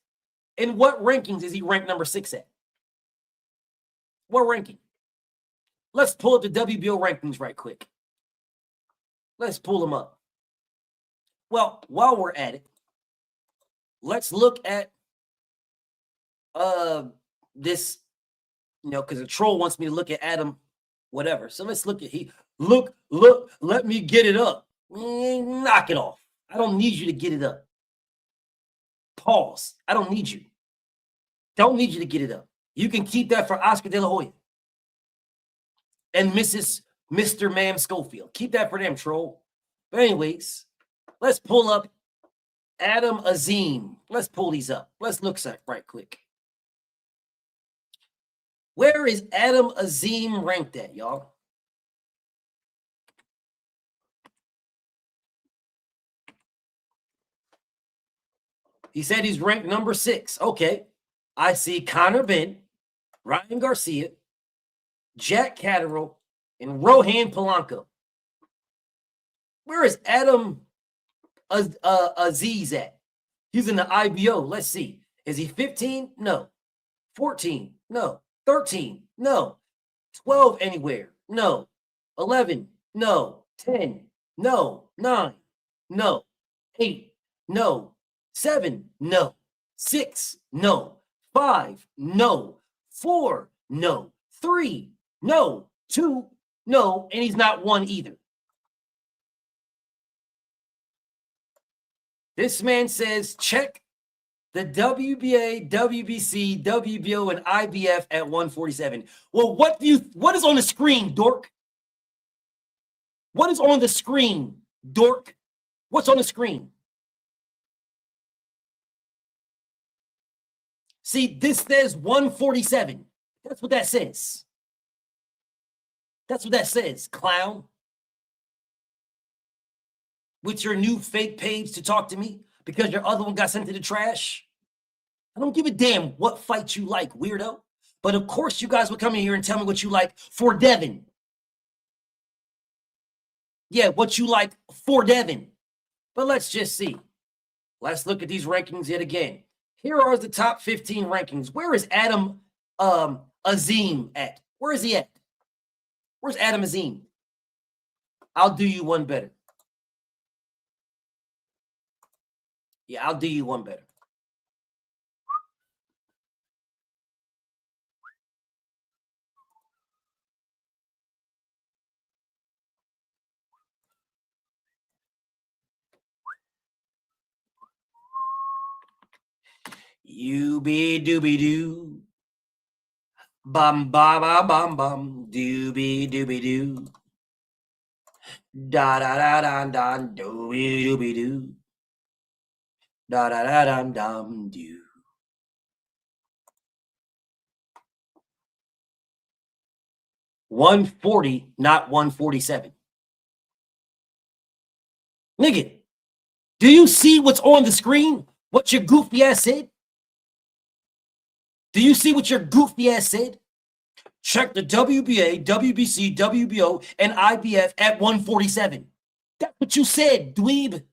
In what rankings is he ranked number 6 at? What ranking? Let's pull up the WBO rankings right quick. Let's pull them up. Well, while we're at it, let's look at this, because a troll wants me to look at Adam, whatever. So let's look at let me get it up. Knock it off. I don't need you to get it up. Pause. I don't need you. Don't need you to get it up. You can keep that for Oscar De La Hoya and Mr. Ma'am Schofield. Keep that for them, troll. But anyways, let's pull up Adam Azim. Let's pull these up. Let's look at right quick. Where is Adam Azim ranked at, y'all? He said he's ranked number 6. Okay. I see Conor Benn, Ryan Garcia, Jack Catterall, and Rohan Polanco. Where is Adam Aziz at? He's in the IBO. Let's see. Is he 15? No. 14? No. 13? No. 12 anywhere? No. 11? No. 10? No. 9? No. 8? No. 7? No. 6? No. 5? No. 4? No. 3? No. 2? No. And he's not 1 either. This man says check the WBA, WBC, WBO, and IBF at 147. Well, what is on the screen, dork? What is on the screen, dork? What's on the screen? See, this says 147. That's what that says. That's what that says, clown. With your new fake page to talk to me because your other one got sent to the trash. I don't give a damn what fight you like, weirdo. But of course you guys would come in here and tell me what you like for Devin. Yeah, what you like for Devin. But let's just see. Let's look at these rankings yet again. Here are the top 15 rankings. Where is Adam Azim at? Where is he at? Where's Adam Azim? I'll do you one better. Yeah, I'll do you one better. You be dooby doo. Bum bum bum bum bum. Dooby dooby doo. Da da da da da dooby dooby doo. Da da da da dum doo. $140, not $147. Nigga, do you see what's on the screen? What your goofy ass said? Do you see what your goofy ass said? Check the WBA, WBC, WBO, and IBF at 147. That's what you said, dweeb.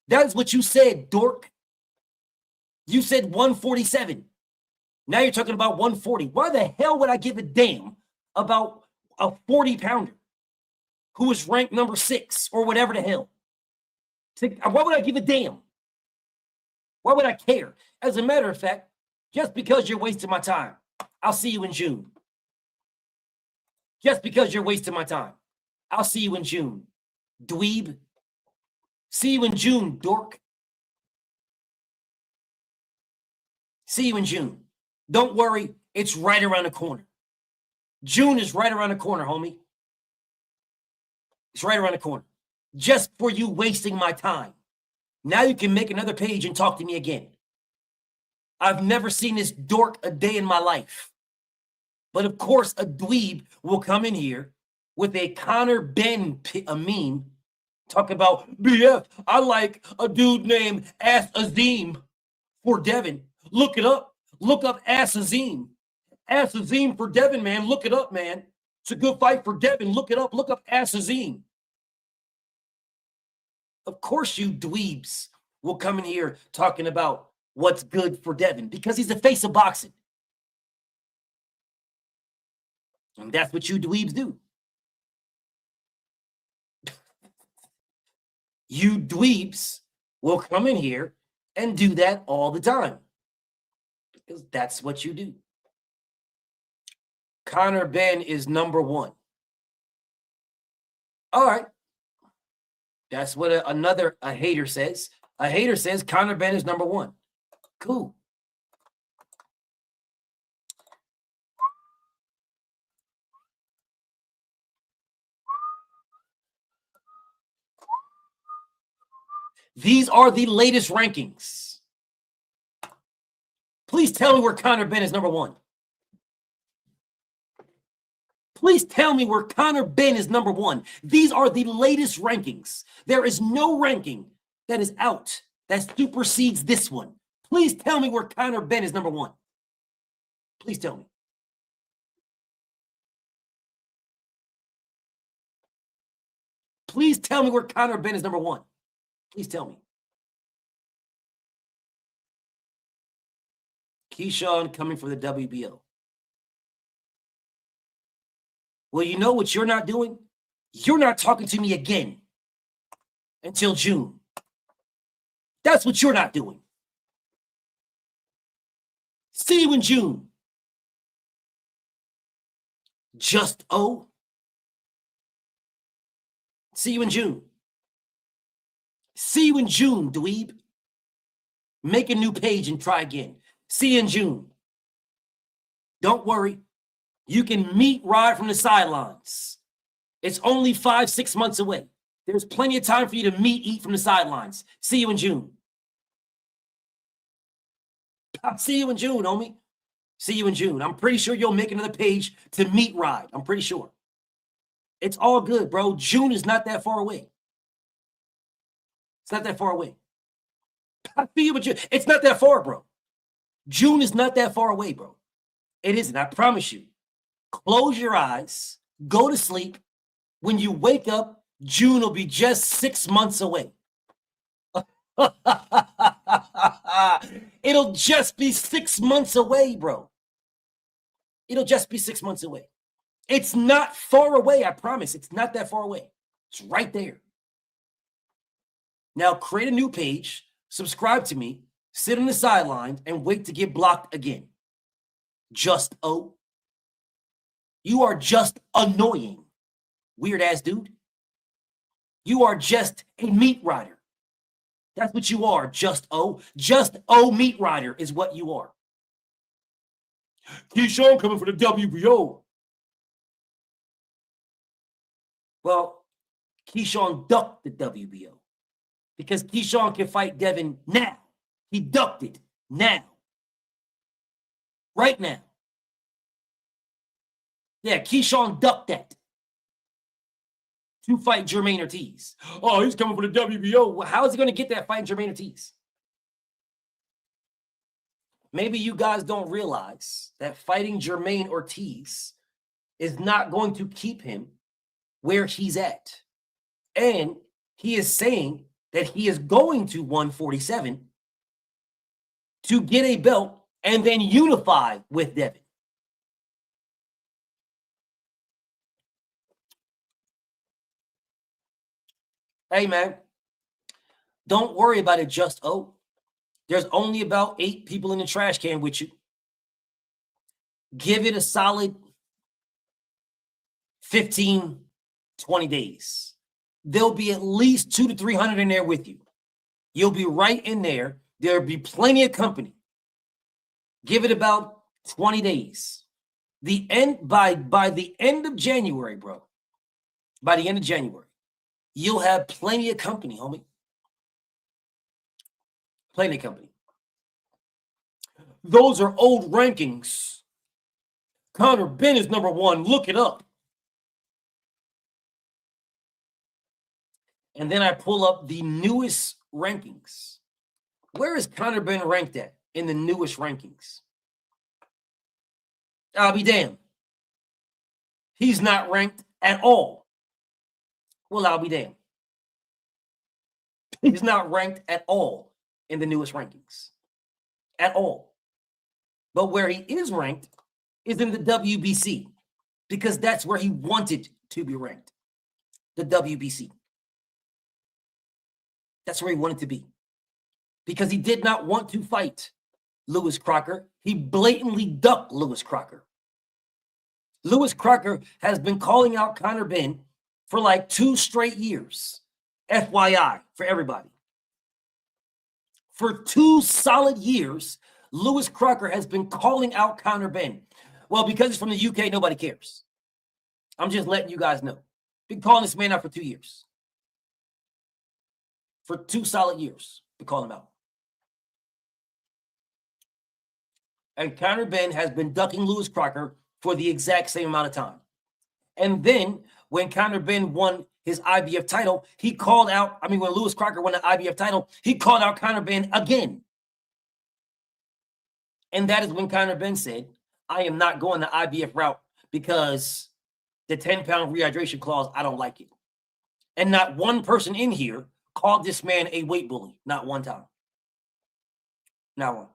That is what you said, dork. You said 147. Now you're talking about 140. Why the hell would I give a damn about a 40-pounder who is ranked number 6 or whatever the hell? Why would I give a damn? Why would I care? As a matter of fact, just because you're wasting my time, I'll see you in June. Just because you're wasting my time, I'll see you in June, dweeb. See you in June, dork. See you in June. Don't worry, it's right around the corner. June is right around the corner, homie. It's right around the corner. Just for you wasting my time. Now you can make another page and talk to me again. I've never seen this dork a day in my life. But of course, a dweeb will come in here with a Conor Ben meme, talk about BF. I like a dude named Ass Azim for Devin. Look it up. Look up Ass Azim. Ass Azim for Devin, man. Look it up, man. It's a good fight for Devin. Look it up. Look up Ass Azim. Of course, you dweebs will come in here talking about what's good for Devin because he's the face of boxing. And that's what you dweebs do. You dweebs will come in here and do that all the time. Because that's what you do. Conor Ben is number 1. All right. That's what a hater says. A hater says Conor Ben is number 1. Cool. These are the latest rankings. Please tell me where Conor Ben is number 1. Please tell me where Conor Ben is number 1. These are the latest rankings. There is no ranking that is out that supersedes this one. Please tell me where Conor Ben is number 1. Please tell me. Please tell me where Conor Ben is number 1. Please tell me. Keyshawn coming for the WBO. Well, you know what you're not doing? You're not talking to me again until June. That's what you're not doing. See you in June. Just O. See you in June. See you in June, dweeb. Make a new page and try again. See you in June. Don't worry. You can meet Rod from the sidelines. It's only 5-6 months away. There's plenty of time for you to eat from the sidelines. See you in June. I'll see you in June, homie. See you in June. I'm pretty sure you'll make another page to meet Rod. I'm pretty sure. It's all good, bro. June is not that far away. It's not that far away. I see you in June. It's not that far, bro. June is not that far away, bro. It isn't. I promise you. Close your eyes. Go to sleep. When you wake up, June will be just 6 months away. It'll just be 6 months away, bro. It'll just be 6 months away. It's not far away, I promise. It's not that far away. It's right there. Now create a new page, subscribe to me, sit on the sidelines, and wait to get blocked again. Just O. You are just annoying. Weird ass dude. You are just a meat rider. That's what you are, Just O meat rider is what you are. Keyshawn coming for the WBO. Well, Keyshawn ducked the WBO because Keyshawn can fight Devin now. He ducked it now. Right now. Yeah, Keyshawn ducked that to fight Jermaine Ortiz. Oh, he's coming for the WBO. Well, how is he going to get that fight Jermaine Ortiz? Maybe you guys don't realize that fighting Jermaine Ortiz is not going to keep him where he's at. And he is saying that he is going to 147 to get a belt and then unify with Devin. Hey, man, don't worry about it, Just O. There's only about 8 people in the trash can with you. Give it a solid 15, 20 days. There'll be at least 200 to 300 in there with you. You'll be right in there. There'll be plenty of company. Give it about 20 days. By the end of January, bro. By the end of January, you'll have plenty of company, homie. Plenty of company. Those are old rankings. Conor Benn is number 1. Look it up. And then I pull up the newest rankings. Where is Conor Benn ranked at in the newest rankings? I'll be damned. He's not ranked at all. Well, I'll be damned. He's not ranked at all in the newest rankings. At all. But where he is ranked is in the WBC, because that's where he wanted to be ranked. The WBC. That's where he wanted to be. Because he did not want to fight Lewis Crocker. He blatantly ducked Lewis Crocker. Lewis Crocker has been calling out Conor Benn for like 2 straight years. FYI, for everybody. For 2 solid years, Lewis Crocker has been calling out Conor Benn. Well, because he's from the UK, nobody cares. I'm just letting you guys know. Been calling this man out for 2 years. For 2 solid years, been calling him out. And Conor Benn has been ducking Lewis Crocker for the exact same amount of time. And then when Conor Benn won his IBF title, when Lewis Crocker won the IBF title, he called out Conor Benn again. And that is when Conor Benn said, I am not going the IBF route because the 10-pound rehydration clause, I don't like it. And not one person in here called this man a weight bully. Not one time. Not one.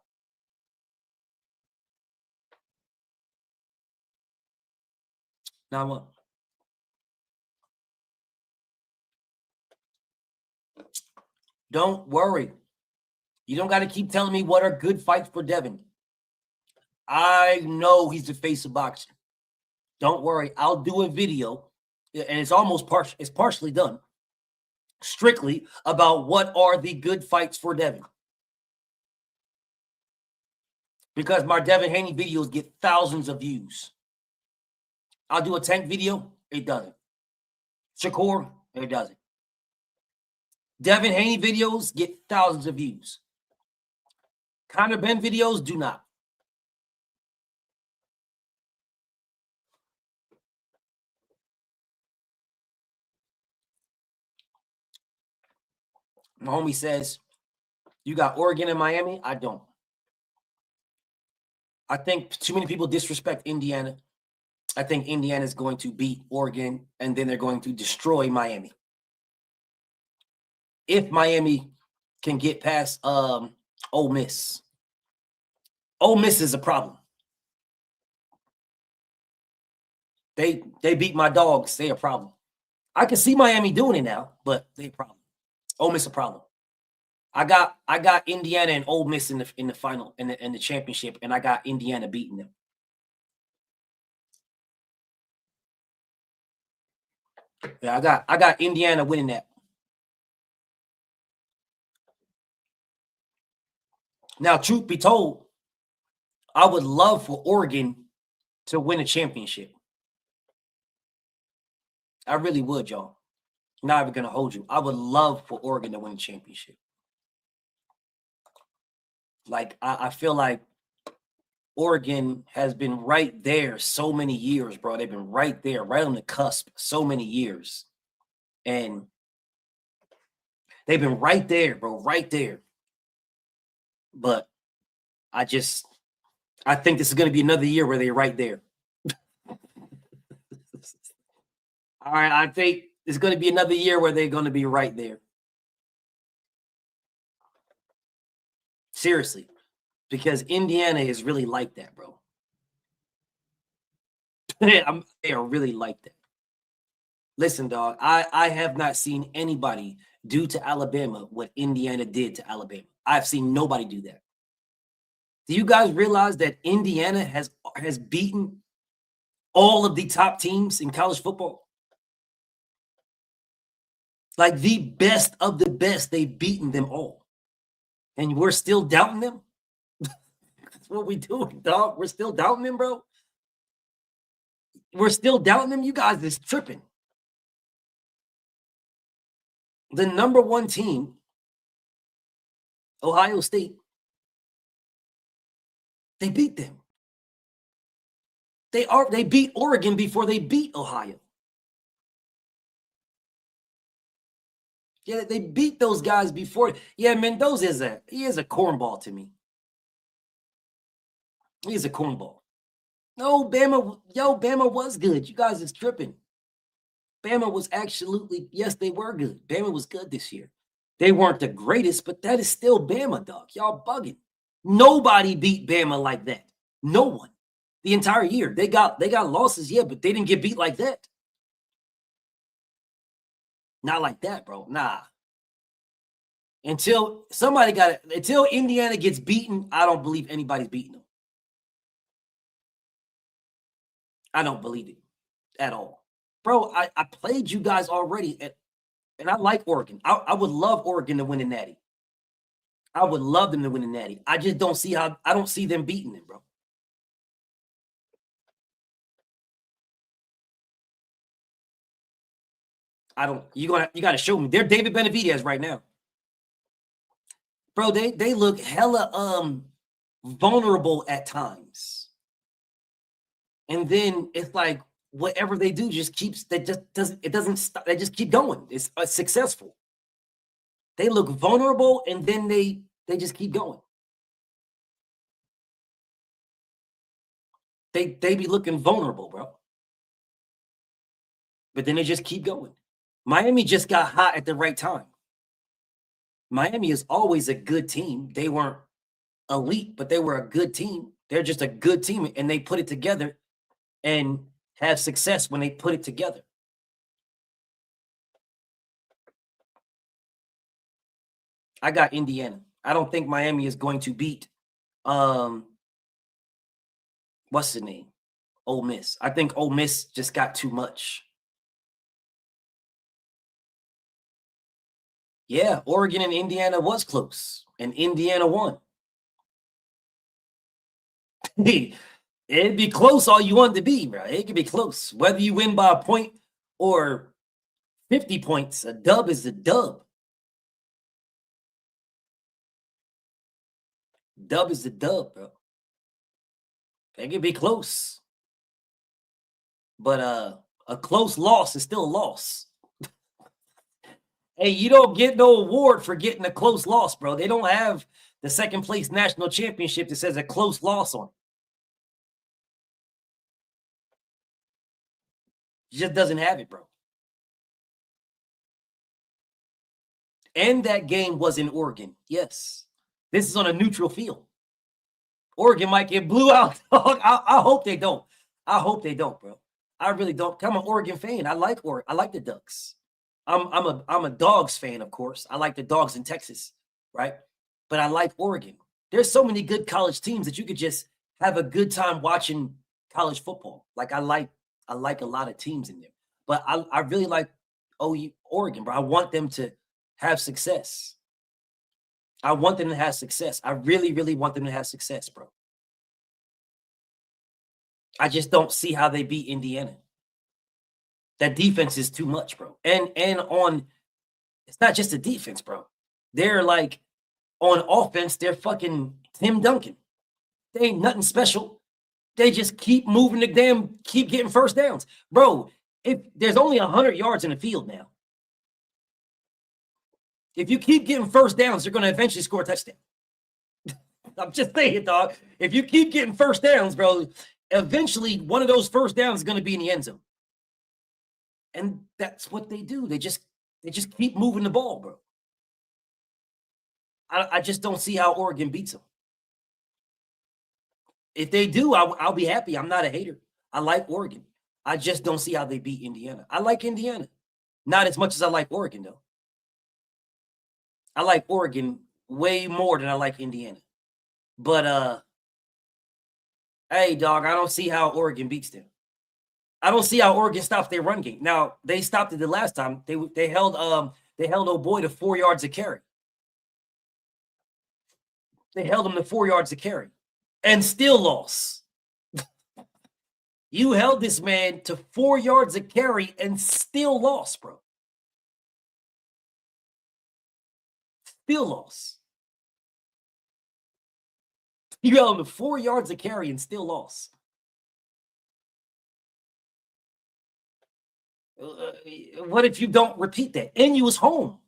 Not one. Don't worry. You don't got to keep telling me what are good fights for Devin. I know he's the face of boxing. Don't worry. I'll do a video, and it's partially done, strictly about what are the good fights for Devin. Because my Devin Haney videos get thousands of views. I'll do a Tank video. It doesn't. Shakur, it doesn't. Devin Haney videos get thousands of views. Conor Benn videos do not. My homie says, you got Oregon and Miami? I don't. I think too many people disrespect Indiana. I think Indiana is going to beat Oregon, and then they're going to destroy Miami. If Miami can get past Ole Miss. Ole Miss is a problem. They beat my dogs. They a problem. I can see Miami doing it now, but they a problem. Ole Miss a problem. I got Indiana and Ole Miss in the final in the championship, and I got Indiana beating them. Yeah, I got Indiana winning that. Now, truth be told, I would love for Oregon to win a championship. I really would, y'all. Not even gonna hold you. I would love for Oregon to win a championship. Like, I feel like Oregon has been right there so many years, bro. They've been right there, right on the cusp, so many years. And they've been right there, bro, right there. But I think this is going to be another year where they're right there. All right, I think it's going to be another year where they're going to be right there. Seriously, because Indiana is really like that, bro. They are really like that. Listen, dog, I have not seen anybody do to Alabama what Indiana did to Alabama. I've seen nobody do that. Do you guys realize that Indiana has beaten all of the top teams in college football? Like the best of the best, they've beaten them all. And we're still doubting them? That's what we do, dog. We're still doubting them, bro. We're still doubting them. You guys is tripping. The number one team, Ohio State, they beat them. They beat Oregon before they beat Ohio. Yeah, they beat those guys before. Yeah, Mendoza is a cornball to me. He's a cornball. No, Bama was good. You guys is tripping. Bama was absolutely, yes, they were good. Bama was good this year. They weren't the greatest, but that is still Bama, dog. Y'all bugging. Nobody beat Bama like that. No one. The entire year. They got losses, yeah, but they didn't get beat like that. Not like that, bro. Nah. Until Indiana gets beaten, I don't believe anybody's beating them. I don't believe it at all. Bro, I played you guys already, and I like Oregon. I would love Oregon to win a natty. I would love them to win a natty. I just don't see I don't see them beating them, bro. You gotta show me. They're David Benavidez right now. Bro, they look hella vulnerable at times. And then it's like whatever they do doesn't stop. They just keep going. It's successful. They look vulnerable and then they just keep going. They be looking vulnerable, bro. But then they just keep going. Miami just got hot at the right time. Miami is always a good team. They weren't elite, but they were a good team. They're just a good team, and they put it together and have success when they put it together. I got Indiana. I don't think Miami is going to beat what's the name? Ole Miss. I think Ole Miss just got too much. Yeah, Oregon and Indiana was close, and Indiana won. It'd be close all you want to be, bro. It could be close. Whether you win by a point or 50 points, a dub is a dub. Dub is a dub, bro. It could be close. But a close loss is still a loss. Hey, you don't get no award for getting a close loss, bro. They don't have the second place national championship that says a close loss on it. It just doesn't have it, bro. And that game was in Oregon. Yes. This is on a neutral field. Oregon might get blew out. I hope they don't. I hope they don't, bro. I really don't. I'm an Oregon fan. I like Oregon. I like the Ducks. I'm a Dogs fan, of course. I like the Dogs in Texas, right? But I like Oregon. There's so many good college teams that you could just have a good time watching college football. Like I like a lot of teams in there. But I really like Oregon, bro. I want them to have success. I want them to have success. I really, really want them to have success, bro. I just don't see how they beat Indiana. That defense is too much, bro. And on, it's not just the defense, bro. They're like, on offense, they're fucking Tim Duncan. They ain't nothing special. They just keep moving the damn, keep getting first downs. Bro, if there's only 100 yards in the field now, if you keep getting first downs, you're going to eventually score a touchdown. I'm just saying, dog. If you keep getting first downs, bro, eventually one of those first downs is going to be in the end zone. And that's what they do. They just keep moving the ball, bro. I just don't see how Oregon beats them. If they do, I'll be happy. I'm not a hater. I like Oregon. I just don't see how they beat Indiana. I like Indiana. Not as much as I like Oregon, though. I like Oregon way more than I like Indiana. But, hey, dog, I don't see how Oregon beats them. I don't see how Oregon stops their run game. Now, they stopped it the last time. They held old boy to 4 yards a carry. They held him to 4 yards a carry and still lost. You held this man to 4 yards a carry and still lost, bro. Still lost. You held him to 4 yards a carry and still lost. What if you don't repeat that? And you was home.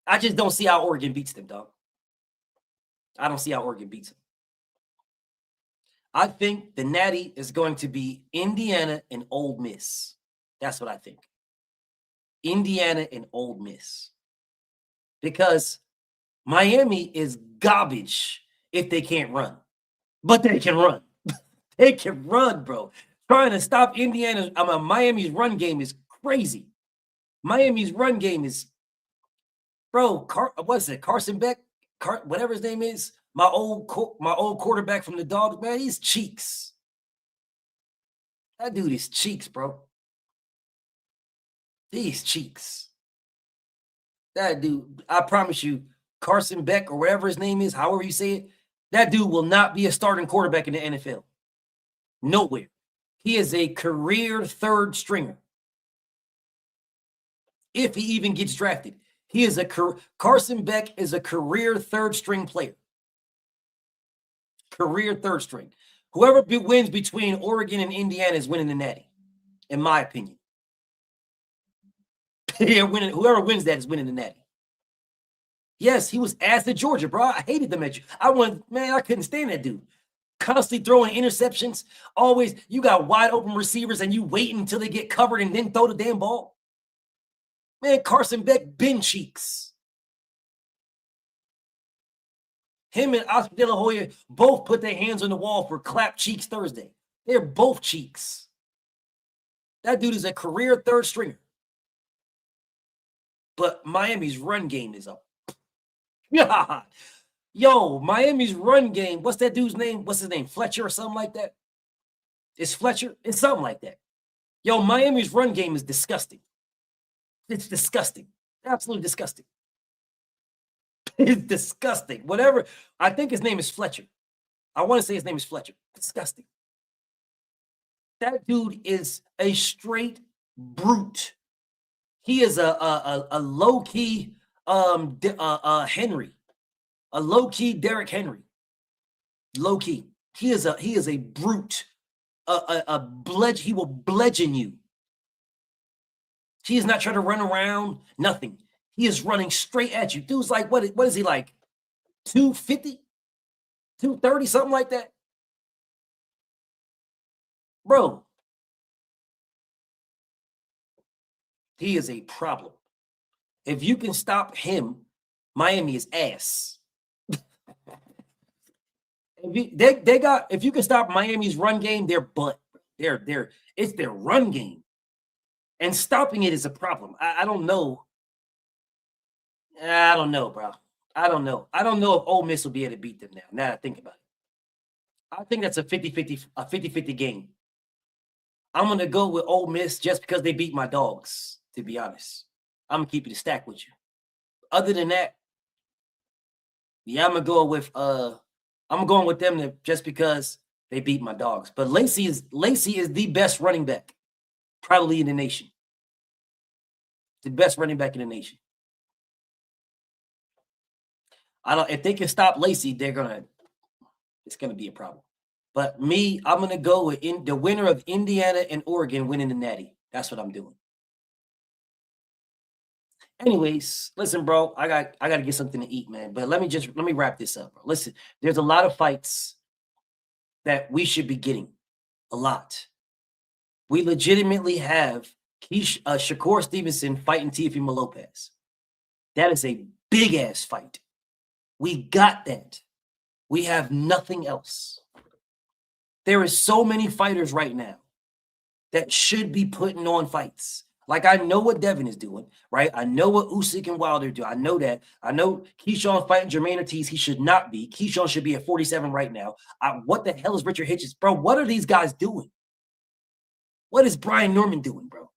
I just don't see how Oregon beats them, dog. I don't see how Oregon beats them. I think the Natty is going to be Indiana and Ole Miss. That's what I think. Indiana and Ole Miss. Because Miami is garbage if they can't run. But they can run. They can run, bro. Trying to stop Miami's run game is crazy. Miami's run game is, bro, what's it? Carson Beck? Whatever his name is. My old quarterback from the Dogs, man, he's cheeks. That dude is cheeks, bro. He's cheeks. That dude, I promise you, Carson Beck or whatever his name is, however you say it, that dude will not be a starting quarterback in the NFL. Nowhere. He is a career third stringer. If he even gets drafted. Carson Beck is a career third string player. Career third string. Whoever wins between Oregon and Indiana is winning the Natty, in my opinion. Whoever wins that is winning the Natty. Yes, he was ass to Georgia, bro. I hated them at you. I couldn't stand that dude. Constantly throwing interceptions. Always, you got wide open receivers and you wait until they get covered and then throw the damn ball. Man, Carson Beck, Ben Cheeks. Him and Oscar De La Hoya both put their hands on the wall for Clap Cheeks Thursday. They're both cheeks. That dude is a career third stringer. But Miami's run game is up. Yo, Miami's run game. What's that dude's name? What's his name? Fletcher or something like that? It's Fletcher? It's something like that. Yo, Miami's run game is disgusting. It's disgusting. Absolutely disgusting. It's disgusting. Whatever. I think his name is Fletcher. I want to say his name is Fletcher. Disgusting. That dude is a straight brute. He is a low-key Henry. A low-key Derrick Henry. Low-key. He is a brute. He will bludgeon you. He is not trying to run around, nothing. He is running straight at you. Dude's like, what is he like? 250? 230, something like that? Bro. He is a problem. If you can stop him, Miami is ass. If you can stop Miami's run game, they're butt. It's their run game. And stopping it is a problem. I don't know. I don't know, bro. I don't know. I don't know if Ole Miss will be able to beat them now. Now that I think about it. I think that's a 50-50 game. I'm going to go with Ole Miss just because they beat my Dogs, to be honest. I'm going to keep it a stack with you. other than that, yeah, I'm going with them just because they beat my dogs. But Lacy is the best running back, probably in the nation. The best running back in the nation. If they can stop Lacy, it's gonna be a problem. But me, I'm gonna go with the winner of Indiana and Oregon winning the Natty. That's what I'm doing. Anyways, listen, bro, I got to get something to eat, man. But let me wrap this up, bro. Listen, there's a lot of fights that we should be getting. A lot. We legitimately have Shakur Stevenson fighting Teofimo Lopez. That is a big ass fight. We got that. We have nothing else. There is so many fighters right now that should be putting on fights. Like, I know what Devin is doing, right? I know what Usyk and Wilder do. I know that. I know Keyshawn fighting Jermaine Ortiz. He should not be. Keyshawn should be at 47 right now. What the hell is Richard Hitchens? Bro, what are these guys doing? What is Brian Norman doing, bro?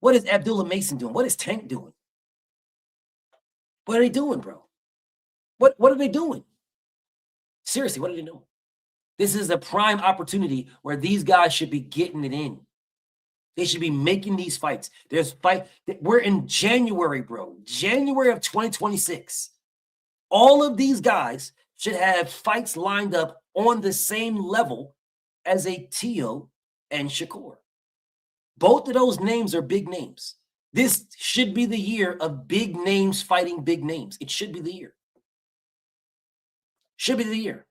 What is Abdullah Mason doing? What is Tank doing? What are they doing, bro? What are they doing? Seriously, what are they doing? This is a prime opportunity where these guys should be getting it in. They should be making these fights. We're in January, bro. January of 2026. All of these guys should have fights lined up on the same level as a Teo and Shakur. Both of those names are big names. This should be the year of big names fighting big names. It should be the year. Should be the year.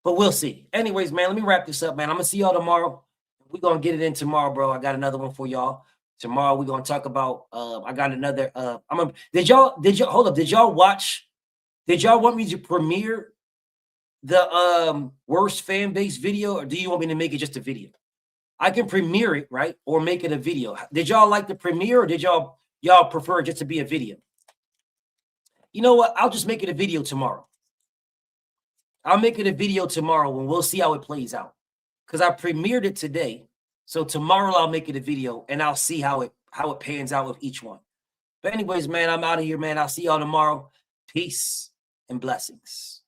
But we'll see. Anyways, man, let me wrap this up, man. I'm going to see y'all tomorrow. We're going to get it in tomorrow, bro. I got another one for y'all. Tomorrow we're going to talk about, I got another, did y'all want me to premiere the worst fan base video, or do you want me to make it just a video? I can premiere it, right? Or make it a video. Did y'all like the premiere, or did y'all prefer it just to be a video? You know what? I'll just make it a video tomorrow. I'll make it a video tomorrow and we'll see how it plays out. Because I premiered it today. So tomorrow I'll make it a video and I'll see how it pans out with each one. But anyways, man, I'm out of here, man. I'll see y'all tomorrow. Peace and blessings.